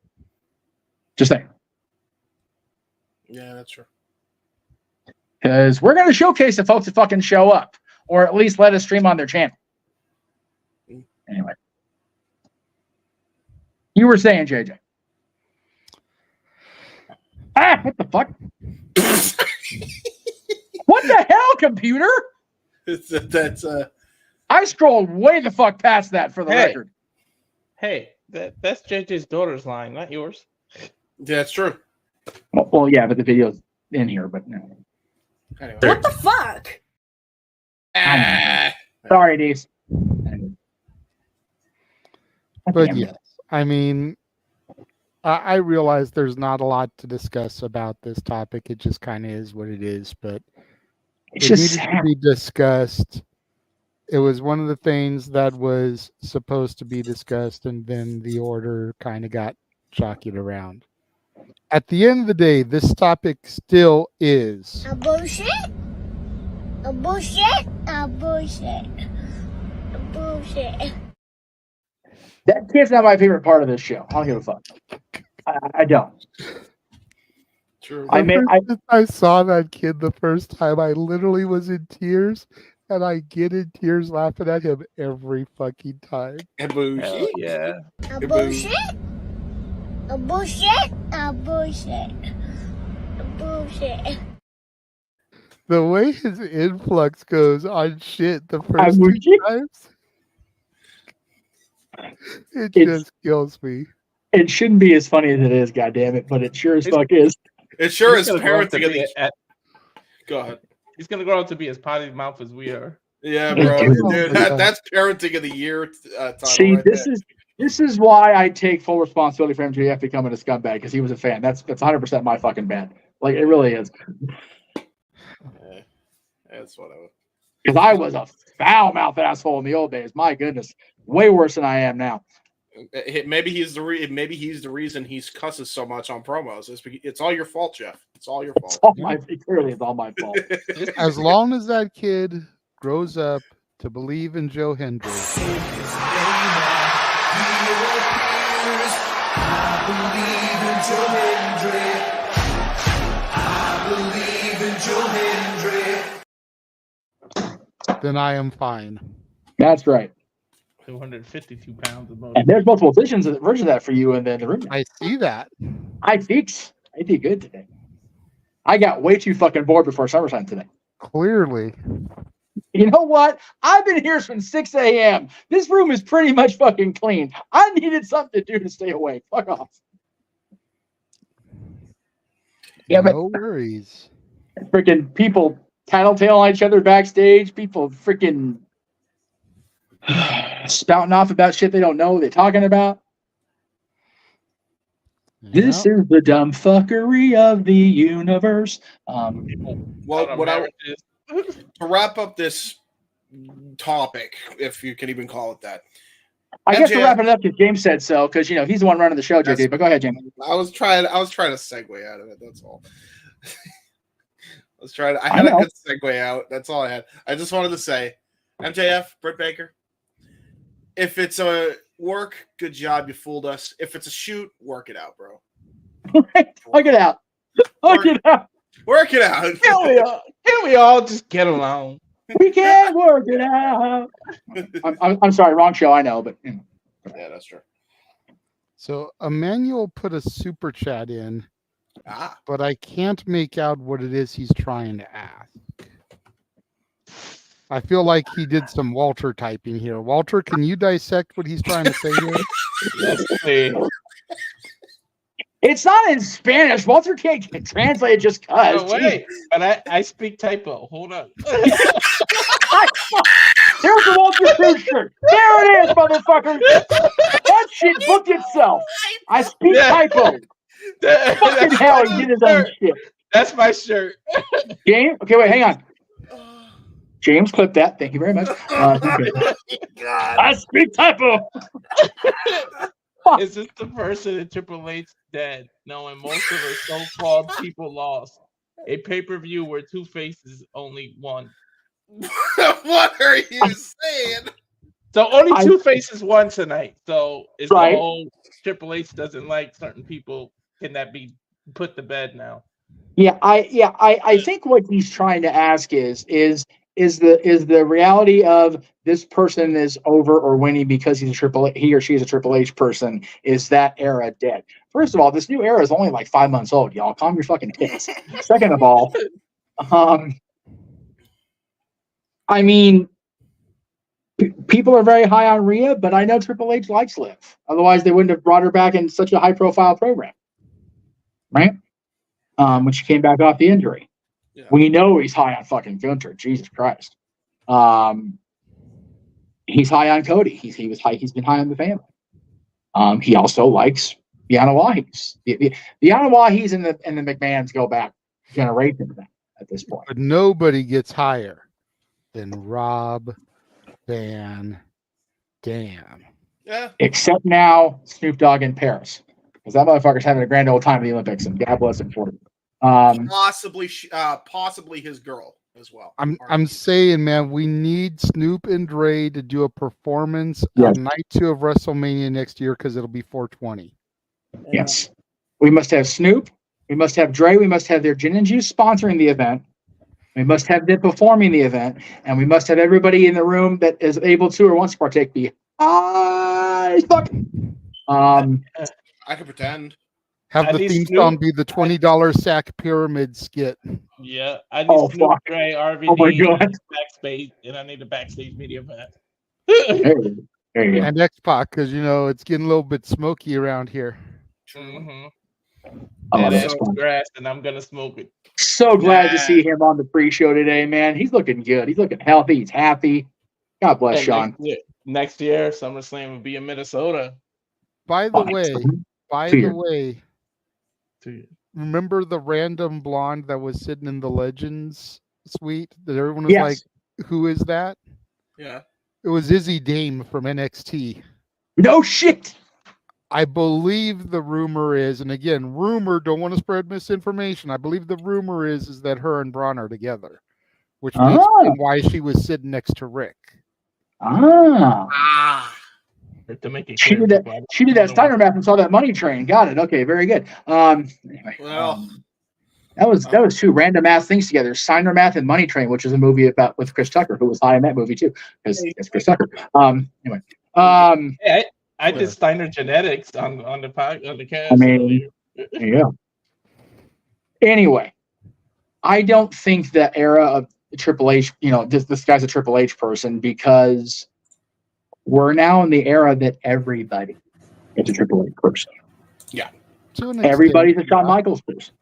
Just saying. Yeah, that's true. Because we're going to showcase the folks that fucking show up, or at least let us stream on their channel. Anyway, you were saying, JJ. What the fuck? What the hell, computer? That's I scrolled way the fuck past that for the record. Hey, that's JJ's daughter's line, not yours. Yeah, that's true. Well, yeah, but the video's in here, but no. Anyway. What the fuck? Sorry, Dees. But yes, I mean, I realize there's not a lot to discuss about this topic. It just kind of is what it is, but it's it just needed to be discussed. It was one of the things that was supposed to be discussed, and then the order kind of got jockeyed around. At the end of the day, this topic still is A bullshit? A bullshit? A bullshit? A bullshit? That kid's not my favorite part of this show. I don't give a fuck. I don't. True. I saw that kid the first time. I literally was in tears, and I get in tears laughing at him every fucking time. Hell yeah. A bullshit? A bullshit? A bullshit? A bullshit? The way his influx goes on shit the first two times, it just kills me. It shouldn't be as funny as it is, goddammit, but it sure as fuck is. It sure He's is gonna grow up to parenting. be Go ahead. He's gonna grow up to be as potty mouth as we are. Yeah, bro. Dude, that's parenting of the year title. See, right this there. is This is why I take full responsibility for MJF becoming a scumbag, because he was a fan. That's 100% my fucking bad. Like, it really is. That's whatever. Because I was a foul-mouthed asshole in the old days. My goodness. Way worse than I am now. Maybe he's the reason he cusses so much on promos. It's all your fault, Jeff. It's all your fault. Clearly, it's all my fault. As long as that kid grows up to believe in Joe Hendry. Then I am fine. That's right. 252 pounds of motor. And there's multiple versions of that for you in the room. I see that. I did good today. I got way too fucking bored before SummerSlam today. Clearly. You know what? I've been here since 6 a.m. This room is pretty much fucking clean. I needed something to do to stay awake. Fuck off. Yeah, no worries. Freaking people tattletale on each other backstage. People freaking spouting off about shit they don't know what they're talking about. Yep. This is the dumb fuckery of the universe. To wrap up this topic, if you can even call it that. I guess we're wrapping it up because James said so, because he's the one running the show, JD. But go ahead, James. I was trying to segue out of it. That's all. I had a good segue out. That's all I had. I just wanted to say, MJF, Britt Baker, if it's a work, good job. You fooled us. If it's a shoot, work it out, bro. Work it out. Work it out. Work it out. Can we all just get along? We can't work it out. I'm sorry, wrong show. I know, but yeah, that's true. So Emmanuel put a super chat in, but I can't make out what it is he's trying to ask. I feel like he did some Walter typing here. Walter, can you dissect what he's trying to say here? Let's see. It's not in Spanish. Walter can't translate it just because. No, wait, but I speak typo. Hold on. There's the Walter Cruz shirt. There it is, motherfucker. That shit booked itself. I speak typo. Fucking hell, he did his own shit. That's my shirt. James? Okay, wait, hang on. James, clip that. Thank you very much. I speak typo. Is this the person that Triple H dead, knowing most of her so-called people lost? A pay-per-view where two faces only won. What are you saying? So only two faces won tonight. So is right. The whole Triple H doesn't like certain people? Can that be put to bed now? Yeah, I think what he's trying to ask is the reality of this person is over or winning because he or she is a Triple H person, is that era dead? First of all, this new era is only like 5 months old, y'all. Calm your fucking tits. Second of all, I mean, people are very high on Rhea, but I know Triple H likes Liv. Otherwise, they wouldn't have brought her back in such a high-profile program, right? When she came back off the injury. Yeah. We know he's high on fucking Gunther. Jesus Christ. He's high on Cody. He's been high on the family. He also likes the Anawahis. The Anawahis and the McMahons go back generations at this point. But nobody gets higher than Rob Van Dam. Yeah. Except now Snoop Dogg in Paris. Because that motherfucker's having a grand old time at the Olympics, and God bless him for it. Possibly his girl as well. I'm saying, man, we need Snoop and Dre to do a performance on night 2 of WrestleMania next year because it'll be 420. Yes, we must have Snoop. We must have Dre. We must have their gin and juice sponsoring the event. We must have them performing the event, and we must have everybody in the room that is able to or wants to partake be high as fuck. I could pretend. Have the theme song be the $20 sack pyramid skit. Yeah, I need Snoop, Dre, RVD, oh my God. backstage, and I need a backstage media pass. And X-Pac, because it's getting a little bit smoky around here. Mm-hmm. And it's grass, and I'm gonna smoke it. So glad to see him on the pre-show today, man. He's looking good. He's looking healthy. He's happy. God bless Sean. Next year, SummerSlam will be in Minnesota. By the way, remember the random blonde that was sitting in the Legends suite that everyone was like, "Who is that?" Yeah. It was Izzy Dame from NXT. No shit. I believe the rumor is, and again, rumor, don't want to spread misinformation. I believe the rumor is that her and Braun are together, which may explain why she was sitting next to Rick. To make it She clear, did that. She did that Steiner math and saw that money train. Got it. Okay, very good. Anyway, that was two random ass things together. Steiner math and Money Train, which is a movie about with Chris Tucker, who was high in that movie too, because it's Chris Tucker. Anyway, hey, I did Steiner genetics on the cast. I mean, there you go. Anyway, I don't think the era of Triple H, this guy's a Triple H person, because we're now in the era that everybody is a Triple H person. Yeah. Everybody's a Shawn Michaels person.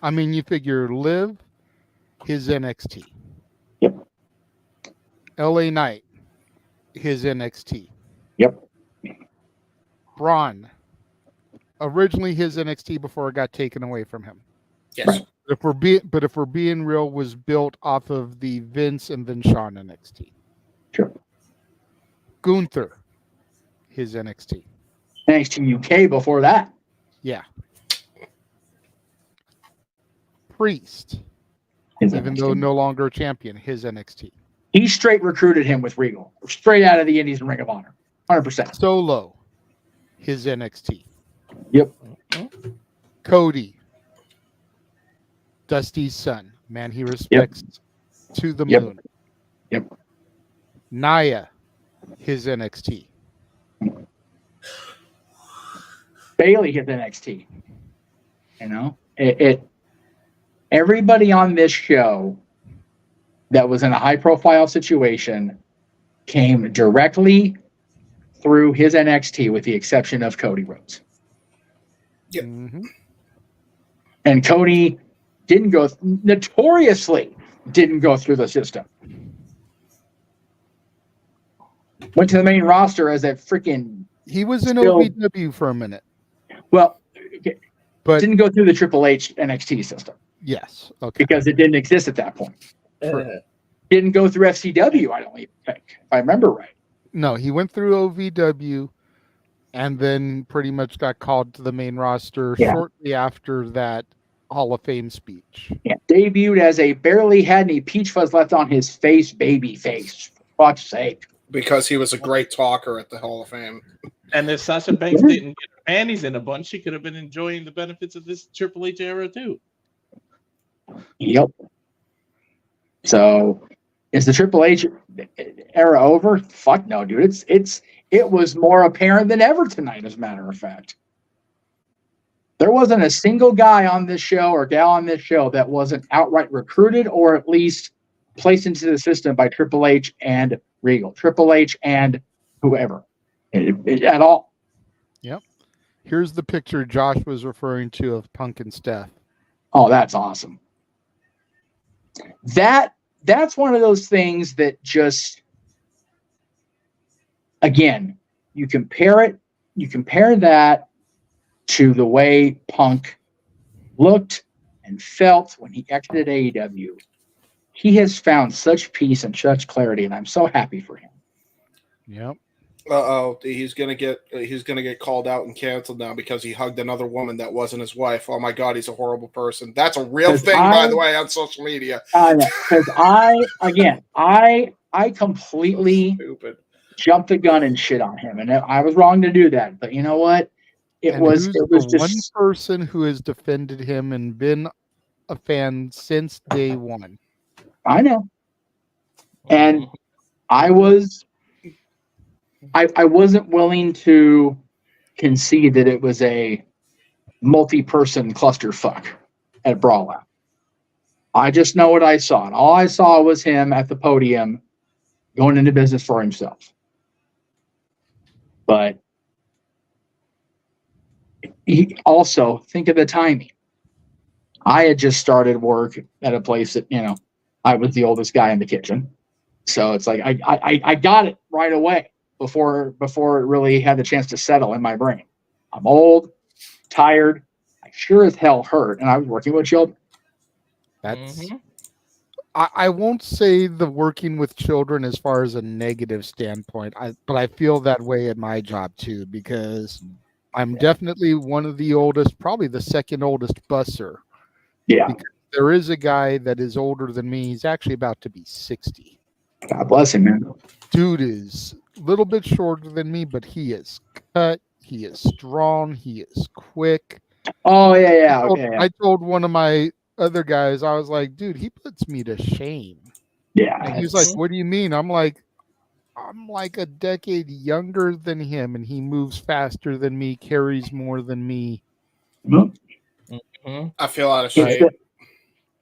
I mean, you figure Liv, his NXT. Yep. LA Knight, his NXT. Yep. Braun, originally his NXT before it got taken away from him. Yes. If we're being real, was built off of the Vince and then Shawn NXT. Sure. Gunther, his NXT. NXT UK before that. Yeah. Priest, even though no longer a champion, his NXT. He straight recruited him with Regal, straight out of the Indies and Ring of Honor, 100%. Solo, his NXT. Yep. Cody, Dusty's son, man he respects to the moon. Yep. Nia, his NXT. Bailey hit NXT. Everybody on this show that was in a high-profile situation came directly through his NXT, with the exception of Cody Rhodes. Yep. Mm-hmm. And Cody notoriously didn't go through the system. Went to the main roster as a freaking... He was in OVW for a minute. Well, but didn't go through the Triple H NXT system. Yes. Okay. Because it didn't exist at that point. Didn't go through FCW, I don't even think, if I remember right. No, he went through OVW and then pretty much got called to the main roster shortly after that Hall of Fame speech. Yeah, debuted as a barely had any peach fuzz left on his face, baby face. For fuck's sake. Because he was a great talker at the Hall of Fame. And if Sasha Banks didn't get her panties in a bunch, she could have been enjoying the benefits of this Triple H era too. Yep. So, is the Triple H era over? Fuck no, dude. It was more apparent than ever tonight, as a matter of fact. There wasn't a single guy on this show or gal on this show that wasn't outright recruited or at least placed into the system by Triple H and Regal. Triple H and whoever. At all. Yep. Here's the picture Josh was referring to of Punk and Steph. Oh, that's awesome. That's one of those things that just, again, you compare that to the way Punk looked and felt when he exited AEW. He has found such peace and such clarity, and I'm so happy for him. Yep. He's gonna get called out and canceled now because he hugged another woman that wasn't his wife. Oh my God, he's a horrible person. That's a real thing, by the way, on social media. Because I completely jumped the gun and shit on him, and I was wrong to do that. But you know what? It was just one person who has defended him and been a fan since day one. I know, and I wasn't willing to concede that it was a multi-person clusterfuck at Brawl Out. I just know what I saw. And all I saw was him at the podium going into business for himself. But he also, think of the timing. I had just started work at a place that, I was the oldest guy in the kitchen. So it's like I got it right away. before it really had the chance to settle in my brain. I'm old, tired, I sure as hell hurt, and I was working with children. That's I won't say the working with children as far as a negative standpoint, but I feel that way in my job too, because I'm definitely one of the oldest, probably the second oldest busser. Yeah. Because there is a guy that is older than me. He's actually about to be 60. God bless him, man. Dude is a little bit shorter than me, but he is cut. He is strong. He is quick. Oh, yeah. Okay. I told one of my other guys, I was like, dude, he puts me to shame. Yeah. And he was like, what do you mean? I'm like a decade younger than him, and he moves faster than me, carries more than me. I feel out of shape.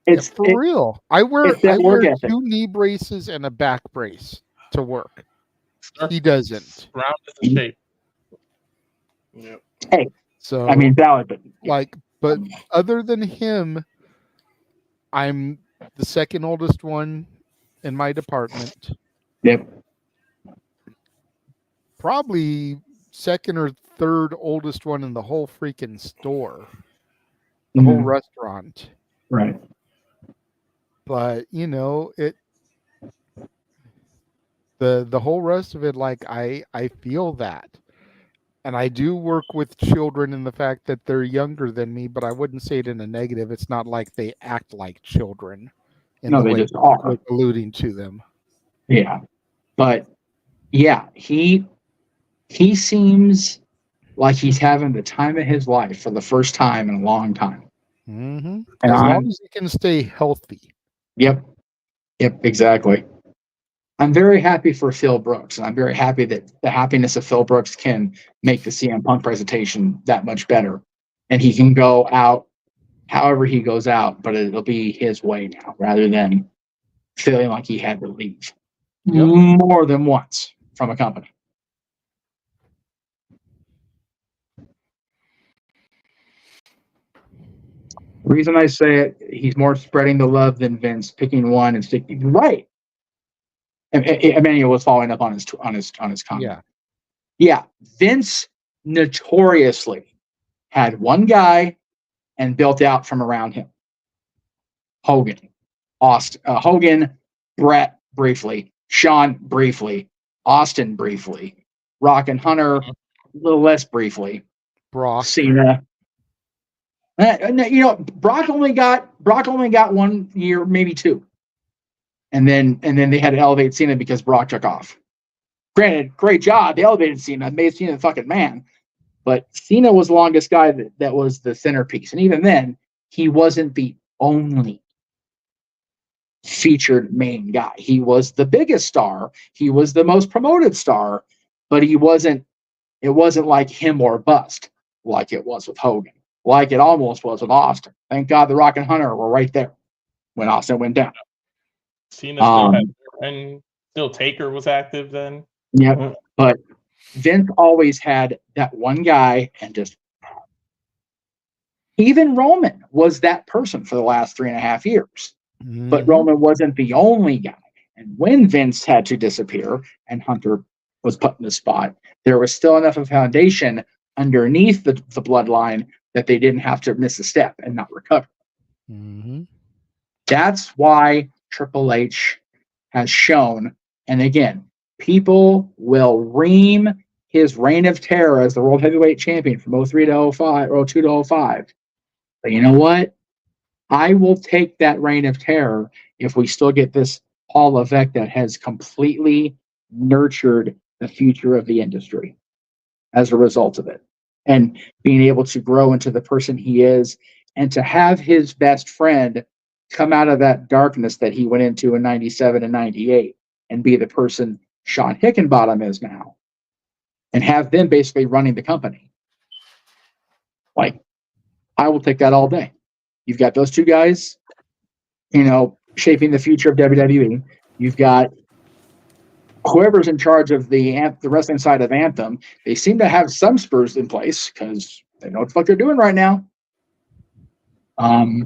It's for real. I wear ethic. 2 knee braces and a back brace to work. He doesn't. Round is a shape. Yep. Hey, so I mean, valid, but other than him, I'm the second oldest one in my department. Yep. Probably second or third oldest one in the whole freaking store, the whole restaurant. Right. But the whole rest of it, like I feel that. And I do work with children in the fact that they're younger than me, but I wouldn't say it in a negative. It's not like they act like children in the they way just are. you're alluding to them. Yeah. But yeah, he seems like he's having the time of his life for the first time in a long time. Mm-hmm. And As long as he can stay healthy. Yep, exactly. I'm very happy for Phil Brooks, and I'm very happy that the happiness of Phil Brooks can make the CM Punk presentation that much better. And he can go out however he goes out, but it'll be his way now, rather than feeling like he had to leave more than once from a company. The reason I say it, he's more spreading the love than Vince, picking one and sticking right. Emmanuel was following up on his comment. Yeah. Vince notoriously had one guy and built out from around him. Hogan, Brett briefly, Shawn briefly, Austin briefly, Rock and Hunter a little less briefly, Brock, Cena. Brock only got 1 year, maybe 2. And then they had to elevate Cena because Brock took off. Granted, great job. They elevated Cena, made Cena the fucking man. But Cena was the longest guy that was the centerpiece. And even then, he wasn't the only featured main guy. He was the biggest star. He was the most promoted star. But it wasn't like him or bust like it was with Hogan. Like it almost was with Austin. Thank God the Rock and Hunter were right there when Austin went down. Cena still had, and still Taker was active then. Yep. But Vince always had that one guy, and just even Roman was that person for the last 3.5 years. Mm-hmm. But Roman wasn't the only guy. And when Vince had to disappear and Hunter was put in the spot, there was still enough of a foundation underneath the bloodline that they didn't have to miss a step and not recover. Mm-hmm. That's why Triple H has shown, and again, people will ream his reign of terror as the World Heavyweight Champion from 03 to 05 or 02 to 05. But you know what? I will take that reign of terror if we still get this Paul Levesque that has completely nurtured the future of the industry as a result of it. And being able to grow into the person he is, and to have his best friend come out of that darkness that he went into in 97 and 98 and be the person Sean Hickenbottom is now, and have them basically running the company. Like, I will take that all day. You've got those two guys, shaping the future of WWE. You've got whoever's in charge of the wrestling side of Anthem. They seem to have some spurs in place because they know what the fuck they're doing right now. I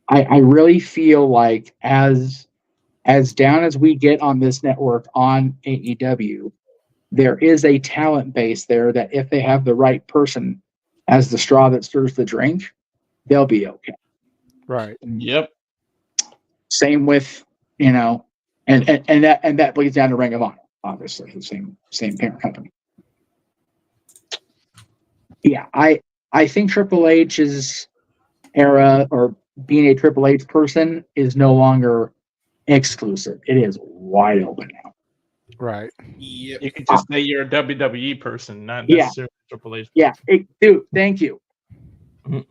really feel like as as down as we get on this network on AEW, there is a talent base there that if they have the right person as the straw that stirs the drink, they'll be okay. Right. Yep. Same with, and that bleeds down to Ring of Honor, obviously, the same parent company. Yeah, I think Triple H's era or being a Triple H person is no longer exclusive. It is wide open now. Right. Yep. You can just say you're a WWE person, not necessarily Triple H. Yeah, dude, thank you.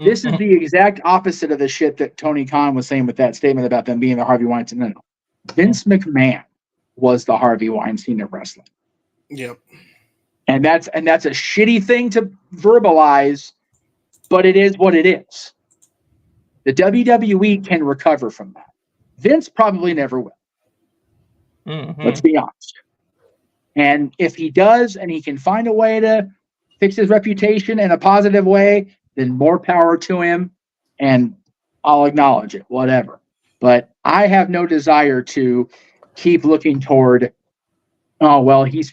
This is the exact opposite of the shit that Tony Khan was saying with that statement about them being the Harvey Weinstein. No. Vince McMahon was the Harvey Weinstein of wrestling. Yep. And that's a shitty thing to verbalize, but it is what it is. The WWE can recover from that. Vince probably never will. Let's be honest. And if he does, and he can find a way to fix his reputation in a positive way, then more power to him, and I'll acknowledge it, whatever. But I have no desire to keep looking toward, oh, well, he's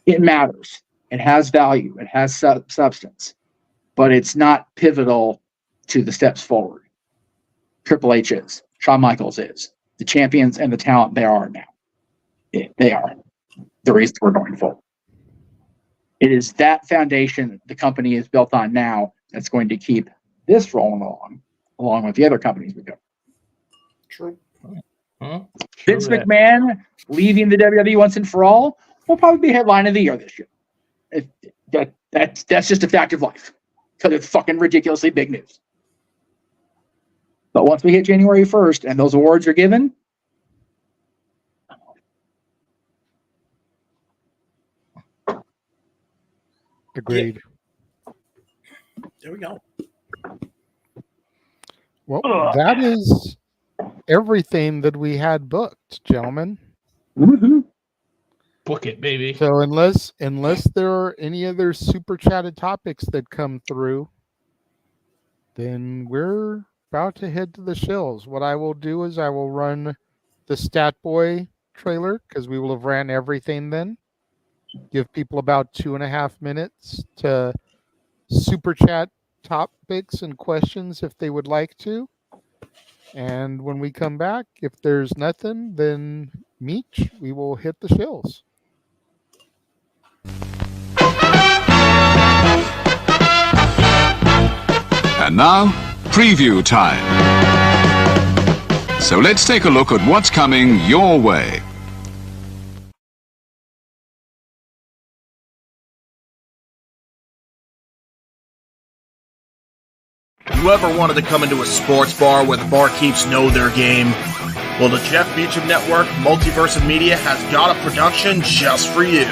it matters. It has value. It has substance. But it's not pivotal to the steps forward. Triple H is. Shawn Michaels is. The champions and the talent they are now. They are the reason we're going forward. It is that foundation the company is built on now that's going to keep this rolling along with the other companies we go. True. Vince McMahon leaving the WWE once and for all will probably be headline of the year this year. That's just a fact of life because it's fucking ridiculously big news. But once we hit January 1st and those awards are given, agreed. There we go. Well, that is everything that we had booked, gentlemen. Book it, baby. So unless there are any other super chatted topics that come through, then we're about to head to the shills. What I will do is I will run the Stat Boy trailer because we will have ran everything then. Give people about 2.5 minutes to super chat topics and questions if they would like to. And when we come back, if there's nothing, then Meech, we will hit the shills. And now, preview time. So let's take a look at what's coming your way. You ever wanted to come into a sports bar where the barkeeps know their game? Well, the Jeff Meacham Network Multiverse of Media has got a production just for you.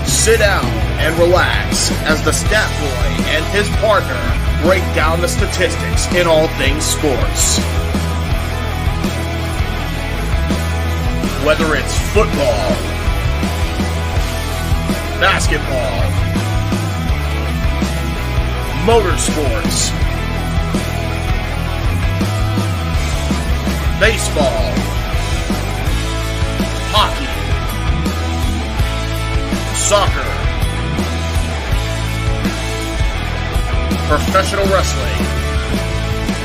Sit down and relax as the Stat Boy and his partner break down the statistics in all things sports. Whether it's football, basketball, motorsports, baseball, hockey, soccer, professional wrestling,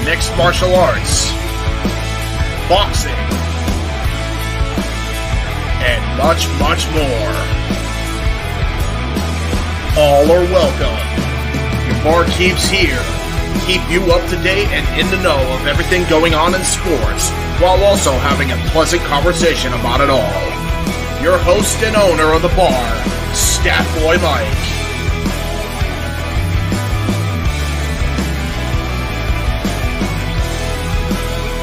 mixed martial arts, boxing, and much, much more. All are welcome. Your barkeeps here keep you up to date and in the know of everything going on in sports, while also having a pleasant conversation about it all. Your host and owner of the bar, Stat Boy Mike.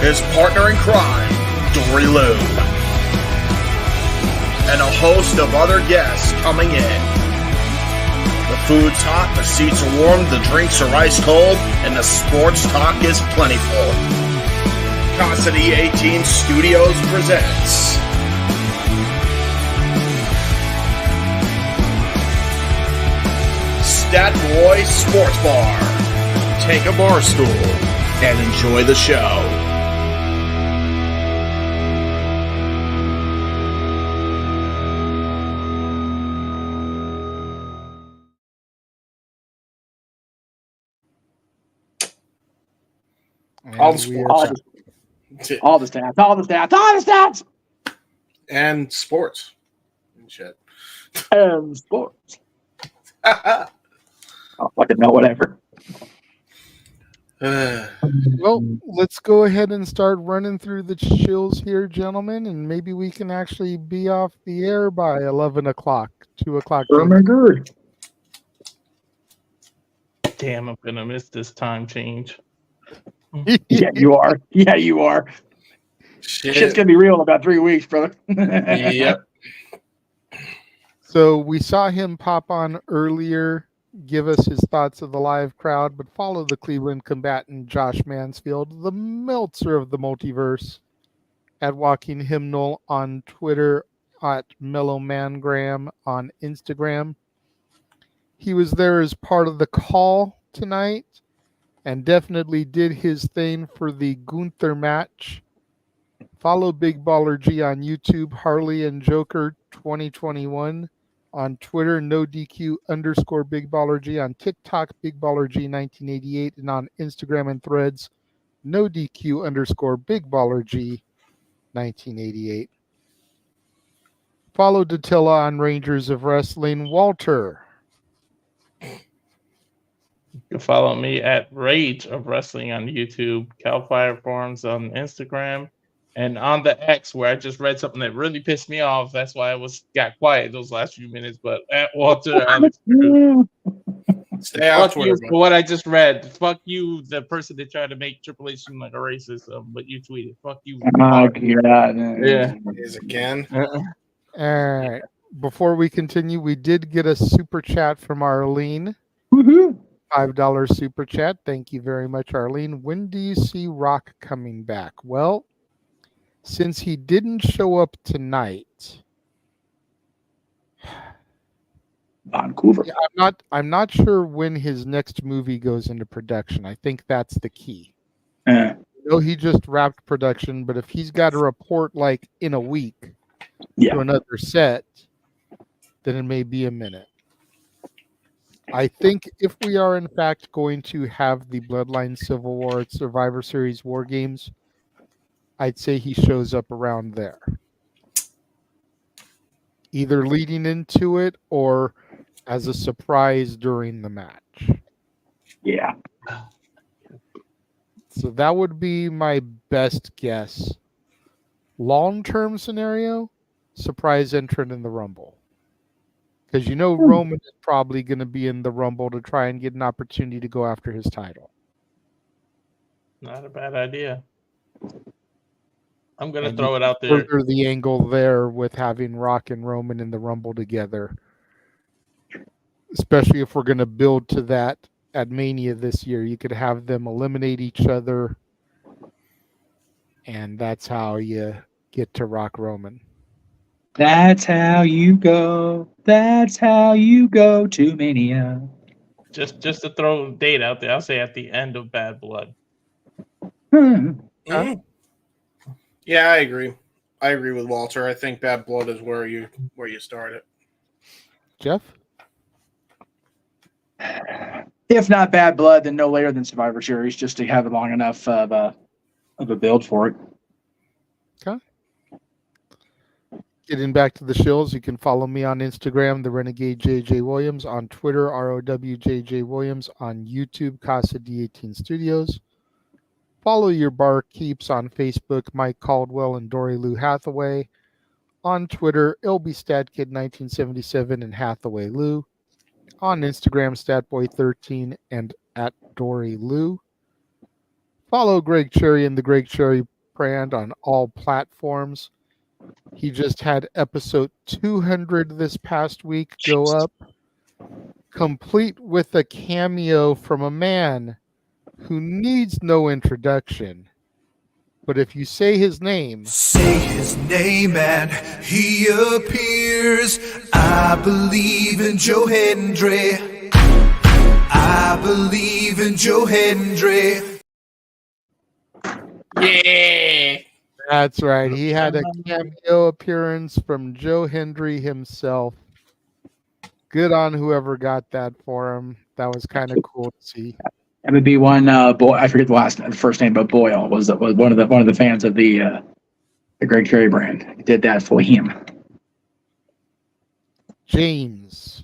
His partner in crime, Dory Lou. And a host of other guests coming in. The food's hot, the seats are warm, the drinks are ice cold, and the sports talk is plentiful. Custody 18 Studios presents Stat Boy Sports Bar. Take a bar stool and enjoy the show. All the And we are sports. back. All the stats. And sports. And shit. And sports. Oh, fucking no, whatever. Well, let's go ahead and start running through the chills here, gentlemen, and maybe we can actually be off the air by 11 o'clock, 2 o'clock. Good. Damn, I'm gonna miss this time change. Yeah, you are. Yeah, you are. Shit's gonna be real in about 3 weeks, brother. Yep. So we saw him pop on earlier, give us his thoughts of the live crowd, but follow the Cleveland combatant Josh Mansfield, the Meltzer of the multiverse, at Walking Hymnal on Twitter, at Mellowmangram on Instagram. He was there as part of the call tonight and definitely did his thing for the Gunther match. Follow Big Baller G on YouTube, Harley and Joker 2021. On Twitter, NoDQ_ Big Baller G. On TikTok, Big Baller G 1988. And on Instagram and Threads, NoDQ_ Big Baller G 1988. Follow Datilla on Rangers of Wrestling, Walter. You can follow me at Rage of Wrestling on YouTube, Cal Fire Forums on Instagram, and on the X, where I just read something that really pissed me off. That's why I got quiet those last few minutes. But at Walter Alex Cruz. Stay out Fuck you for what I just read. Fuck you, the person that tried to make Triple H seem like a racist, but you tweeted. Fuck you. Oh, God. Yeah. Is again. All right. Before we continue, we did get a super chat from Arlene. Woohoo! $5 super chat. Thank you very much, Arlene. When do you see Rock coming back? Well, since he didn't show up tonight, Vancouver. I'm not sure when his next movie goes into production. I think that's the key. I know he just wrapped production, but if he's got to report like in a week to another set, then it may be a minute. I think if we are in fact going to have the Bloodline Civil War at Survivor Series War Games, I'd say he shows up around there. Either leading into it or as a surprise during the match. Yeah. So that would be my best guess. Long-term scenario, surprise entrant in the Rumble. Because you know Roman is probably going to be in the Rumble to try and get an opportunity to go after his title. Not a bad idea. I'm going to throw it out there. Further the angle there with having Rock and Roman in the Rumble together. Especially if we're going to build to that at Mania this year. You could have them eliminate each other. And that's how you get to Rock Roman. That's how you go. That's how you go to Mania. Just to throw a date out there, I'll say at the end of Bad Blood. Yeah, I agree. I agree with Walter. I think Bad Blood is where you start it. Jeff? If not Bad Blood, then no later than Survivor Series, just to have long enough of a build for it. Okay. Getting back to the shills, you can follow me on Instagram, the Renegade JJ Williams, on Twitter, ROWJJ Williams, on YouTube, Casa D18 Studios. Follow your barkeeps on Facebook, Mike Caldwell and Dory Lou Hathaway. On Twitter, LBStatKid1977 and Hathaway Lou. On Instagram, Statboy13 and at Dory Lou. Follow Greg Cherry and the Greg Cherry brand on all platforms. He just had episode 200 this past week go up, complete with a cameo from a man who needs no introduction. But if you say his name and he appears. I believe in Joe Hendry. I believe in Joe Hendry. Yeah. That's right. He had a cameo appearance from Joe Hendry himself. Good on whoever got that for him. That was kind of cool to see. That would be one boy. I forget the first name, but Boyle was one of the fans of the Greg Cherry brand. He did that for him. James.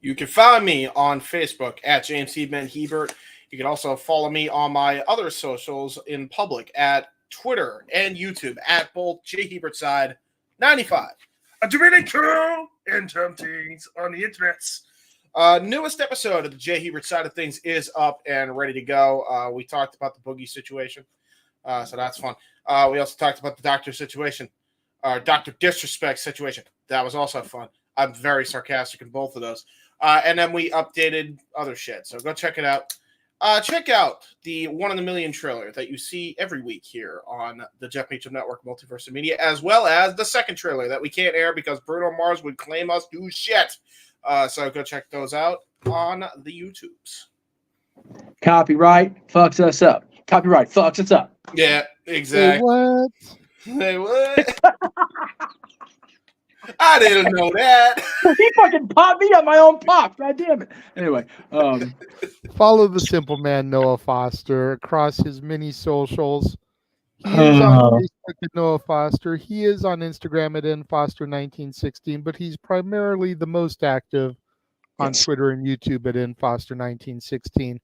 You can find me on Facebook at James Seedman Hebert. You can also follow me on my other socials in public at Twitter and YouTube at both JHebertSide95. A Dominican and some things on the internet. Newest episode of the Jay Hebert Side of Things is up and ready to go. We talked about the Boogie situation, so that's fun. We also talked about the Doctor situation, Doctor Disrespect situation. That was also fun. I'm very sarcastic in both of those. And then we updated other shit, so go check it out. Check out the 1 in a Million trailer that you see every week here on the Jeff Meacham Network Multiverse of Media, as well as the second trailer that we can't air because Bruno Mars would claim us do shit. So go check those out on the YouTubes. Copyright fucks us up. Copyright fucks us up. Yeah, exactly. What? Hey, what? I didn't know that. He fucking popped me on my own pop. God damn it. Anyway, follow the Simple Man Noah Foster across his many socials. He is on Facebook at Noah Foster. He is on Instagram at nfoster1916, but he's primarily the most active on Twitter and YouTube at nfoster1916.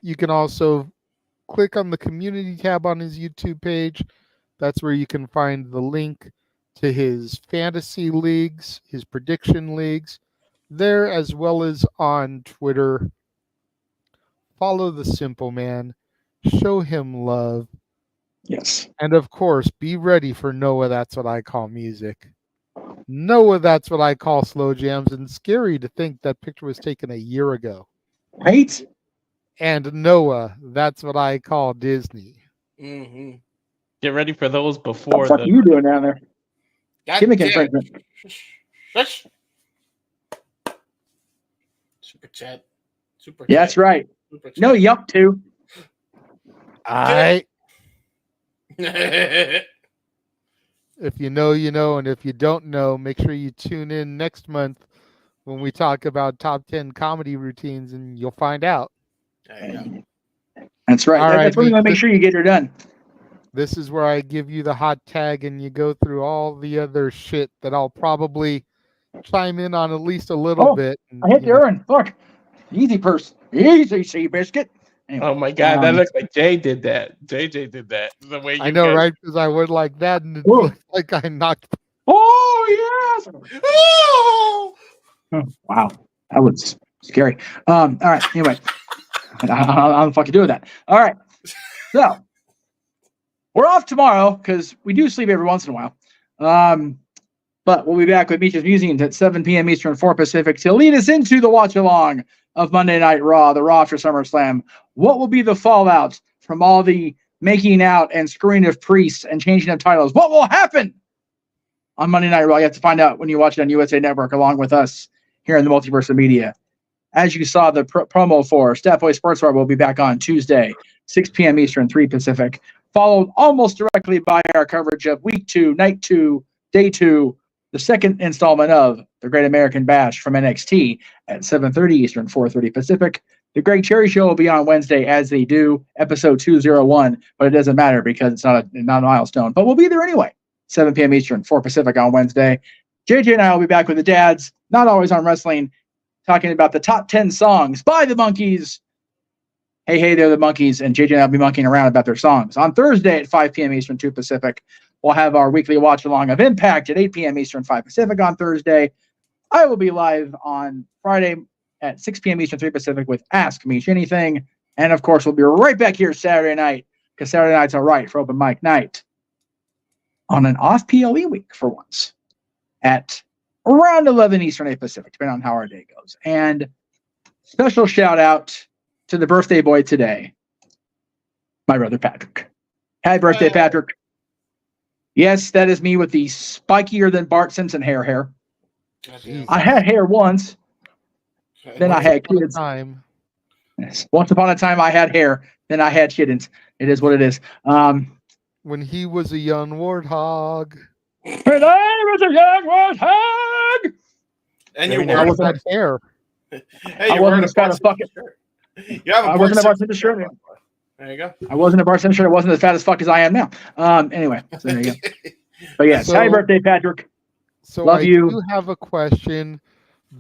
You can also click on the community tab on his YouTube page. That's where you can find the link to his fantasy leagues, his prediction leagues, there as well as on Twitter. Follow the Simple Man. Show him love. Yes. And of course, be ready for Noah, That's What I Call Music. Noah, That's What I Call Slow Jams. And scary to think that picture was taken a year ago. Right? And Noah, That's What I Call Disney. Mm-hmm. Get ready for those before. What the fuck are you doing down there? Give me infringement. Shush. Super chat. Super. Yeah, that's right. No, yup too. If you know, you know, and if you don't know, make sure you tune in next month when we talk about top 10 comedy routines, and you'll find out. That's right. That's where you want to make sure you get her done. This is where I give you the hot tag and you go through all the other shit that I'll probably chime in on at least a little bit. And, I hit the urn. Fuck. Easy person. Easy, sea biscuit. Anyway, oh my God, that looks like Jay did that. JJ did that. The way I know, right? Because I would like that, and it looks like I knocked. Oh, yes. Oh, wow. That was scary. All right. Anyway, I don't fucking do with that. All right. So, we're off tomorrow because we do sleep every once in a while. But we'll be back with Meach's Musings at 7 p.m. Eastern, 4 Pacific to lead us into the watch-along of Monday Night Raw, the Raw after SummerSlam. What will be the fallout from all the making out and screwing of priests and changing of titles? What will happen on Monday Night Raw? You have to find out when you watch it on USA Network along with us here in the Multiverse of Media. As you saw the promo for Stat Boy Sports Bar will be back on Tuesday, 6 p.m. Eastern, 3 Pacific. Followed almost directly by our coverage of Week 2, Night 2, Day 2, the second installment of The Great American Bash from NXT at 7:30 Eastern, 4:30 Pacific. The Greg Cherry Show will be on Wednesday as they do, episode 201, but it doesn't matter because it's not a milestone. But we'll be there anyway, 7 p.m. Eastern, 4 Pacific on Wednesday. JJ and I will be back with the dads, not always on wrestling, talking about the top 10 songs by the Monkees. Hey, they're the Monkees, and JJ and I will be monkeying around about their songs. On Thursday at 5 p.m. Eastern, 2 Pacific, we'll have our weekly watch-along of Impact at 8 p.m. Eastern, 5 Pacific on Thursday. I will be live on Friday at 6 p.m. Eastern, 3 Pacific with Ask Meach Anything. And, of course, we'll be right back here Saturday night, because Saturday night's all right for open mic night on an off PLE week for once at around 11 Eastern, 8 Pacific, depending on how our day goes. And special shout-out to the birthday boy today, my brother Patrick. Happy birthday, Patrick. Yes, that is me with the spikier than Bart Simpson hair. I had hair once. Then I had kids. Yes. Once upon a time, I had hair. Then I had kittens. It is what it is. When he was a young warthog. When I was a young warthog. And you're wearing that hair. Hey, I wasn't as fat as fucking. You have a I wasn't a bartender shirt. There you go. I wasn't a bartender shirt. I wasn't as fat as fuck as I am now. Anyway, so there you go. But yeah, happy birthday, Patrick. So Love you. do have a question.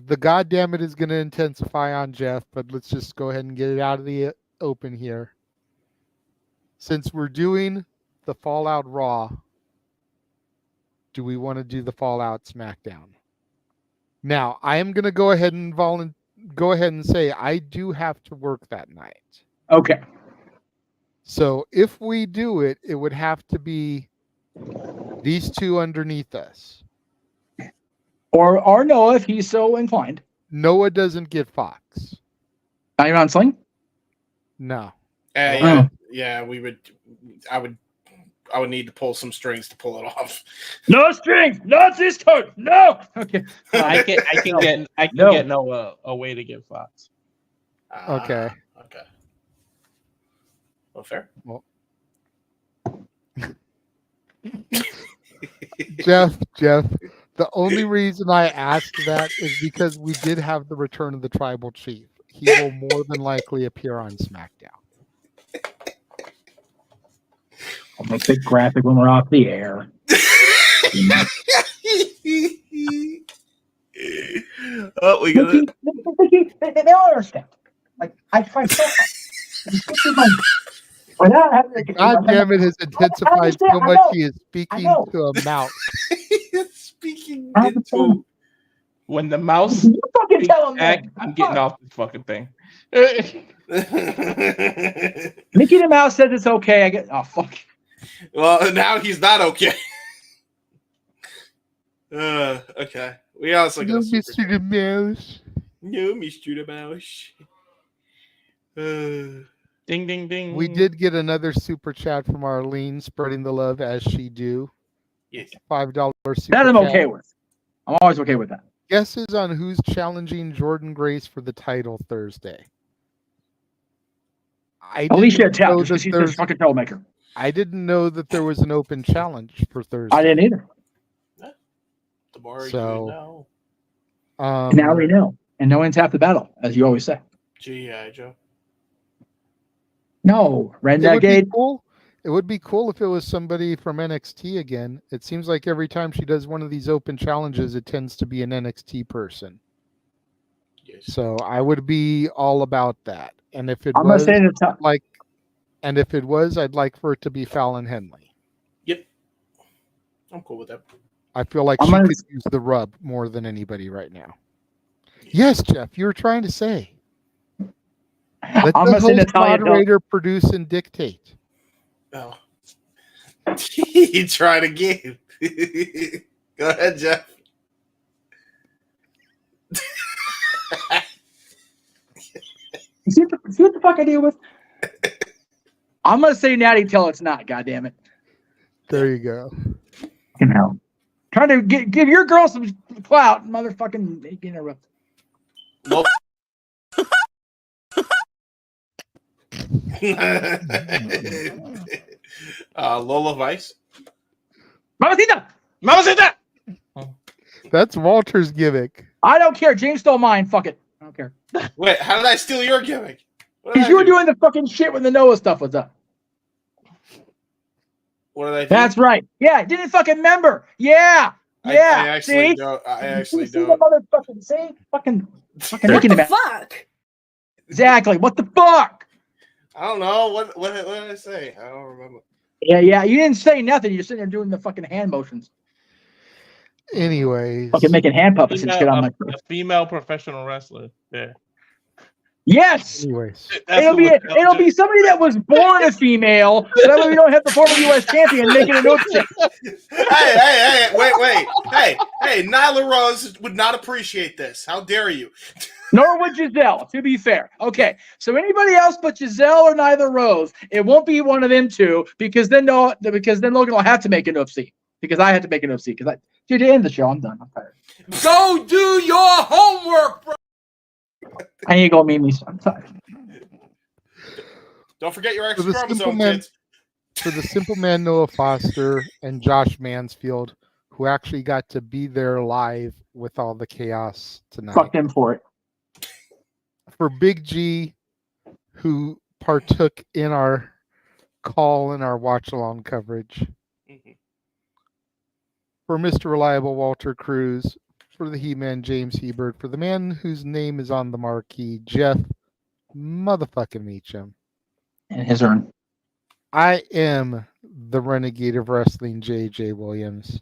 The goddamn it is going to intensify on Jeff, but let's just go ahead and get it out of the open here. Since we're doing the Fallout Raw, do we want to do the Fallout SmackDown? Now, I am going to go ahead and say I do have to work that night. Okay. So if we do it, it would have to be these two underneath us. Or Noah, if he's so inclined. Noah doesn't get Fox. Not even on Sling? No. Yeah, we would. I would need to pull some strings to pull it off. No strings, not this time. No. Okay. I can get Noah a way to get Fox. Okay. Okay. Well, fair. Well. Jeff, the only reason I asked that is because we did have the return of the tribal chief. He will more than likely appear on SmackDown. I'll make the graphic when we're off the air. Oh, we got it. They don't understand. Like, I try so hard. God damn it has intensified so much he is speaking to a mouse. Speaking into when the mouse you fucking tell him that. I'm getting off this fucking thing. Mickey the Mouse says it's okay. I get fuck. Well, now he's not okay. Okay. We also got Mr. the Mouse. No, Mr. the Mouse. Ding, ding, ding. We did get another super chat from Arlene, spreading the love as she do. Yes. $5 super That I'm chat. okay with. I'm always okay with that. Guesses on who's challenging Jordan Grace for the title Thursday. Alicia Tell, because she's a fucking troublemaker. I didn't know that there was an open challenge for Thursday. I didn't either. The more So, you know. Now we know. And no one's half the battle, as you always say. G.I. Joe. No, Renegade. It would be cool if it was somebody from NXT again. It seems like every time she does one of these open challenges, it tends to be an NXT person. Yes. So I would be all about that. And if it I'm was gonna say the if it was, I'd like for it to be Fallon Henley. Yep. I'm cool with that. I feel like she could use the rub more than anybody right now. Yes, Jeff, you were trying to say. Let the host moderator produce and dictate. Oh. He tried again. Go ahead, Jeff. See what the fuck I deal with? I'm gonna say Natty till it's not. God damn it! There you go. You know, trying to give your girl some clout, motherfucking interrupt. Well. Lola Vice. Mamacita! That's Walter's gimmick. I don't care. James stole mine. Fuck it. I don't care. Wait, how did I steal your gimmick? Because you were doing the fucking shit when the Noah stuff was up. What did I do? That's right. Yeah, didn't fucking remember. Yeah. Yeah. I actually see? don't. I actually see don't. The motherfucking, see? Fucking making it. Fuck. Exactly. What the fuck? I don't know. What did I say? I don't remember. Yeah. You didn't say nothing. You're sitting there doing the fucking hand motions. Anyways. Fucking making hand puppets and shit on my a female professional wrestler. Yeah. Yes. Anyways. It'll be somebody that was born a female. So that way we don't have the former U.S. champion making an oopsie. Hey, wait. Hey, Nyla Rose would not appreciate this. How dare you? Nor would Giselle, to be fair. Okay, so anybody else but Giselle or Nyla Rose, it won't be one of them two because then Logan will have to make an oopsie because I had to make an oopsie because to end the show. I'm done. I'm tired. Go do your homework, bro. I ain't gonna meet me. I'm tired. Don't forget your extra chromosome, kids. For the Simple Man Noah Foster and Josh Mansfield, who actually got to be there live with all the chaos tonight. Fuck them for it. For Big G, who partook in our call and our watch along coverage. For Mr. Reliable Walter Cruz, for the He-Man James Hebert, for the man whose name is on the marquee, Jeff motherfucking Meacham. And his run. I am the Renegade of Wrestling, JJ Williams.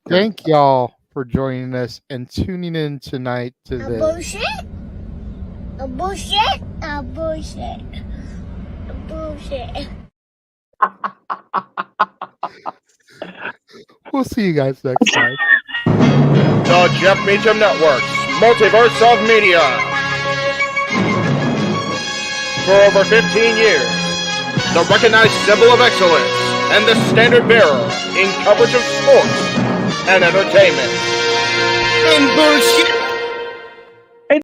Thank y'all for joining us and tuning in tonight to A this. bullshit. A bullshit. A bullshit. A bullshit. We'll see you guys next time. The Jeff Meacham Network's Multiverse of Media. For over 15 years, the recognized symbol of excellence and the standard bearer in coverage of sports and entertainment. And bullshit.